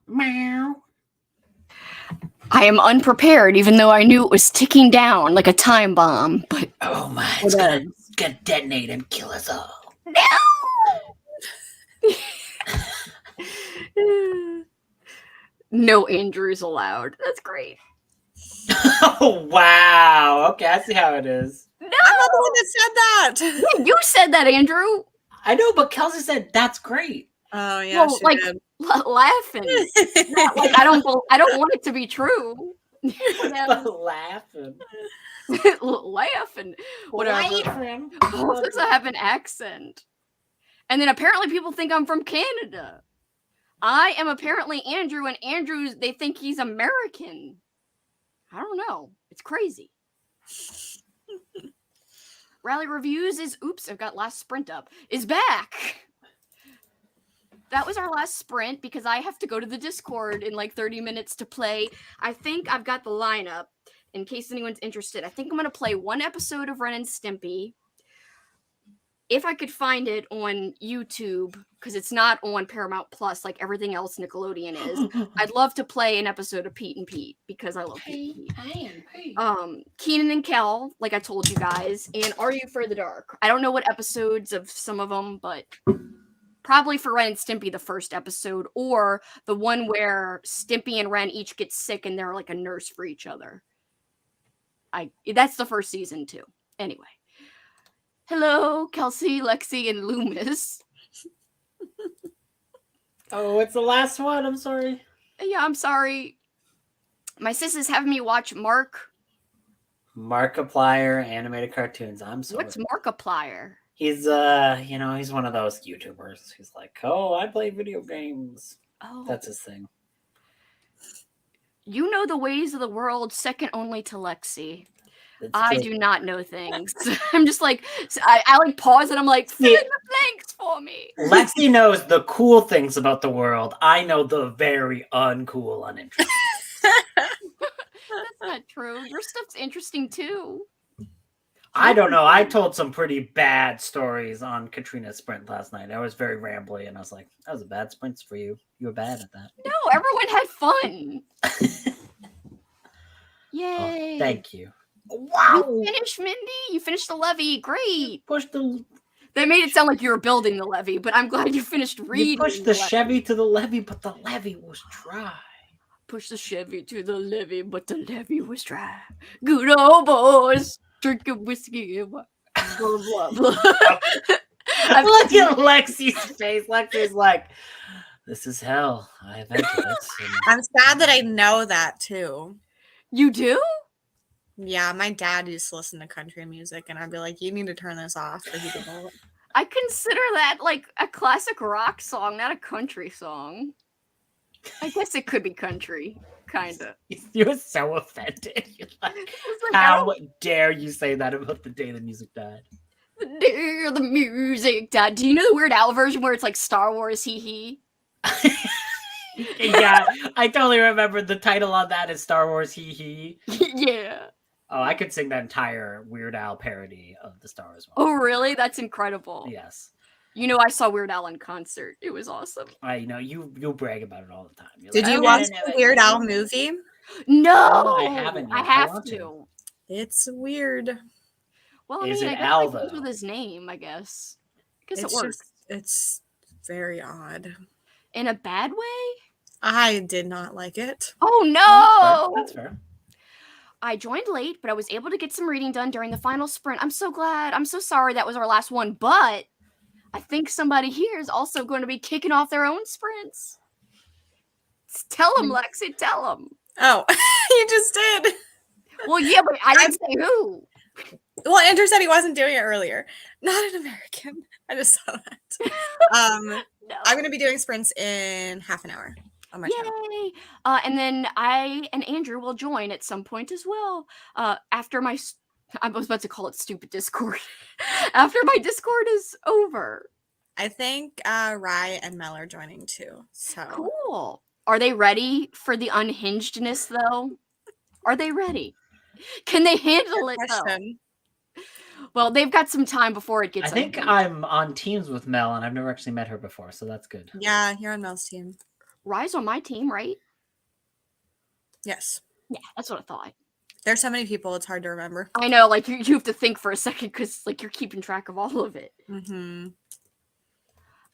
Meow. I am unprepared, even though I knew it was ticking down like a time bomb. But Oh my, it's gonna detonate and kill us all. no, no Andrews allowed. That's great. Oh wow. Okay, I see how it is. No, I'm not the one that said that. yeah, you said that, Andrew. I know, but Kelsey said that's great. Oh yeah, Well, she like did. laughing. Not like I don't want it to be true. Laughing. Laughing. Whatever. Paul doesn't have an accent. And then apparently people think I'm from Canada. I am apparently Andrew, and Andrew, they think he's American. I don't know. It's crazy. Rally Reviews is, oops, I've got last sprint up, is back. That was our last sprint because I have to go to the Discord in like 30 minutes to play. I think I've got the lineup in case anyone's interested. I think I'm going to play one episode of Ren and Stimpy. If I could find it on YouTube, because it's not on Paramount Plus like everything else Nickelodeon is, I'd love to play an episode of Pete and Pete because I love Pete and Pete. Keenan and Kel, like I told you guys, and Are You for the Dark? I don't know what episodes of some of them, but probably for Ren and Stimpy the first episode, or the one where Stimpy and Ren each get sick and they're like a nurse for each other. That's the first season too. Anyway. Hello, Kelsey, Lexi, and Loomis. Oh, it's the last one. I'm sorry. Yeah, I'm sorry. My sis is having me watch Markiplier animated cartoons. I'm sorry. What's Markiplier? He's he's one of those YouTubers who's like, oh, I play video games. Oh, That's his thing. You know the ways of the world, second only to Lexi. It's I true. do not know things. I'm just like, I like pause and I'm like, fill in the blanks for me. Lexi knows the cool things about the world. I know the very uncool, uninteresting. That's not true. Your stuff's interesting too. I don't know. I told some pretty bad stories on Katrina's sprint last night. I was very rambly, and I was like, that was a bad sprint for you. You were bad at that. No, everyone had fun. Yay. Oh, thank you. Wow. You finished, Mindy? You finished the levee. Great. Pushed the... They made it sound like you were building the levee, but I'm glad you finished reading. You pushed the Chevy to the levee, but the levee was dry. Push the Chevy to the levee, but the levee was dry. Good old boys drinking whiskey and blah, blah, blah. Look at Lexi's face. Lexi's like, this is hell. I invented this. I'm sad that I know that too. You do? Yeah, my dad used to listen to country music, and I'd be like, you need to turn this off. I consider that like a classic rock song, not a country song. I guess it could be country, kind of. You were so offended. You're like, how dare you say that about the day the music died? The day the music died. Do you know the Weird Al version where it's like Star Wars hee hee? Yeah, I totally remember the title on that is Star Wars hee hee. Yeah. Oh, I could sing that entire Weird Al parody of the Star Wars one. Oh, really? That's incredible. Yes. You know, I saw Weird Al in concert. It was awesome. You brag about it all the time. You're Did like, you watch the Weird Al movie? No, I haven't yet. I have to. It's weird. Well, I Is mean, it I guess Al, it goes though? with his name, I guess. I guess It's it works. It's very odd. In a bad way? I did not like it. Oh, no! That's fair. I joined late, but I was able to get some reading done during the final sprint. I'm so glad. I'm so sorry that was our last one, but I think somebody here is also going to be kicking off their own sprints. Tell them, Lexi, tell them. Oh, you just did. Well, yeah, but I didn't say who. Well, Andrew said he wasn't doing it earlier. Not an American. I just saw that. No. I'm going to be doing sprints in half an hour on my channel. Yay! And then I and Andrew will join at some point as well. After my, I was about to call it stupid Discord. After my Discord is over. I think Rye and Mel are joining too. So Cool. Are they ready for the unhingedness though? Are they ready? Can they handle it though? question. Well, they've got some time before it gets. I think I'm on teams with Mel, and I've never actually met her before, so that's good. Yeah, you're on Mel's team. Rye's on my team, right? Yes. Yeah, that's what I thought. There's so many people, it's hard to remember. I know, like, you have to think for a second because, like, you're keeping track of all of it. Mm-hmm.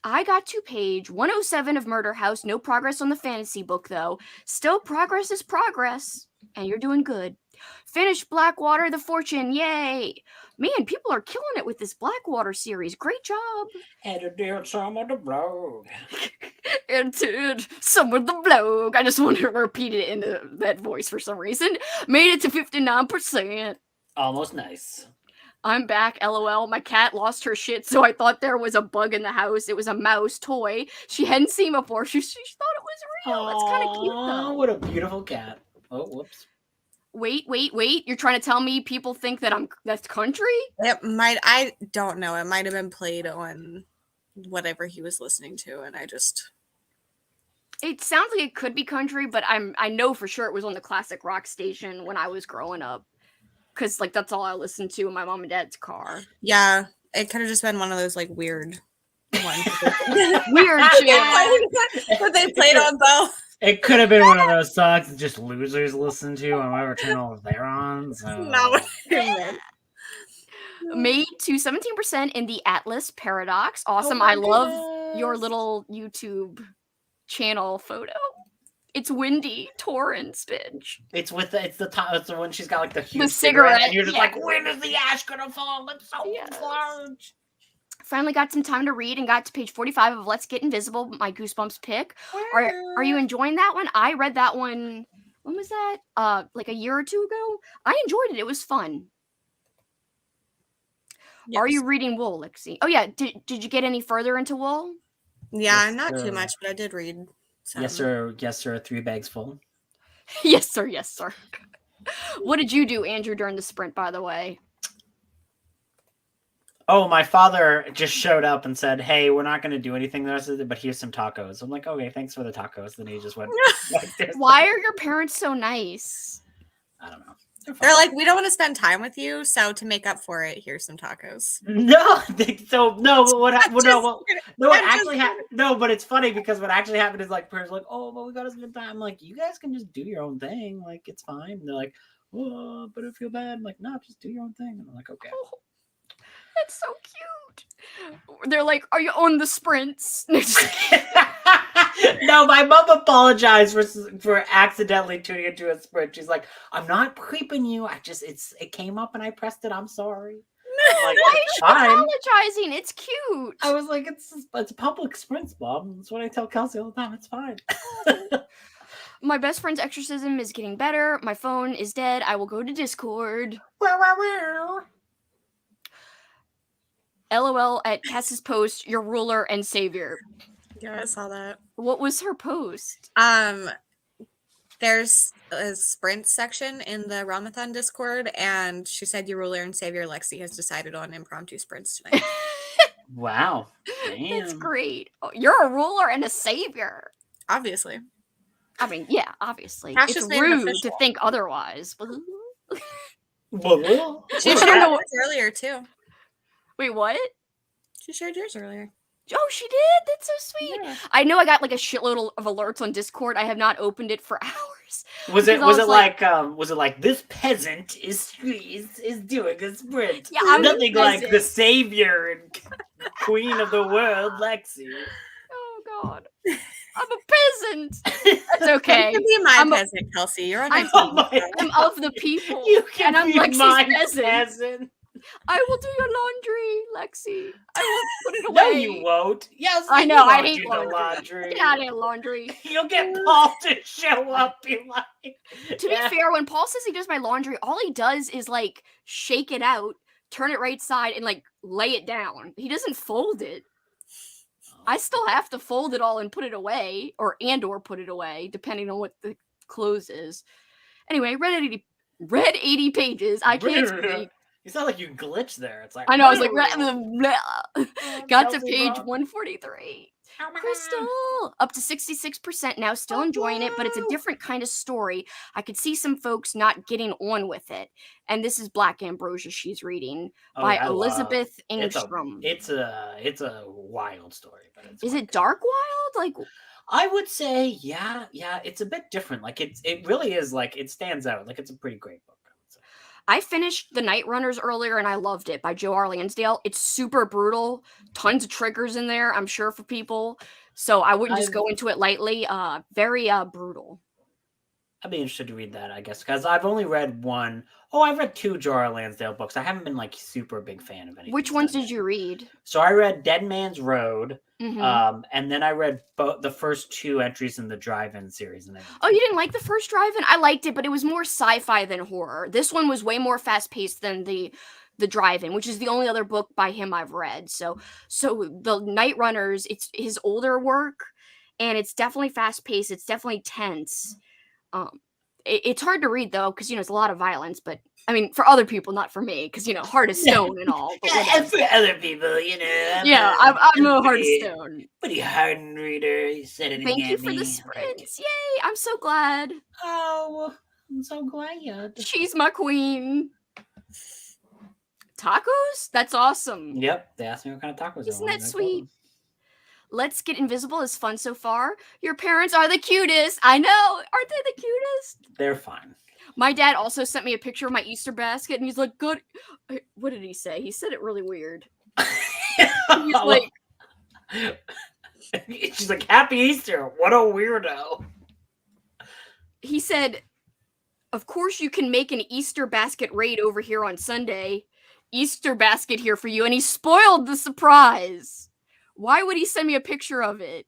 I got to page 107 of Murder House. No progress on the fantasy book, though. Still, progress is progress. And you're doing good. Finished Blackwater the Fortune. Yay! Man, people are killing it with this Blackwater series. Great job. And did some of the blog. And did some of the blog. I just wanted to repeat it into that voice for some reason. Made it to 59%. Almost nice. I'm back, lol. My cat lost her shit, so I thought there was a bug in the house. It was a mouse toy she hadn't seen before. She thought it was real. It's kind of cute, though. What a beautiful cat. Oh, whoops. Wait. You're trying to tell me people think that that's country? It might, I don't know. It might have been played on whatever he was listening to, and I just... It sounds like it could be country, but I know for sure it was on the classic rock station when I was growing up. Because, like, that's all I listened to in my mom and dad's car. Yeah, it could have just been one of those, like, weird ones. Weird shit. But they played on both. It could have been one of those songs that just losers listen to on whatever channel they're on. So. No. Made to 17% in the Atlas Paradox. Awesome. I love your little YouTube channel photo. It's Windy Torrance, bitch. It's the one she's got like the huge The cigarette, and you're just yeah. like, when is the ash gonna fall? It's so Yes. large. Finally got some time to read and got to page 45 of Let's Get Invisible, my Goosebumps pick. Are you enjoying that one? I read that one, when was that? Like a year or two ago? I enjoyed it. It was fun. Yes. Are you reading Wool, Lexi? Oh yeah, did you get any further into Wool? Yeah, Yes, not sir. too much, but I did read some. Yes, sir. Yes, sir. 3 bags full. Yes, sir. Yes, sir. What did you do, Andrew, during the sprint, by the way? Oh, my father just showed up and said, "Hey, we're not going to do anything the rest of the day, but here's some tacos." I'm like, "Okay, thanks for the tacos." Then he just went. Like this. Why are your parents so nice? I don't know. They're like, we don't want to spend time with you, so to make up for it, here's some tacos. No, so no. But what? I'm What? just No, kidding. no. What I'm just actually happened? No, but it's funny because what actually happened is like parents are like, "Oh, but we got to spend time." I'm like, "You guys can just do your own thing. Like it's fine." And they're like, "Oh, but I feel bad." I'm like, "No, just do your own thing." And I'm like, "Okay." Oh, that's so cute. They're like, "Are you on the sprints?" No, my mom apologized for accidentally tuning into a sprint. She's like, "I'm not creeping you. It came up and I pressed it. I'm sorry." I'm like, Why "It's is she fine." apologizing? It's cute. I was like, it's public sprints, Mom. That's what I tell Kelsey all the time. It's fine. My best friend's exorcism is getting better. My phone is dead. I will go to Discord. LOL at Cass's post, your ruler and savior. Yeah, I saw that. What was her post? There's a sprint section in the Realmathon Discord, and she said your ruler and savior Lexi has decided on impromptu sprints tonight. Wow. That's Damn. great. Oh, you're a ruler and a savior. Obviously. I mean, yeah, obviously. Cash It's just made it rude to official. think otherwise. Well, She shared yours earlier, too. Wait, what? She shared yours earlier. Oh, she did? That's so sweet. Yeah. I know I got like a shitload of alerts on Discord. I have not opened it for hours. was it Because I was it like this peasant is doing a sprint? Yeah, I'm a nothing like the peasant. savior and queen of the world, Lexi. Oh, God. I'm a peasant. That's okay. You can be my I'm a- peasant, Kelsey. You're on my I'm- team. Oh my I'm of the people. You can and I'm be Lexi's my peasant. peasant. I will do your laundry, Lexi. I will put it No, away. you won't. Yes, I you know, I won't hate do the laundry. laundry. Get out of here, laundry. You'll get Paul to show up. Be like, To be fair, when Paul says he does my laundry, all he does is like shake it out, turn it right side, and like lay it down. He doesn't fold it. I still have to fold it all and put it away, or put it away, depending on what the clothes is. Anyway, read 80 pages. I can't speak. You sound like you glitched there. It's like I know. I was like, Oh, got to Kelsey page Brown. 143. Oh my God. Crystal up to 66% now, still enjoying it, but it's a different kind of story. I could see some folks not getting on with it. And this is Black Ambrosia she's reading by I love- Elizabeth it's a- Engstrom. It's a wild story, but it's Is quite it dark wild? Like, I would say, yeah, it's a bit different. Like it really is like it stands out. Like it's a pretty great book. I would say. I finished The Night Runners earlier and I loved it by Joe R. Lansdale. It's super brutal, tons of triggers in there, I'm sure, for people. So I wouldn't just go into it lightly. Very brutal. I'd be interested to read that, I guess, because I've only read one. Oh, I've read 2 Joe R. Lansdale books. I haven't been like super big fan of anything. Which ones did you read? So I read Dead Man's Road, Mhm. and then I read the first 2 entries in the Drive-In series. And Oh, you didn't like the first Drive-In? I liked it, but it was more sci-fi than horror. This one was way more fast-paced than the Drive-In, which is the only other book by him I've read. So the Night Runners, it's his older work, and it's definitely fast-paced. It's definitely tense. It's hard to read though, because it's a lot of violence. But I mean, for other people, not for me, because heart of stone and all. But and for other people, I'm a heart of stone. Pretty hardened reader. You said it Thank again. you for the sprints. Yay! I'm so glad. Oh, I'm so glad. She's my queen. Tacos? That's awesome. Yep, they asked me what kind of tacos. Isn't that sweet? Let's Get Invisible is fun so far. Your parents are the cutest. I know. Aren't they the cutest? They're fine. My dad also sent me a picture of my Easter basket, and he's like, good. What did he say? He said it really weird. He's like, she's like, Happy Easter. What a weirdo. He said, of course you can make an Easter basket raid over here on Sunday. Easter basket here for you. And he spoiled the surprise. Why would he send me a picture of it?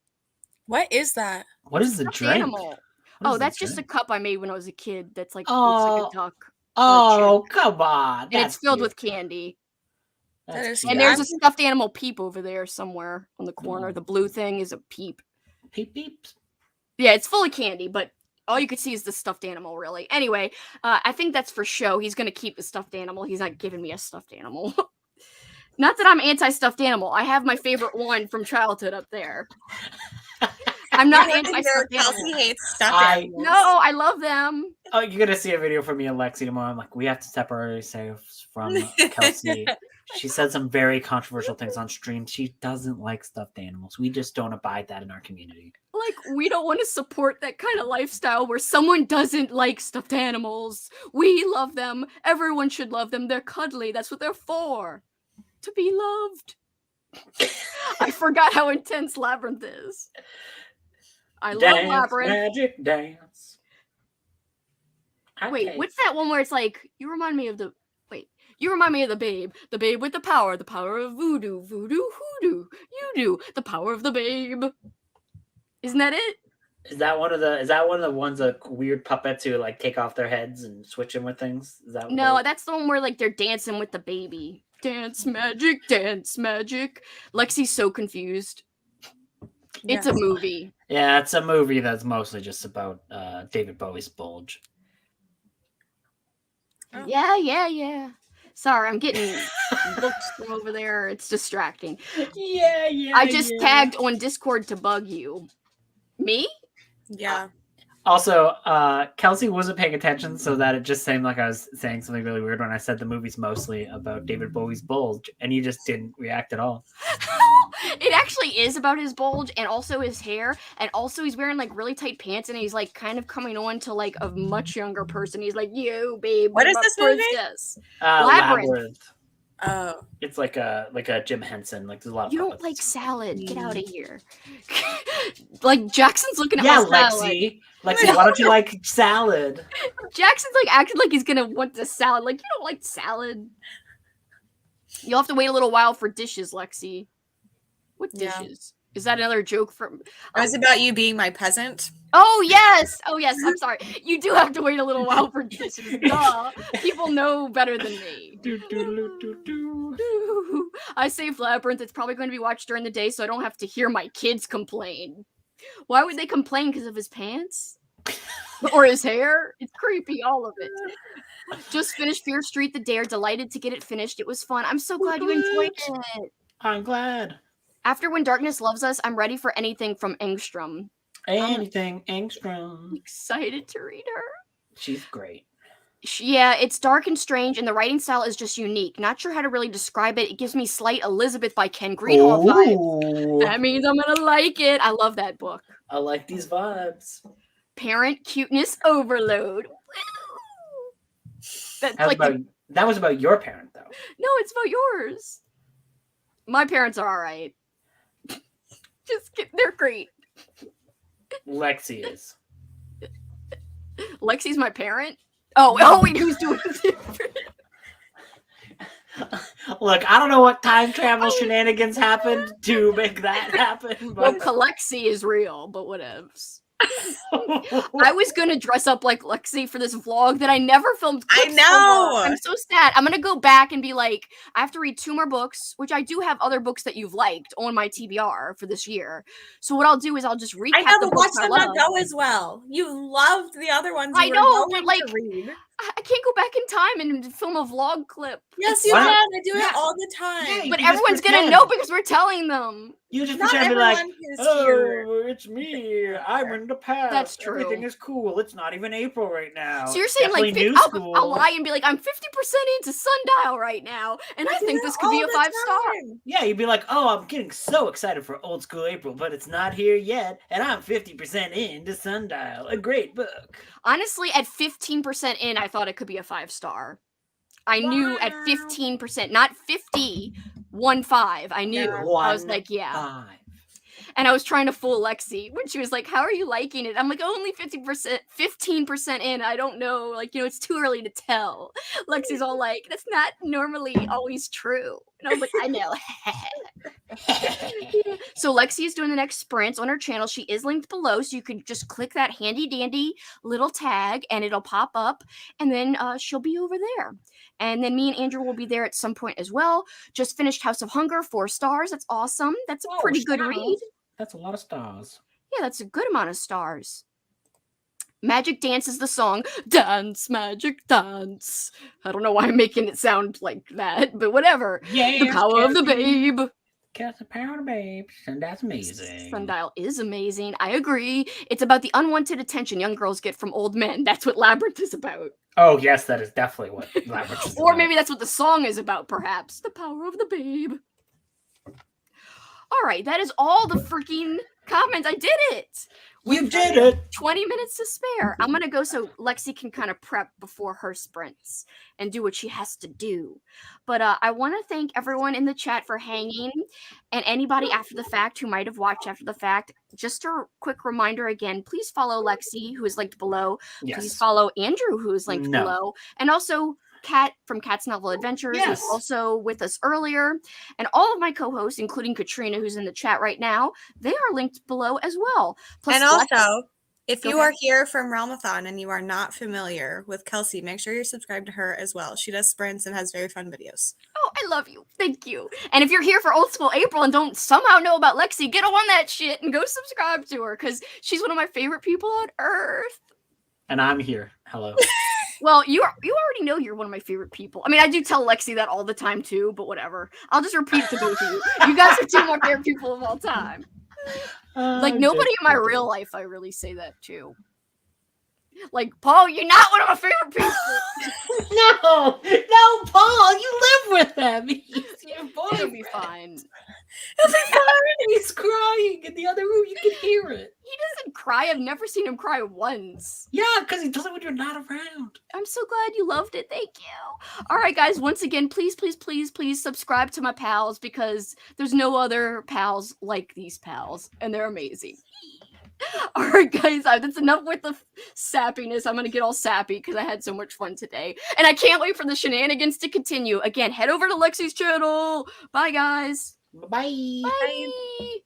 What is that? What is the drink? Animal. Oh, that's just a cup I made when I was a kid. That's like, looks like a duck. Oh, come on. And it's filled with candy. That is And there's a stuffed animal Peep over there somewhere on the corner. The blue thing is a Peep. Peep. Yeah, it's full of candy, but all you could see is the stuffed animal, really. Anyway, I think that's for show. He's going to keep the stuffed animal. He's not giving me a stuffed animal. Not that I'm anti-stuffed animal. I have my favorite one from childhood up there. I'm not anti-stuffed animal. Kelsey hates stuffed animals. No, I love them. Oh, you're going to see a video from me and Lexi tomorrow. I'm like, we have to separate ourselves from Kelsey. She said some very controversial things on stream. She doesn't like stuffed animals. We just don't abide that in our community. Like, we don't want to support that kind of lifestyle where someone doesn't like stuffed animals. We love them. Everyone should love them. They're cuddly. That's what they're for. To be loved. I forgot how intense Labyrinth is. I love Labyrinth. Magic dance. Wait, what's that one where it's like, you remind me of the babe with the power of voodoo, voodoo, hoodoo, you do, the power of the babe. Isn't that it? Is that one of the ones of weird puppets who like take off their heads and switch them with things? Is that No, that's the one where like they're dancing with the baby. Dance magic, dance magic. Lexi's so confused. It's a movie. Yeah, it's a movie that's mostly just about David Bowie's bulge. Oh. Yeah. Sorry, I'm getting books from over there. It's distracting. Yeah. I just tagged on Discord to bug you. Me? Yeah. Also, Kelsey wasn't paying attention, so that it just seemed like I was saying something really weird when I said the movie's mostly about David Bowie's bulge, and you just didn't react at all. It actually is about his bulge and also his hair, and also he's wearing like really tight pants, and he's like kind of coming on to like a much younger person. He's like, "Yo, babe, what is this movie? Labyrinth. Oh, it's like a Jim Henson. Like there's a lot of you puppets. don't like salad. Get out of here. Like Jackson's looking at my salad. Lexi, why don't you like salad? Jackson's like acting like he's gonna want the salad. Like, you don't like salad. You'll have to wait a little while for dishes, Lexi. What dishes? Is that another joke from? It was about you being my peasant. Oh yes. I'm sorry. You do have to wait a little while for dishes. Duh. People know better than me. I saved Labyrinth. It's probably going to be watched during the day, so I don't have to hear my kids complain. Why would they complain? Because of his pants? Or his hair? It's creepy, all of it. Just finished Fear Street the Dare. Delighted to get it finished. It was fun. I'm so glad you enjoyed it. I'm glad. After When Darkness Loves Us, I'm ready for anything from Engstrom. Anything Engstrom. I'm excited to read her. She's great. Yeah, it's dark and strange, and the writing style is just unique. Not sure how to really describe it. It gives me slight Elizabeth by Ken Greenhall vibes. Ooh, That means I'm gonna like it. I love that book. I like these vibes. Parent cuteness overload. Woo! That's That was, like about, that was about your parent, though. no, it's about yours. My parents are all right. They're great. Lexi is. Lexi's my parent. Oh wait, who's doing different? Look, I don't know what time travel shenanigans happened to make that happen, Well, but Lexi is real, but whatevs. I was gonna dress up like Lexi for this vlog that I never filmed. I clips know! for. I'm so sad. I'm gonna go back and be like, I have to read 2 more books, which I do have other books that you've liked on my TBR for this year. So what I'll do is I'll just recap I know, the but books I watch them love. not go as well. You loved the other ones. I You were know, going but, like, to read. I can't go back in time and film a vlog clip. Yes, It's you Why can. not? I do Yeah. it all the time. Yeah, you But can just everyone's gonna pretend. know because we're telling them. You just Not pretend to be like, everyone is here. oh, it's me. I'm in the past. That's true. Everything is cool. It's not even April right now. So you're saying Definitely like new I'll school. lie and be like I'm 50% into Sundial right now, and I do think it this could be all a the 5-star. time. Yeah, you'd be like, oh, I'm getting so excited for old school April, but it's not here yet, and I'm 50% into Sundial. A great book. Honestly, at 15% in, I thought it could be a 5-star. I knew at 15%, not 50, 1-5. I knew. Yeah. I was like, yeah. 1-5. And I was trying to fool Lexi when she was like, "How are you liking it?" I'm like, "Only 50%, 15% in. I don't know. Like, it's too early to tell." Lexi's all like, "That's not normally always true." And I was like, "I know." Yeah. So Lexi is doing the next sprints on her channel. She is linked below, so you could just click that handy dandy little tag and it'll pop up, and then she'll be over there. And then me and Andrew will be there at some point as well. Just finished House of Hunger, 4 stars. That's awesome. That's a Oh, pretty good stars. read. That's a lot of stars. Yeah, that's a good amount of stars. Magic Dance is the song. Dance, magic dance. I don't know why I'm making it sound like that, but whatever. Yeah, The power of the babe. Cast the power of the babe. And that's amazing. Sundial is amazing. I agree. It's about the unwanted attention young girls get from old men. That's what Labyrinth is about. Oh, yes, that is definitely what Labyrinth is Or about. maybe that's what the song is about, perhaps. The power of the babe. All right, that is all the freaking comments. I did it. You did it. 20 minutes to spare. I'm going to go so Lexi can kind of prep before her sprints and do what she has to do. But I want to thank everyone in the chat for hanging, and anybody after the fact who might have watched after the fact. Just a quick reminder again, please follow Lexi, who is linked below. Yes. Please follow Andrew, who is linked below. And also Kat from Kat's Novel Adventures Yes. was also with us earlier. And all of my co-hosts, including Katrina, who's in the chat right now, they are linked below as well. Plus, And also, if Go you ahead. are here from Realmathon and you are not familiar with Kelsey, make sure you're subscribed to her as well. She does sprints and has very fun videos. Oh, I love you. Thank you. And if you're here for Old School April and don't somehow know about Lexi, get on that shit and go subscribe to her because she's one of my favorite people on earth. And I'm here. Hello. Well, you already know you're one of my favorite people. I mean, I do tell Lexi that all the time too, but whatever. I'll just repeat it to both of you. You guys are 2 of my favorite people of all time. Like, nobody in my real life, I really say that to. Like, Paul, you're not one of my favorite people. No, Paul, you live with him. He's your boy. It'll be fine. He'll be fine. He's crying in the other room. You can hear it. He doesn't cry. I've never seen him cry once. Yeah, because he does it when you're not around. I'm so glad you loved it. Thank you. All right, guys. Once again, please, please, please, please subscribe to my pals because there's no other pals like these pals, and they're amazing. All right, guys. That's enough with the sappiness. I'm gonna get all sappy because I had so much fun today, and I can't wait for the shenanigans to continue. Again, head over to Lexi's channel. Bye, guys. Bye. Bye.